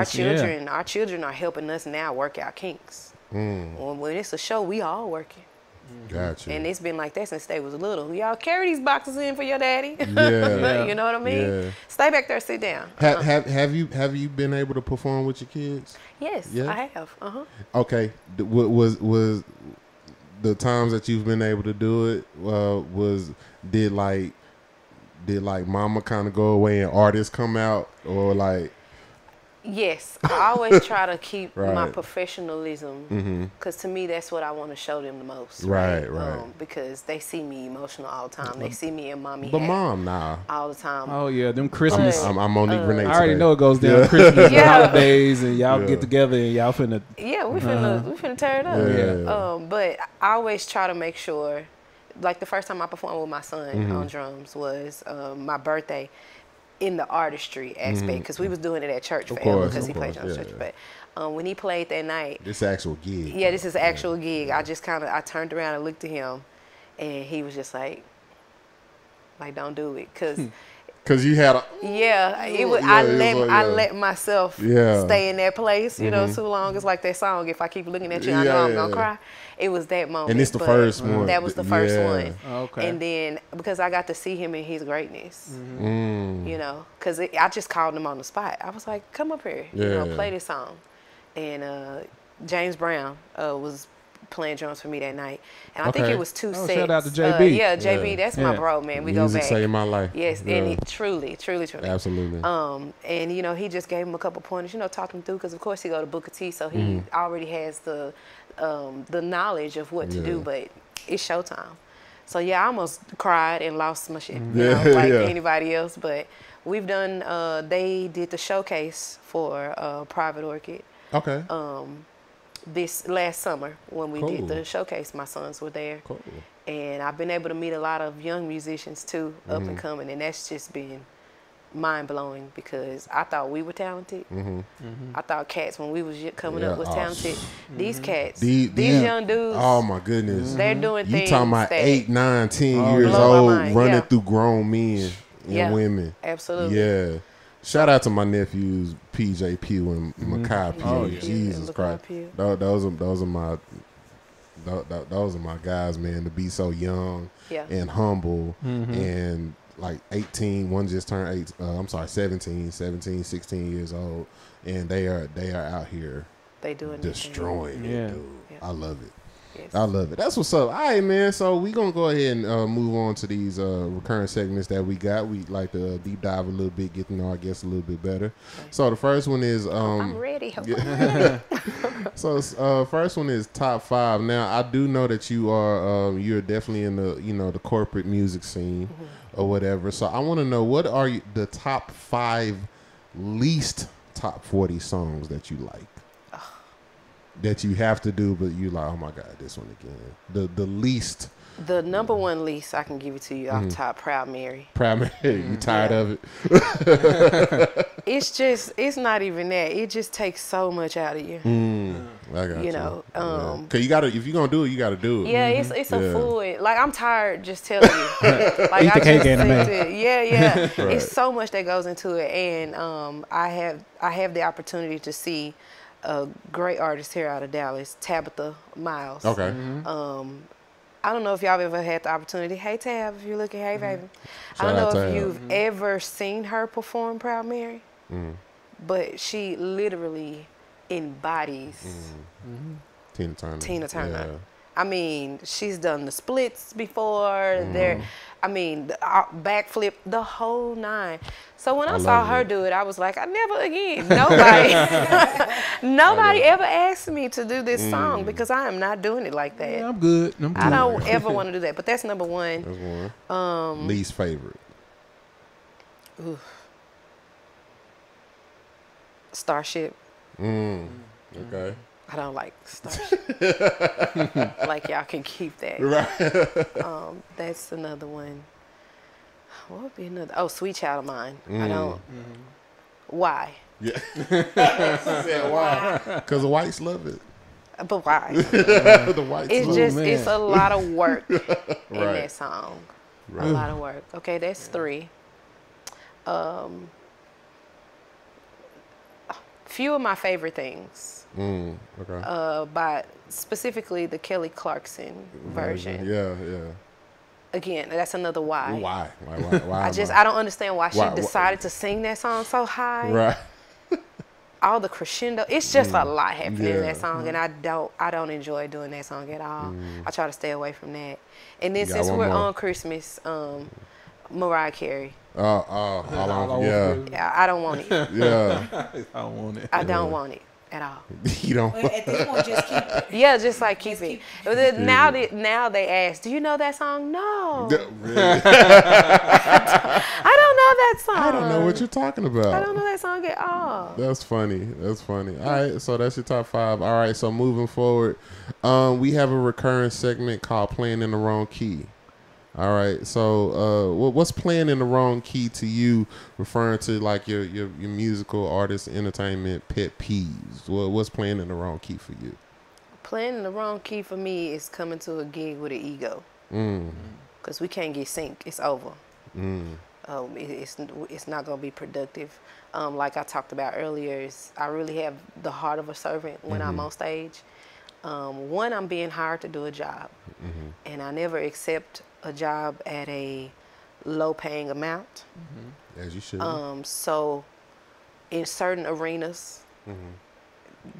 Speaker 3: Our children are helping us now work out kinks. When it's a show, we all working.
Speaker 1: Gotcha.
Speaker 3: And it's been like that since they was little. Y'all carry these boxes in for your daddy.
Speaker 1: Yeah.
Speaker 3: You know what I mean?
Speaker 1: Yeah.
Speaker 3: Stay back there, sit down.
Speaker 1: Have you been able to perform with your kids?
Speaker 3: Yes,
Speaker 1: Yeah?
Speaker 3: I have.
Speaker 1: Okay. Was the times that you've been able to do it? Did mama kind of go away and artists come out, or like?
Speaker 3: Yes, I always try to keep my
Speaker 1: Right.
Speaker 3: professionalism, because to me that's what I want to show them the most.
Speaker 1: Right.
Speaker 3: Because they see me emotional all the time. They see me in mommy
Speaker 1: But
Speaker 3: hat
Speaker 1: mom, nah.
Speaker 3: all the time.
Speaker 4: Oh yeah, them Christmas.
Speaker 3: But-
Speaker 1: I'm Monique Renee.
Speaker 4: I already
Speaker 1: today.
Speaker 4: know it goes down Christmas and
Speaker 3: Yeah.
Speaker 4: holidays, and y'all get together and y'all finna.
Speaker 3: Yeah, we finna tear it up.
Speaker 1: Yeah.
Speaker 3: But I always try to make sure, like the first time I performed with my son on drums was my birthday, in the artistry aspect, because we was doing it at church for him, because he played drums at church. But when he played that night,
Speaker 1: This actual gig.
Speaker 3: yeah, this is an actual gig. I just I turned around and looked at him, and he was just like don't do it,
Speaker 1: Cause you had a.
Speaker 3: yeah, it was.
Speaker 1: Yeah,
Speaker 3: I let myself
Speaker 1: Yeah.
Speaker 3: stay in that place, you know, too long. It's like that song. If I keep looking at you, I know I'm gonna cry. It was that moment.
Speaker 1: And it's the
Speaker 3: but
Speaker 1: first one.
Speaker 3: That was the first
Speaker 1: Yeah.
Speaker 3: one.
Speaker 4: Okay.
Speaker 3: And then because I got to see him in his greatness,
Speaker 1: Mm.
Speaker 3: you know, because I just called him on the spot. I was like, "Come up here, you know,
Speaker 1: Yeah.
Speaker 3: play this song." And James Brown was playing drums for me that night, and I think
Speaker 1: Okay.
Speaker 3: it was 2
Speaker 4: Oh,
Speaker 3: sets.
Speaker 4: shout out to JB.
Speaker 3: Yeah, JB,
Speaker 1: Yeah.
Speaker 3: that's my bro, man. We go
Speaker 1: Music
Speaker 3: back.
Speaker 1: saved my life.
Speaker 3: Yes,
Speaker 1: Yeah.
Speaker 3: and he truly.
Speaker 1: Absolutely.
Speaker 3: And you know, he just gave him a couple pointers, you know, talked him through, because of course he go to Booker T, so he already has the knowledge of what to do, but it's showtime. So yeah, I almost cried and lost my shit, you know, like anybody else. But we've done. They did the showcase for Private Orchid.
Speaker 1: Okay.
Speaker 3: This last summer when we
Speaker 1: Cool.
Speaker 3: did the showcase, my sons were there.
Speaker 1: Cool.
Speaker 3: And I've been able to meet a lot of young musicians too, up and coming, and that's just been mind-blowing, because I thought we were talented. I thought cats when we was coming up was talented. These cats, these young dudes,
Speaker 1: Oh my goodness.
Speaker 3: they're doing
Speaker 1: You
Speaker 3: things
Speaker 1: talking about
Speaker 3: that
Speaker 1: 8, 9, 10 years
Speaker 3: blow my
Speaker 1: old
Speaker 3: mind,
Speaker 1: running
Speaker 3: yeah.
Speaker 1: through grown men and
Speaker 3: Yeah.
Speaker 1: women.
Speaker 3: Absolutely.
Speaker 1: Yeah. Shout out to my nephews PJ Pugh and Makai Pugh.
Speaker 4: Oh, yeah.
Speaker 1: Jesus
Speaker 3: Makai
Speaker 1: Christ.
Speaker 3: Pugh.
Speaker 1: Those are my guys, man, to be so young
Speaker 3: Yeah.
Speaker 1: and humble and like 18, one just turned 17, 16 years old, and they are out here
Speaker 3: They doing their thing.
Speaker 1: destroying
Speaker 4: Yeah.
Speaker 1: it, dude.
Speaker 3: Yeah.
Speaker 1: I love it.
Speaker 3: Yes.
Speaker 1: I love it. That's what's up. All right, man. So we gonna go ahead and move on to these recurring segments that we got. We like to deep dive a little bit, get to know our guests a little bit better.
Speaker 3: Okay.
Speaker 1: So the first one is
Speaker 3: I'm ready.
Speaker 1: so first one is top 5. Now I do know that you are you're definitely in the the corporate music scene. or whatever. So I want to know, what are the top 5 least top 40 songs that you like? That you have to do, but you like, oh my God, this one again. The least.
Speaker 3: The number one least I can give it to you off top, Proud Mary.
Speaker 1: Proud Mary, you tired of it?
Speaker 3: It's not even that. It just takes so much out of you.
Speaker 1: I got you.
Speaker 3: You know,
Speaker 1: cause you gotta, if you're gonna do it, you gotta do it.
Speaker 3: Yeah, it's a fluid. Like, I'm tired just telling you. Like,
Speaker 4: Eat the cake and the man.
Speaker 3: Yeah.
Speaker 1: Right.
Speaker 3: It's so much that goes into it, and I have the opportunity to see a great artist here out of Dallas, Tabitha Miles.
Speaker 1: Okay.
Speaker 3: I don't know if y'all ever had the opportunity. Hey, Tab, if you're looking, hey, baby.
Speaker 1: Shout
Speaker 3: I don't
Speaker 1: out
Speaker 3: know if
Speaker 1: Tab.
Speaker 3: you've ever seen her perform Proud Mary, but she literally embodies
Speaker 1: Tina Turner. Yeah.
Speaker 3: I mean, she's done the splits before. I mean, the backflip, the whole 9. So when I saw her do it, I was like, I never again. Nobody ever asked me to do this song, because I am not doing it like that.
Speaker 4: Yeah, I'm good.
Speaker 3: I don't ever want to do that. But that's number one.
Speaker 1: That's one. Least favorite.
Speaker 3: Starship.
Speaker 1: Okay.
Speaker 3: I don't like Starship. Like, y'all can keep that.
Speaker 1: Right.
Speaker 3: That's another one. What would be another? Oh, Sweet Child of Mine. I don't. Why?
Speaker 1: Yeah. Why? Because the whites love it.
Speaker 3: But why?
Speaker 1: The whites
Speaker 3: It's
Speaker 1: love
Speaker 3: just,
Speaker 1: it.
Speaker 3: it's a lot of work in
Speaker 1: Right.
Speaker 3: that song.
Speaker 1: Right.
Speaker 3: A lot of work. Okay, that's 3. Few of my favorite things.
Speaker 1: Okay.
Speaker 3: By specifically the Kelly Clarkson version.
Speaker 1: Yeah.
Speaker 3: Again, that's another why.
Speaker 1: Why?
Speaker 3: I don't understand why she decided to sing that song so high.
Speaker 1: Right.
Speaker 3: All the crescendo. It's just a lot happening in
Speaker 1: Yeah.
Speaker 3: that song, and I don't enjoy doing that song at all. I try to stay away from that. And then
Speaker 1: You got
Speaker 3: since
Speaker 1: one
Speaker 3: we're
Speaker 1: more.
Speaker 3: on Christmas, Mariah Carey.
Speaker 1: Yeah.
Speaker 3: I don't want it.
Speaker 1: Yeah.
Speaker 4: I don't want it.
Speaker 3: I don't want it at all.
Speaker 1: You don't.
Speaker 2: At this point, just keep it.
Speaker 3: Yeah, just like keep it. Now they ask, do you know that song? No.
Speaker 1: Really?
Speaker 3: I don't know that song.
Speaker 1: I don't know what you're talking about.
Speaker 3: I don't know that song at all.
Speaker 1: That's funny. All right, so that's your top 5. All right, so moving forward, we have a recurring segment called Playing in the Wrong Key. All right, so what's playing in the wrong key to you, referring to like your musical, artist, entertainment pet peeves? What's playing in the wrong key for you?
Speaker 3: Playing in the wrong key for me is coming to a gig with an ego. Because we can't get sync. It's over. It's not going to be productive. Like I talked about earlier, I really have the heart of a servant when I'm on stage. One, I'm being hired to do a job. And I never accept a job at a low-paying amount.
Speaker 1: As you should.
Speaker 3: So in certain arenas,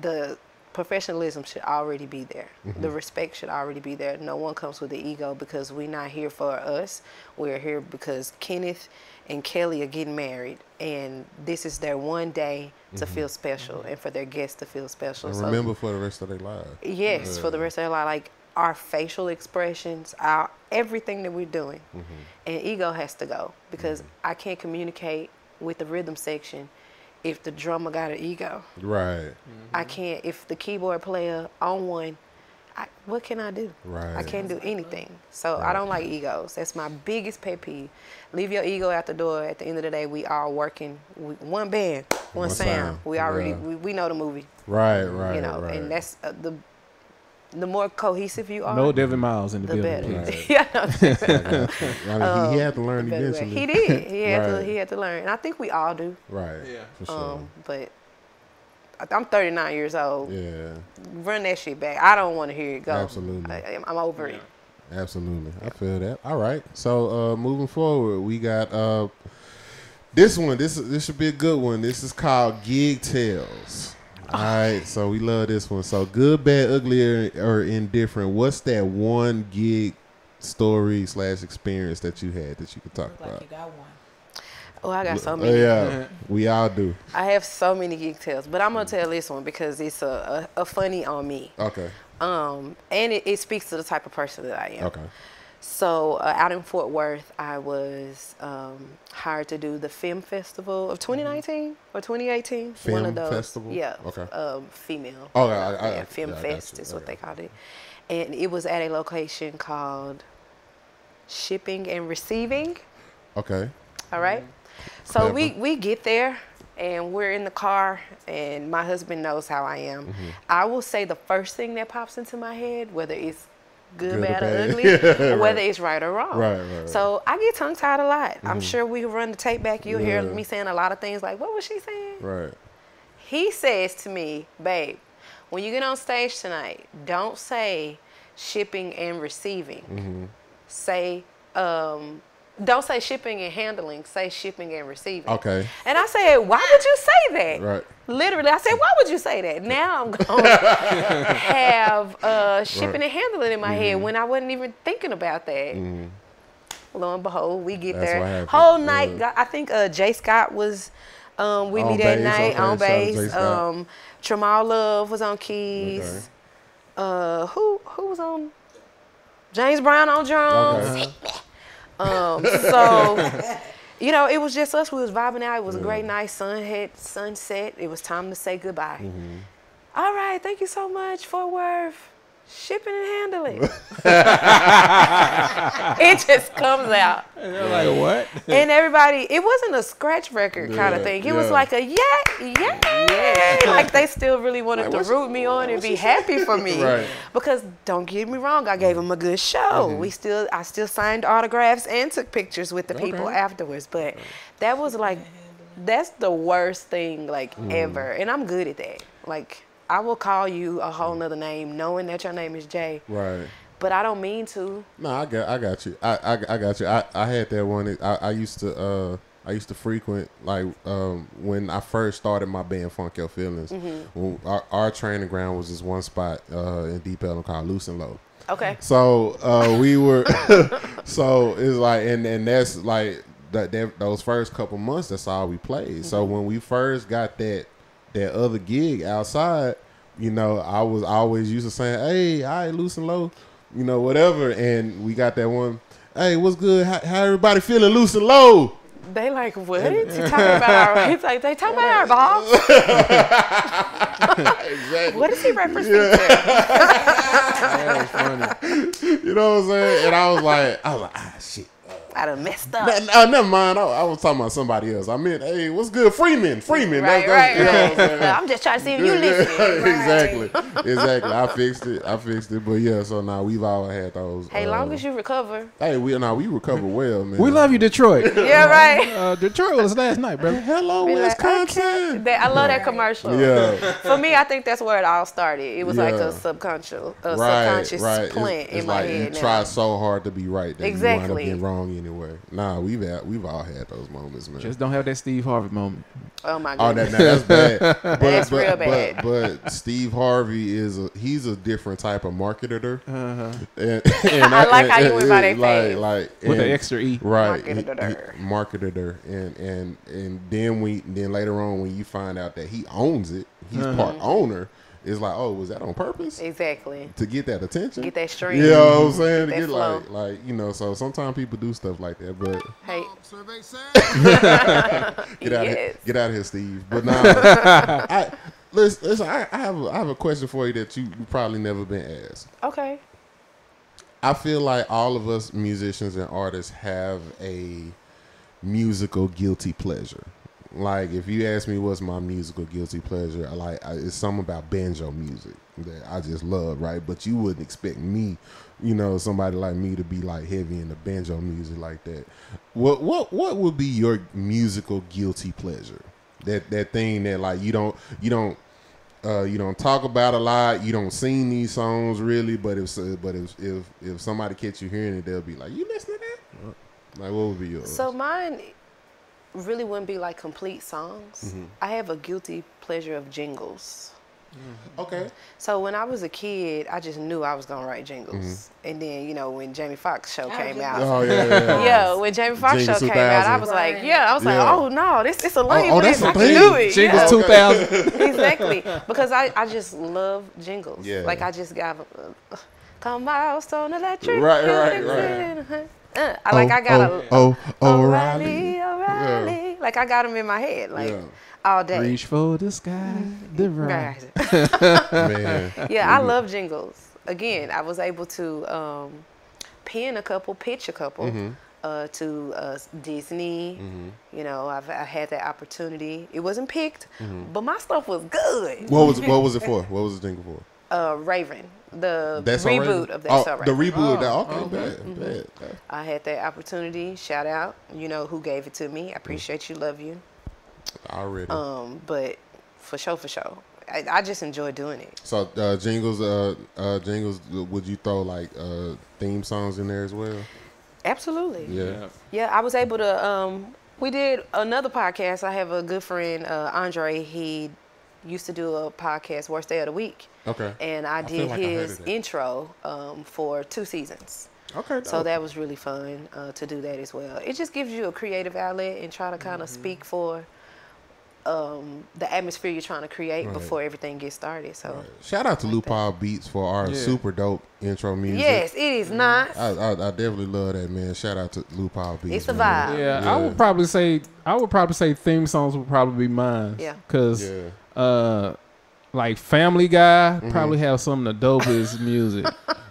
Speaker 3: the professionalism should already be there. The respect should already be there. No one comes with the ego, because we're not here for us. We're here because Kenneth and Kelly are getting married, and this is their one day to feel special, and for their guests to feel special.
Speaker 1: And remember, for the rest of their lives.
Speaker 3: Yes, for the rest of their life. Like, our facial expressions, everything that we're doing. And ego has to go, because I can't communicate with the rhythm section if the drummer got an ego.
Speaker 1: Right.
Speaker 3: I can't, if the keyboard player on one, what can I do?
Speaker 1: Right.
Speaker 3: I can't do anything. So I don't like egos. That's my biggest pet peeve. Leave your ego at the door. At the end of the day, we all working. One band, one sound. We already, we know the movie.
Speaker 1: Right.
Speaker 3: You know,
Speaker 1: right.
Speaker 3: and that's the more cohesive you are,
Speaker 4: No Devin Miles in the
Speaker 3: the
Speaker 4: building.
Speaker 3: better.
Speaker 4: Please.
Speaker 3: Yeah.
Speaker 1: He had to learn
Speaker 3: the better way.
Speaker 1: eventually.
Speaker 3: He did.
Speaker 1: Right.
Speaker 3: He had to learn, and I think we all do.
Speaker 1: Right.
Speaker 4: Yeah.
Speaker 1: For sure.
Speaker 3: But I'm 39 years old.
Speaker 1: Yeah.
Speaker 3: Run that shit back. I don't want to hear it go.
Speaker 1: Absolutely.
Speaker 3: I'm over it.
Speaker 1: Absolutely. I feel that. All right. So moving forward, we got this one. This should be a good one. This is called Gig Tales. All right. So we love this one. So good, bad, ugly, or indifferent. What's that one gig story / experience that you had that you could talk
Speaker 2: Like
Speaker 1: about?
Speaker 2: you got one.
Speaker 3: Oh, I got so many.
Speaker 1: Yeah, we all do.
Speaker 3: I have so many gig tales, but I'm gonna tell this one because it's a funny on me.
Speaker 1: Okay.
Speaker 3: And it speaks to the type of person that I am.
Speaker 1: Okay.
Speaker 3: So out in Fort Worth, I was hired to do the Film Festival of 2019 or 2018. One of those.
Speaker 1: Festival?
Speaker 3: Yeah.
Speaker 1: Okay.
Speaker 3: Female.
Speaker 1: Oh,
Speaker 3: Film Fest is what they called it. And it was at a location called Shipping and Receiving.
Speaker 1: Okay.
Speaker 3: All right. So we get there and we're in the car and my husband knows how I am. Mm-hmm. I will say the first thing that pops into my head, whether it's good, bad, or ugly, or whether it's right or wrong.
Speaker 1: Right.
Speaker 3: So I get tongue-tied a lot. Mm-hmm. I'm sure we run the tape back. You'll hear me saying a lot of things like, what was she saying?
Speaker 1: Right.
Speaker 3: He says to me, babe, when you get on stage tonight, don't say shipping and receiving. Mm-hmm. Say, don't say shipping and handling, say shipping and receiving.
Speaker 1: Okay.
Speaker 3: And I said, why would you say that?
Speaker 1: Right.
Speaker 3: Literally, I said, why would you say that? Now I'm going to have shipping and handling in my head when I wasn't even thinking about that. Mm-hmm. Lo and behold, we get there. Whole night, I think Jay Scott was with me that night on bass. Tramal Love was on keys. Okay. Who was on? James Brown on drums. Okay. So, you know, it was just us. We was vibing out. It was a great night. Sunset. It was time to say goodbye. Mm-hmm. All right. Thank you so much, Fort Worth. Shipping and handling. It just comes out.
Speaker 4: And they're like, what?
Speaker 3: And everybody, it wasn't a scratch record kind of thing. It was like a yeah. Like they still really wanted to root me on and be happy for me. Right. Because don't get me wrong, I gave them a good show. Mm-hmm. I still signed autographs and took pictures with the people afterwards. But that was like, that's the worst thing like ever. And I'm good at that. Like, I will call you a whole nother name knowing that your name is Jay. Right. But I don't mean to. No, I got you. I got you. I had that one. I used to frequent, like, when I first started my band Funk Your Feelings. Mm-hmm. Our training ground was this one spot in Deep Ellum called Loose and Low. Okay. So we were so it's like and that's like those first couple months, that's all we played. Mm-hmm. So when we first got that other gig outside, you know, I was always used to saying, hey, all right, Loose and Low, you know, whatever. And we got that one, hey, what's good? How everybody feeling, Loose and Low? They like, what? He talking about our, he's like, they talking about our boss? Exactly. What is he referencing to? That was funny. You know what I'm saying? And I was like, shit. I done messed up. Never mind. I was talking about somebody else. I meant, hey, what's good? Freeman. Right. You know what I'm I'm just trying to see if you listening. Exactly. I fixed it. But yeah, so now we've all had those. Hey, long as you recover. Hey, we recover well, man.
Speaker 4: We love you, Detroit.
Speaker 3: Yeah, right.
Speaker 4: Detroit was last night, brother.
Speaker 1: Hello, Wisconsin.
Speaker 3: I love that commercial. Yeah. For me, I think that's where it all started. It was like a subconscious plant in my head.
Speaker 1: You try so hard to be right that you wind up getting wrong anyway. Nah, we've all had those moments, man.
Speaker 4: Just don't have that Steve Harvey moment.
Speaker 3: Oh my goodness.
Speaker 1: That's bad.
Speaker 3: That's real bad.
Speaker 1: But Steve Harvey he's a different type of marketer. Uh-huh. And
Speaker 3: I like how you went by that phrase.
Speaker 1: Like
Speaker 4: with the extra E.
Speaker 1: Right. Marketer. And then later on when you find out that he owns it, he's part owner. It's like, oh, was that on purpose?
Speaker 3: Exactly.
Speaker 1: To get that attention?
Speaker 3: Get that stream.
Speaker 1: You know what I'm saying? To get like, you know, so sometimes people do stuff like that, but
Speaker 3: hey.
Speaker 1: Get out of here, Steve. But nah, listen, I have a question for you that you probably never been asked.
Speaker 3: Okay.
Speaker 1: I feel like all of us musicians and artists have a musical guilty pleasure. Like, if you ask me what's my musical guilty pleasure, it's something about banjo music that I just love, right? But you wouldn't expect me, you know, somebody like me to be like heavy into banjo music like that. What would be your musical guilty pleasure? That thing that like you don't talk about a lot. You don't sing these songs really, but if somebody catch you hearing it, they'll be like, you listen to that? Like, what would be yours?
Speaker 3: So mine really wouldn't be like complete songs. Mm-hmm. I have a guilty pleasure of jingles.
Speaker 1: Mm-hmm. Okay.
Speaker 3: So when I was a kid, I just knew I was gonna write jingles. Mm-hmm. And then, you know, when Jamie Foxx show came out.
Speaker 1: Oh yeah.
Speaker 3: Yeah, when Jamie Foxx show came out, I was like, oh no, it's a lame
Speaker 1: that's
Speaker 3: I can do it.
Speaker 4: Jingles 2000.
Speaker 3: Exactly. Because I just love jingles.
Speaker 1: Yeah.
Speaker 3: Like I just got Come milestone electric.
Speaker 1: Right.
Speaker 3: I got
Speaker 1: O'Reilly.
Speaker 3: Yeah. Like I got them in my head, like all day.
Speaker 4: Reach for the sky, the rise.
Speaker 1: Man.
Speaker 3: Yeah, I love jingles. Again, I was able to pitch a couple to Disney. You know, I had that opportunity. It wasn't picked, but my stuff was good.
Speaker 1: What was it for? What was the jingle for?
Speaker 3: Raven, the
Speaker 1: That's
Speaker 3: reboot of That's All Right.
Speaker 1: The reboot of that. Okay, bad.
Speaker 3: I had that opportunity. Shout out. You know who gave it to me. I appreciate you. Love you.
Speaker 1: Already.
Speaker 3: But for sure. I just enjoy doing it.
Speaker 1: So jingles. Would you throw like theme songs in there as well?
Speaker 3: Absolutely.
Speaker 1: Yeah.
Speaker 3: I was able to. We did another podcast. I have a good friend, Andre. He used to do a podcast, Worst Day of the Week.
Speaker 1: Okay.
Speaker 3: And I did his intro for 2 seasons.
Speaker 1: Okay.
Speaker 3: So that was really fun to do that as well. It just gives you a creative outlet and try to kind of speak for the atmosphere you're trying to create before everything gets started. So
Speaker 1: shout out to Lupal Beats for our super dope intro music.
Speaker 3: Yes, it is nice.
Speaker 1: I definitely love that, man. Shout out to Lupal Beats.
Speaker 3: It's a vibe.
Speaker 4: Yeah, I would probably say theme songs would probably be mine.
Speaker 3: Yeah.
Speaker 4: Cause like Family Guy probably have some of the dopest music.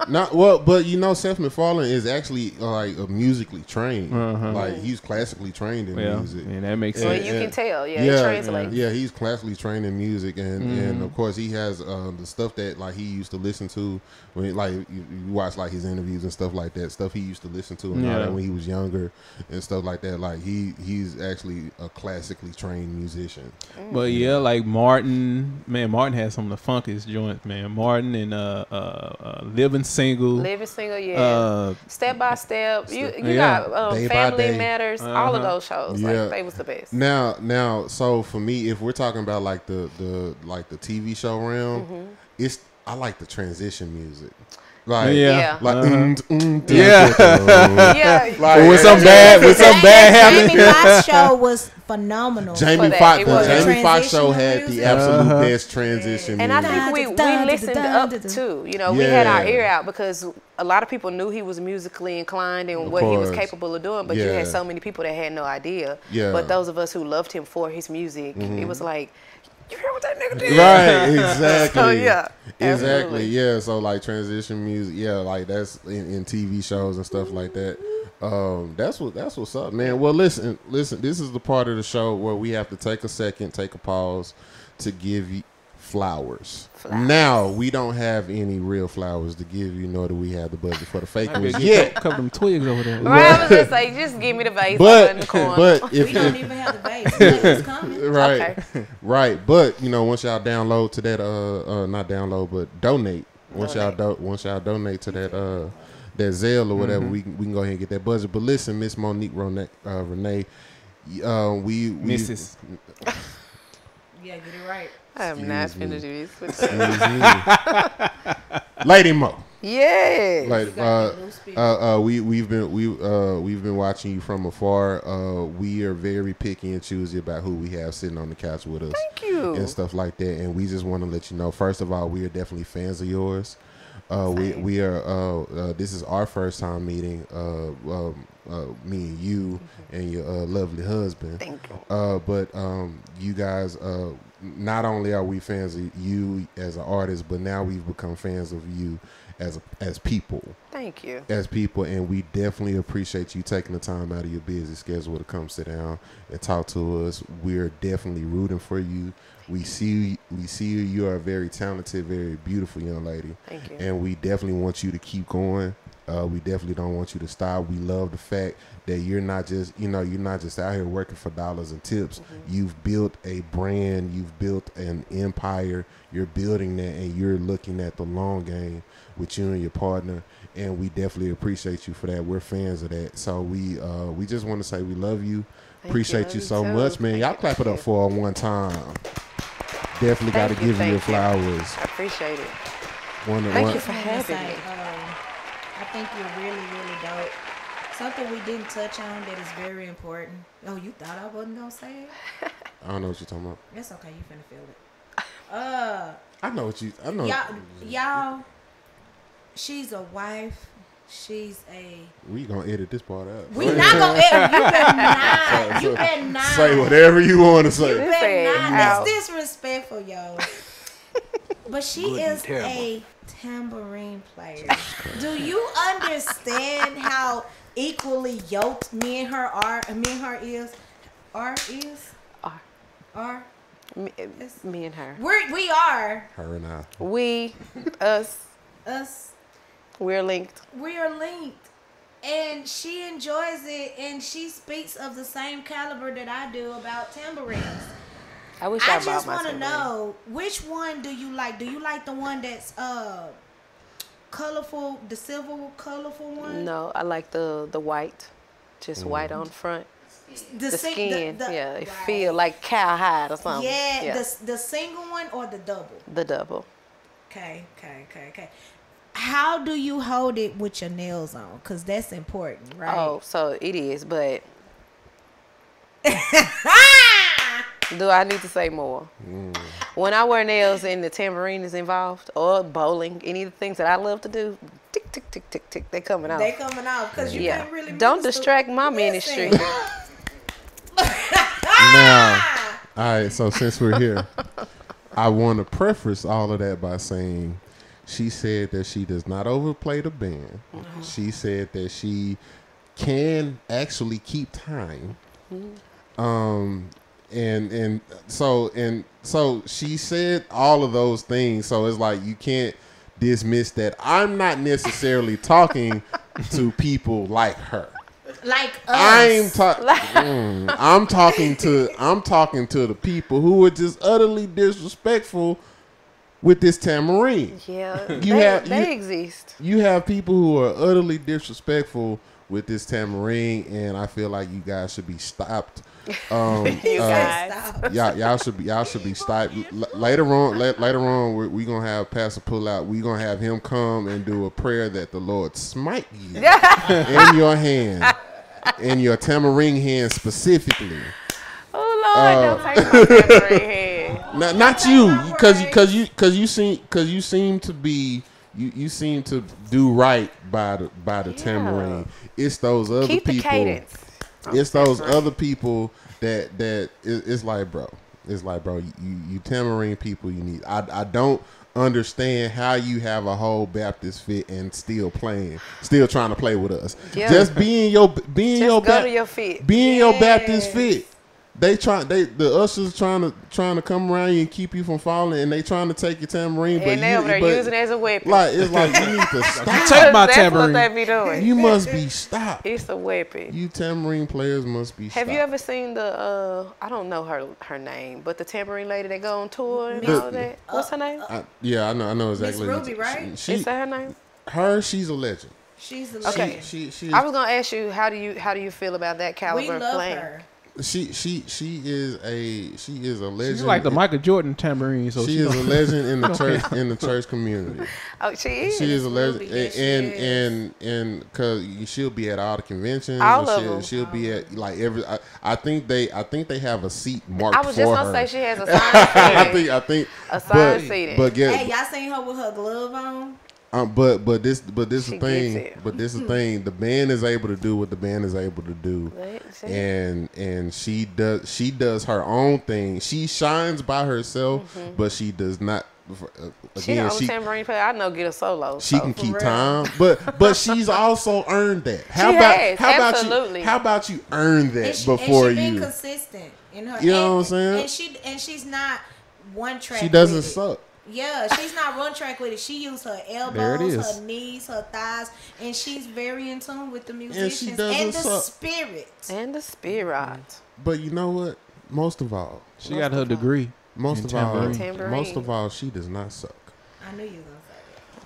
Speaker 1: But you know, Seth MacFarlane is actually like musically trained. Like he's classically trained in music,
Speaker 4: and that makes sense.
Speaker 3: Well, you can tell, he translates.
Speaker 1: Yeah, he's classically trained in music, and of course he has the stuff that like he used to listen to when like you watch like his interviews and stuff like that. Stuff he used to listen to and all that when he was younger and stuff like that. Like he's actually a classically trained musician.
Speaker 4: But yeah, like Martin has some of the funkiest joints, man. Martin and Living Single,
Speaker 3: Step by Step. You got Family Matters. All of those shows, like they was the best.
Speaker 1: Now, so for me, if we're talking about like the TV show realm, I like the transition music. Like
Speaker 4: like
Speaker 1: like
Speaker 4: when
Speaker 1: some bad happened.
Speaker 2: Jamie Foxx show was phenomenal.
Speaker 1: Jamie Foxx show had the absolute best transition music.
Speaker 3: And I think we listened up too. You know, we had our ear out because a lot of people knew he was musically inclined and what he was capable of doing, but you had so many people that had no idea. But those of us who loved him for his music, it was like, you hear what that nigga did?
Speaker 1: Right, exactly.
Speaker 3: So
Speaker 1: exactly. Yeah. So like transition music, like that's in TV shows and stuff like that. That's what's up, man. Well, listen. This is the part of the show where we have to take a second, take a pause to give you flowers. Now we don't have any real flowers to give you, nor do we have the budget for the fake ones yet.
Speaker 4: Couple of them twigs over there.
Speaker 3: Right, I was just say, just give me the vase.
Speaker 1: But if
Speaker 2: we don't even have the vase. It's coming.
Speaker 1: Right, right. But you know, once y'all download to that, not download, but donate. Once y'all donate to that, that Zelle or whatever, we can go ahead and get that budget. But listen, Miss Monique, Renee,
Speaker 4: Mrs.
Speaker 2: Yeah, get it right.
Speaker 3: I am not finna do this.
Speaker 1: Lady Mo.
Speaker 3: Yeah.
Speaker 1: We've been watching you from afar. We are very picky and choosy about who we have sitting on the couch with us.
Speaker 3: Thank you.
Speaker 1: And stuff like that. And we just want to let you know, first of all, we are definitely fans of yours. We are. This is our first time meeting. Me and you and your lovely husband.
Speaker 3: Thank you.
Speaker 1: But you guys. Not only are we fans of you as an artist, but now we've become fans of you as people.
Speaker 3: Thank you.
Speaker 1: As people, and we definitely appreciate you taking the time out of your busy schedule to come sit down and talk to us. We're definitely rooting for you. We see you. You are a very talented, very beautiful young lady.
Speaker 3: Thank you.
Speaker 1: And we definitely want you to keep going. We definitely don't want you to stop. We love the fact that you're not just out here working for dollars and tips. You've built a brand. You've built an empire. You're building that, and you're looking at the long game with you and your partner. And we definitely appreciate you for that. We're fans of that. So we just want to say we love you. Appreciate you so much, man. Y'all clap it up for her one time. Definitely got to give you your flowers.
Speaker 3: I appreciate it.
Speaker 2: Thank you for having me. I think you're really, really dope. Something we didn't touch on that is very important. Oh, you thought I wasn't gonna say it?
Speaker 1: I don't know what you're talking about.
Speaker 2: That's okay. You finna feel it.
Speaker 1: I know.
Speaker 2: Y'all. She's a wife. She's a.
Speaker 1: We gonna edit this part out.
Speaker 2: We not gonna edit. You better not. You better not.
Speaker 1: Say whatever you want to say.
Speaker 2: You better not. That's disrespectful, yo. But she is a tambourine player. Do you understand how equally yoked me and her are? Me and her is.
Speaker 3: Me and her.
Speaker 2: We are.
Speaker 1: Her and I.
Speaker 3: We, us. We're linked.
Speaker 2: We are linked. And she enjoys it, and she speaks of the same caliber that I do about tambourines.
Speaker 3: I
Speaker 2: just want to know, which one do you like? Do you like the one that's colorful, the silver colorful one?
Speaker 3: No, I like the white, just white on front. The skin, it feel like cowhide or something.
Speaker 2: Yeah. The single one or the double?
Speaker 3: The double.
Speaker 2: Okay. How do you hold it with your nails on? Because that's important, right?
Speaker 3: Oh, so it is, but do I need to say more? When I wear nails and the tambourine is involved, or bowling, any of the things that I love to do, tick, tick, tick, tick, tick, they coming off.
Speaker 2: They coming off because you can't really.
Speaker 3: Don't distract my ministry.
Speaker 1: Now, all right, so since we're here, I want to preface all of that by saying she said that she does not overplay the band. She said that she can actually keep time. And so she said all of those things. So it's like you can't dismiss that. I'm not necessarily talking to people like her.
Speaker 2: Like us.
Speaker 1: I'm talking to the people who are just utterly disrespectful with this tambourine.
Speaker 3: Yeah, they exist.
Speaker 1: You have people who are utterly disrespectful with this tambourine, and I feel like you guys should be stopped. Y'all should be stopped. Later on, we're gonna have Pastor pull out. We're gonna have him come and do a prayer that the Lord smite you in your hand, in your tambourine hand specificely.
Speaker 3: Oh Lord, don't take my tambourine hand.
Speaker 1: Not you, because you seem to be. You seem to do right by the tambourine. It's those other people.
Speaker 3: Keep the cadence.
Speaker 1: It's those other people that it's like, bro. It's like, bro, you tambourine people you need. I don't understand how you have a whole Baptist fit and still trying to play with us.
Speaker 3: Yeah.
Speaker 1: Just being your Baptist fit. The ushers trying to come around you and keep you from falling, and they trying to take your tambourine, but
Speaker 3: they over there using it as a weapon.
Speaker 1: It's like you need to stop.
Speaker 4: Take my tambourine.
Speaker 3: That's what they be doing.
Speaker 1: You must be stopped.
Speaker 3: It's a weapon.
Speaker 1: You tambourine players must be stopped.
Speaker 3: Have you ever seen the I don't know her name, but the tambourine lady that go on tour and all that? What's her name?
Speaker 1: I know exactly.
Speaker 2: Miss Ruby, right?
Speaker 3: Is that her name?
Speaker 1: She's a legend.
Speaker 2: She's a legend.
Speaker 3: Okay.
Speaker 1: She
Speaker 3: I was gonna ask you, how do you feel about that caliber of playing?
Speaker 2: Her.
Speaker 1: She is a legend.
Speaker 4: She's like the Michael Jordan tambourine. So
Speaker 1: she is a legend in the church community.
Speaker 3: Oh, she is.
Speaker 1: She is a legend, and because she'll be at all the conventions.
Speaker 3: All of them.
Speaker 1: She'll be at like every. I think they have a seat marked for her.
Speaker 3: I was just gonna say she has a sign seating.
Speaker 1: I think
Speaker 3: assigned seating.
Speaker 1: But
Speaker 2: hey, y'all seen her with her glove on?
Speaker 1: But this is the thing. But this is the thing. The band is able to do what the band is able to do, and she does her own thing. She shines by herself, but she does not.
Speaker 3: Again, she the only tambourine player I know get a solo.
Speaker 1: She can keep time, but she's also earned that. How about you earn that before
Speaker 2: and she
Speaker 1: you?
Speaker 2: Been consistent in her.
Speaker 1: You know what I'm
Speaker 2: saying? And she's not one track.
Speaker 1: She doesn't suck.
Speaker 2: Yeah, she's not one track with it. She used her elbows, her knees, her thighs, and she's very in tune with the musicians and the spirit.
Speaker 3: And the spirit.
Speaker 1: But you know what? Most of all,
Speaker 4: she got her degree.
Speaker 1: Most of all, she does not suck.
Speaker 2: I knew you were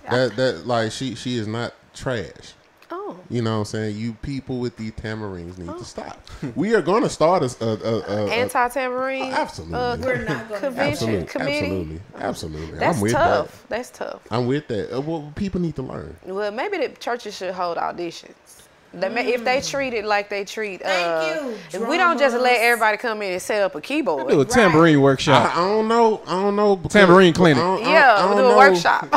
Speaker 2: gonna say that.
Speaker 1: That like she is not trash.
Speaker 3: Oh.
Speaker 1: You know what I'm saying? You people with these tambourines need to stop. We are going to start a
Speaker 3: anti-tambourine.
Speaker 1: Absolutely.
Speaker 2: We're not going to
Speaker 3: convention committee.
Speaker 1: Absolutely.
Speaker 3: That's
Speaker 1: I'm with
Speaker 3: tough.
Speaker 1: that.
Speaker 3: That's tough.
Speaker 1: I'm with that. Well, people need to learn.
Speaker 3: Well, maybe the churches should hold auditions. If they treat it like they treat, if we don't just let everybody come in and set up a keyboard,
Speaker 4: do a tambourine workshop.
Speaker 1: I don't know.
Speaker 4: Tambourine clinic.
Speaker 3: We'll do a workshop.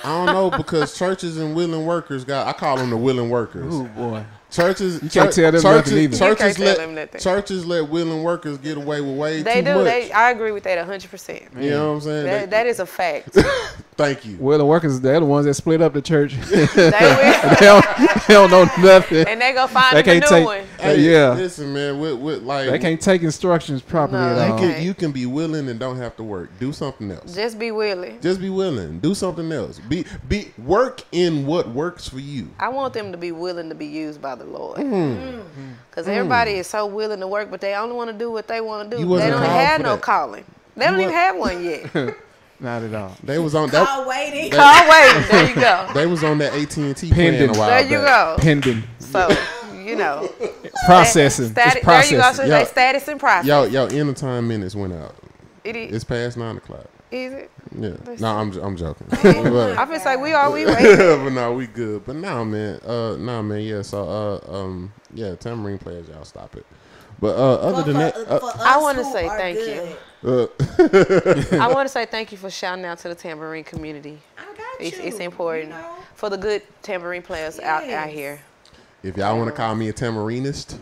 Speaker 1: I don't know because churches and willing workers I call them the willing workers.
Speaker 4: Oh boy.
Speaker 1: Churches,
Speaker 4: you can't tell them nothing either.
Speaker 1: Churches let willing workers get away with way
Speaker 3: they
Speaker 1: too
Speaker 3: do.
Speaker 1: much.
Speaker 3: I agree with that 100%.
Speaker 1: You know what I'm saying?
Speaker 3: That is a fact.
Speaker 1: Thank you.
Speaker 4: Willing workers, they're the ones that split up the church.
Speaker 3: They
Speaker 4: don't know nothing.
Speaker 3: And they go find a new one.
Speaker 1: Hey,
Speaker 4: yeah.
Speaker 1: Listen, man. With like
Speaker 4: they can't take instructions properly at all.
Speaker 1: You can be willing and don't have to work. Do something else.
Speaker 3: Just be willing.
Speaker 1: Just be willing. Do something else. Be work in what works for you.
Speaker 3: I want them to be willing to be used by the Lord. Because everybody is so willing to work, but they only want to do what they want to do. They don't have no calling. They don't even have one yet.
Speaker 4: Not at all.
Speaker 1: They was on
Speaker 2: call waiting.
Speaker 3: Call waiting. There you go.
Speaker 1: They was on that AT&T
Speaker 4: pending
Speaker 1: plan a while
Speaker 3: There you
Speaker 1: back.
Speaker 3: go.
Speaker 4: Pending.
Speaker 3: So, you know.
Speaker 4: Processing.
Speaker 3: There you go. So they status and process.
Speaker 1: Yo, end of time minutes went out.
Speaker 3: It is.
Speaker 1: It's past 9 o'clock.
Speaker 3: Is it?
Speaker 1: Yeah. No, I'm joking.
Speaker 3: I feel like we waiting.
Speaker 1: But no, we good. But man. Yeah. So yeah, tambourine players, y'all stop it. But other than that,
Speaker 3: I want to say thank you. I want to say thank you for shouting out to the tambourine community.
Speaker 2: I got
Speaker 3: It's important for the good tambourine players out here.
Speaker 1: If y'all want to call me a tamborinist,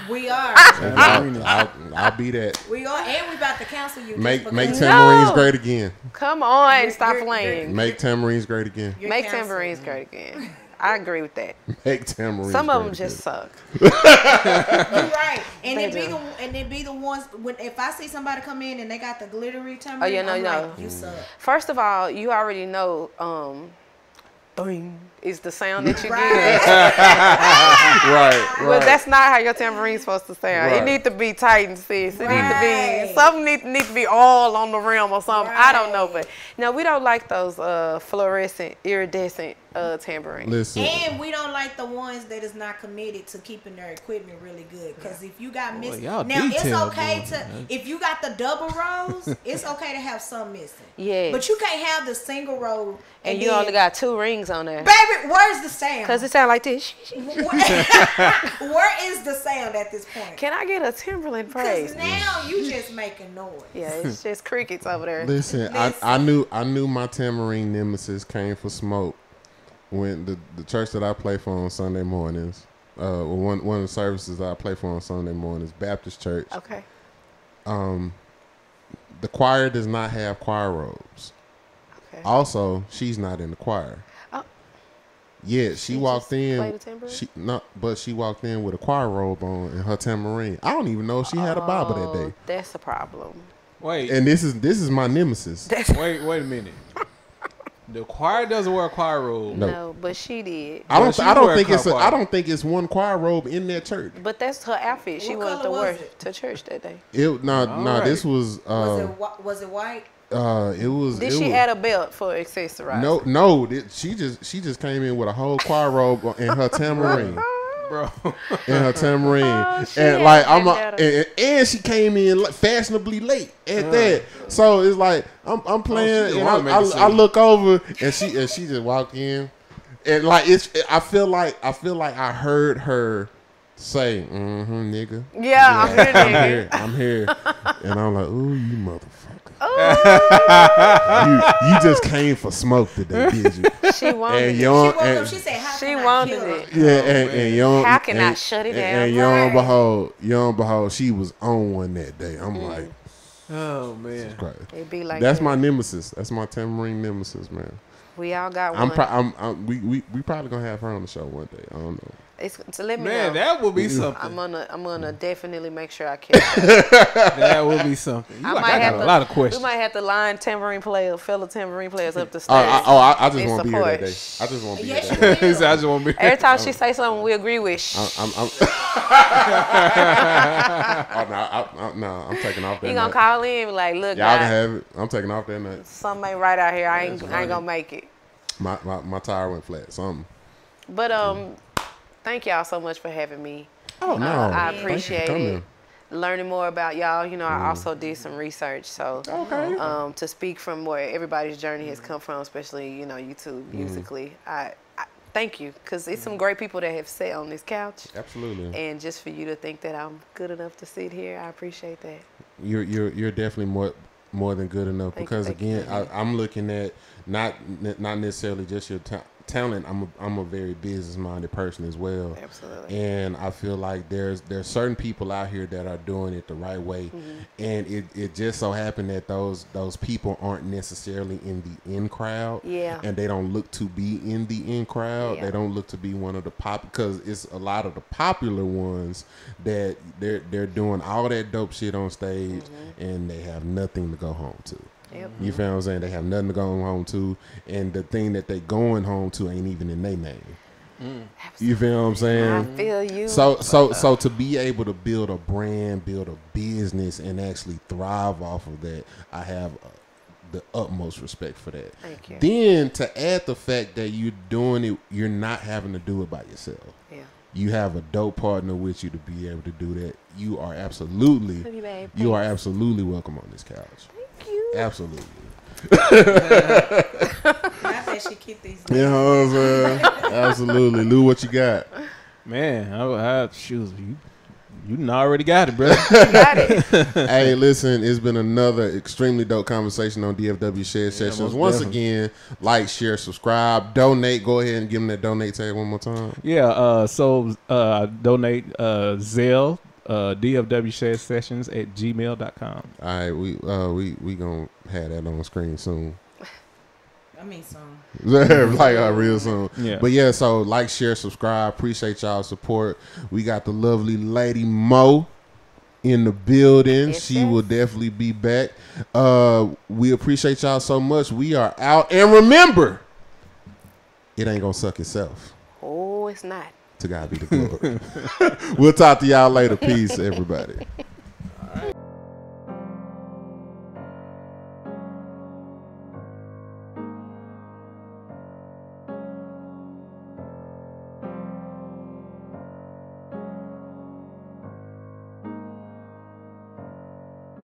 Speaker 2: we are.
Speaker 1: I'll be that.
Speaker 2: We are, and we about to cancel you.
Speaker 1: Make tambourines great again.
Speaker 3: Come on, stop playing.
Speaker 1: Make tambourines great again.
Speaker 3: Make tambourines great again. I agree with that.
Speaker 1: Make tambourines.
Speaker 3: Some of them just suck.
Speaker 2: You're right, and it be the ones if I see somebody come in and they got the glittery tambourine. Like, you suck.
Speaker 3: First of all, you already know. Boing is the sound that you
Speaker 1: right.
Speaker 3: give.
Speaker 1: right.
Speaker 3: But that's not how your tambourine's supposed to sound. Right. It needs to be tight and sis. It needs to be something need to be all on the rim or something. Right. I don't know, but no, we don't like those fluorescent, iridescent tambourines.
Speaker 1: Listen.
Speaker 2: And we don't like the ones that is not committed to keeping their equipment really good. Because if you got missing, now it's okay if you got the double rows, it's okay to have some missing.
Speaker 3: Yeah.
Speaker 2: But you can't have the single row.
Speaker 3: And you only got 2 rings on there.
Speaker 2: Baby, where's the sound?
Speaker 3: Because it sounds like this.
Speaker 2: Where is the sound at this point?
Speaker 3: Can I get a Timberland praise?
Speaker 2: Because now you just making noise.
Speaker 3: Yeah, it's just crickets over there.
Speaker 1: Listen. I knew my tambourine nemesis came for smoke when the church that I play for on Sunday mornings, one of the services that I play for on Sunday mornings, Baptist Church.
Speaker 3: Okay.
Speaker 1: The choir does not have choir robes. Okay. Also, she's not in the choir. Oh. Yeah, she walked in. She walked in with a choir robe on and her tambourine. I don't even know if she had a Bible that day.
Speaker 3: That's a problem.
Speaker 4: Wait.
Speaker 1: And this is my nemesis.
Speaker 4: Wait a minute. The choir doesn't wear a choir robe.
Speaker 3: No, but she did.
Speaker 1: I don't think it's one choir robe in that church.
Speaker 3: But that's her outfit. She wanted to wear to church that day.
Speaker 1: This was.
Speaker 2: Was it white?
Speaker 1: It was.
Speaker 3: Did she add a belt for accessorizing?
Speaker 1: No. She just came in with a whole choir robe and her tambourine.
Speaker 4: Bro,
Speaker 1: and her tambourine, and like and she came in fashionably late at that. So it's like I'm playing, and I look over, and she just walked in, and like I feel like I heard her say, nigga.
Speaker 3: Yeah,
Speaker 1: I'm here, and I'm like, ooh, you motherfucker.
Speaker 3: Oh.
Speaker 1: you just came for smoke today, did you?
Speaker 3: She wanted
Speaker 2: it. She said,
Speaker 3: she wanted it.
Speaker 1: Yeah, and young.
Speaker 3: How can I shut it down?
Speaker 1: And young behold, she was on one that day. I'm like,
Speaker 4: oh man,
Speaker 3: it be like
Speaker 1: that's my nemesis. That's my tambourine nemesis, man.
Speaker 3: We all got one.
Speaker 1: We probably gonna have her on the show one day. I don't know.
Speaker 3: So let me know.
Speaker 4: Man, that would be something.
Speaker 3: I'm gonna definitely make sure I catch
Speaker 4: that would be something. I got a lot of questions.
Speaker 3: We might have to line fellow tambourine players up the stairs.
Speaker 1: I just won't be here that day. I just won't be here that day.
Speaker 4: I just won't be here.
Speaker 3: Every time she say something we agree with.
Speaker 1: I'm taking off that.
Speaker 3: You gonna call in and be like, look,
Speaker 1: y'all can have it. I'm taking off that night.
Speaker 3: Something ain't right out here. I ain't gonna make it.
Speaker 1: My tire went flat. Something.
Speaker 3: But thank y'all so much for having me.
Speaker 1: Oh, no.
Speaker 3: I appreciate it. Learning more about y'all. You know, I also did some research. So, to speak from where everybody's journey has come from, especially, you know, YouTube, musically, I thank you. Because it's some great people that have sat on this couch.
Speaker 1: Absolutely.
Speaker 3: And just for you to think that I'm good enough to sit here, I appreciate that.
Speaker 1: You're definitely more than good enough. Because again, I'm looking at not necessarily just your talent. I'm a very business minded person as well.
Speaker 3: Absolutely.
Speaker 1: And I feel like there's certain people out here that are doing it the right way, and it just so happened that those people aren't necessarily in the in crowd.
Speaker 3: Yeah.
Speaker 1: And they don't look to be in the in crowd.
Speaker 3: Yeah.
Speaker 1: They don't look to be one of the because it's a lot of the popular ones that they're doing all that dope shit on stage, and they have nothing to go home to.
Speaker 3: Yep.
Speaker 1: You feel what I'm saying? They have nothing to go home to, and the thing that they going home to ain't even in their name. You feel what I'm saying?
Speaker 3: I feel you.
Speaker 1: So to be able to build a brand, build a business, and actually thrive off of that, I have the utmost respect for that.
Speaker 3: Thank you.
Speaker 1: Then to add the fact that you're doing it, you're not having to do it by yourself.
Speaker 3: Yeah.
Speaker 1: You have a dope partner with you to be able to do that. You are absolutely, you are absolutely welcome on this couch.
Speaker 3: Thank you.
Speaker 1: Absolutely.
Speaker 2: I bet she keep these.
Speaker 1: You know what I'm saying? Absolutely. Lou, what you got?
Speaker 4: Man, I shoes you done already got it, bro.
Speaker 3: Got it.
Speaker 1: Hey, listen, it's been another extremely dope conversation on DFW Shed Sessions. Once again, like, share, subscribe, donate. Go ahead and give them that donate tag one more time.
Speaker 4: Yeah, so donate Zelle, DFW Shed Sessions at gmail.com.
Speaker 1: All right, we gonna have that on screen soon.
Speaker 2: I mean, some.
Speaker 1: Like real soon.
Speaker 4: Yeah.
Speaker 1: But yeah, so like, share, subscribe. Appreciate y'all support. We got the lovely Lady Mo in the building.
Speaker 3: Yes,
Speaker 1: She will definitely be back. We appreciate y'all so much. We are out. And remember, it ain't gonna suck itself.
Speaker 3: Oh, it's not.
Speaker 1: To God be the glory. We'll talk to y'all later. Peace, everybody.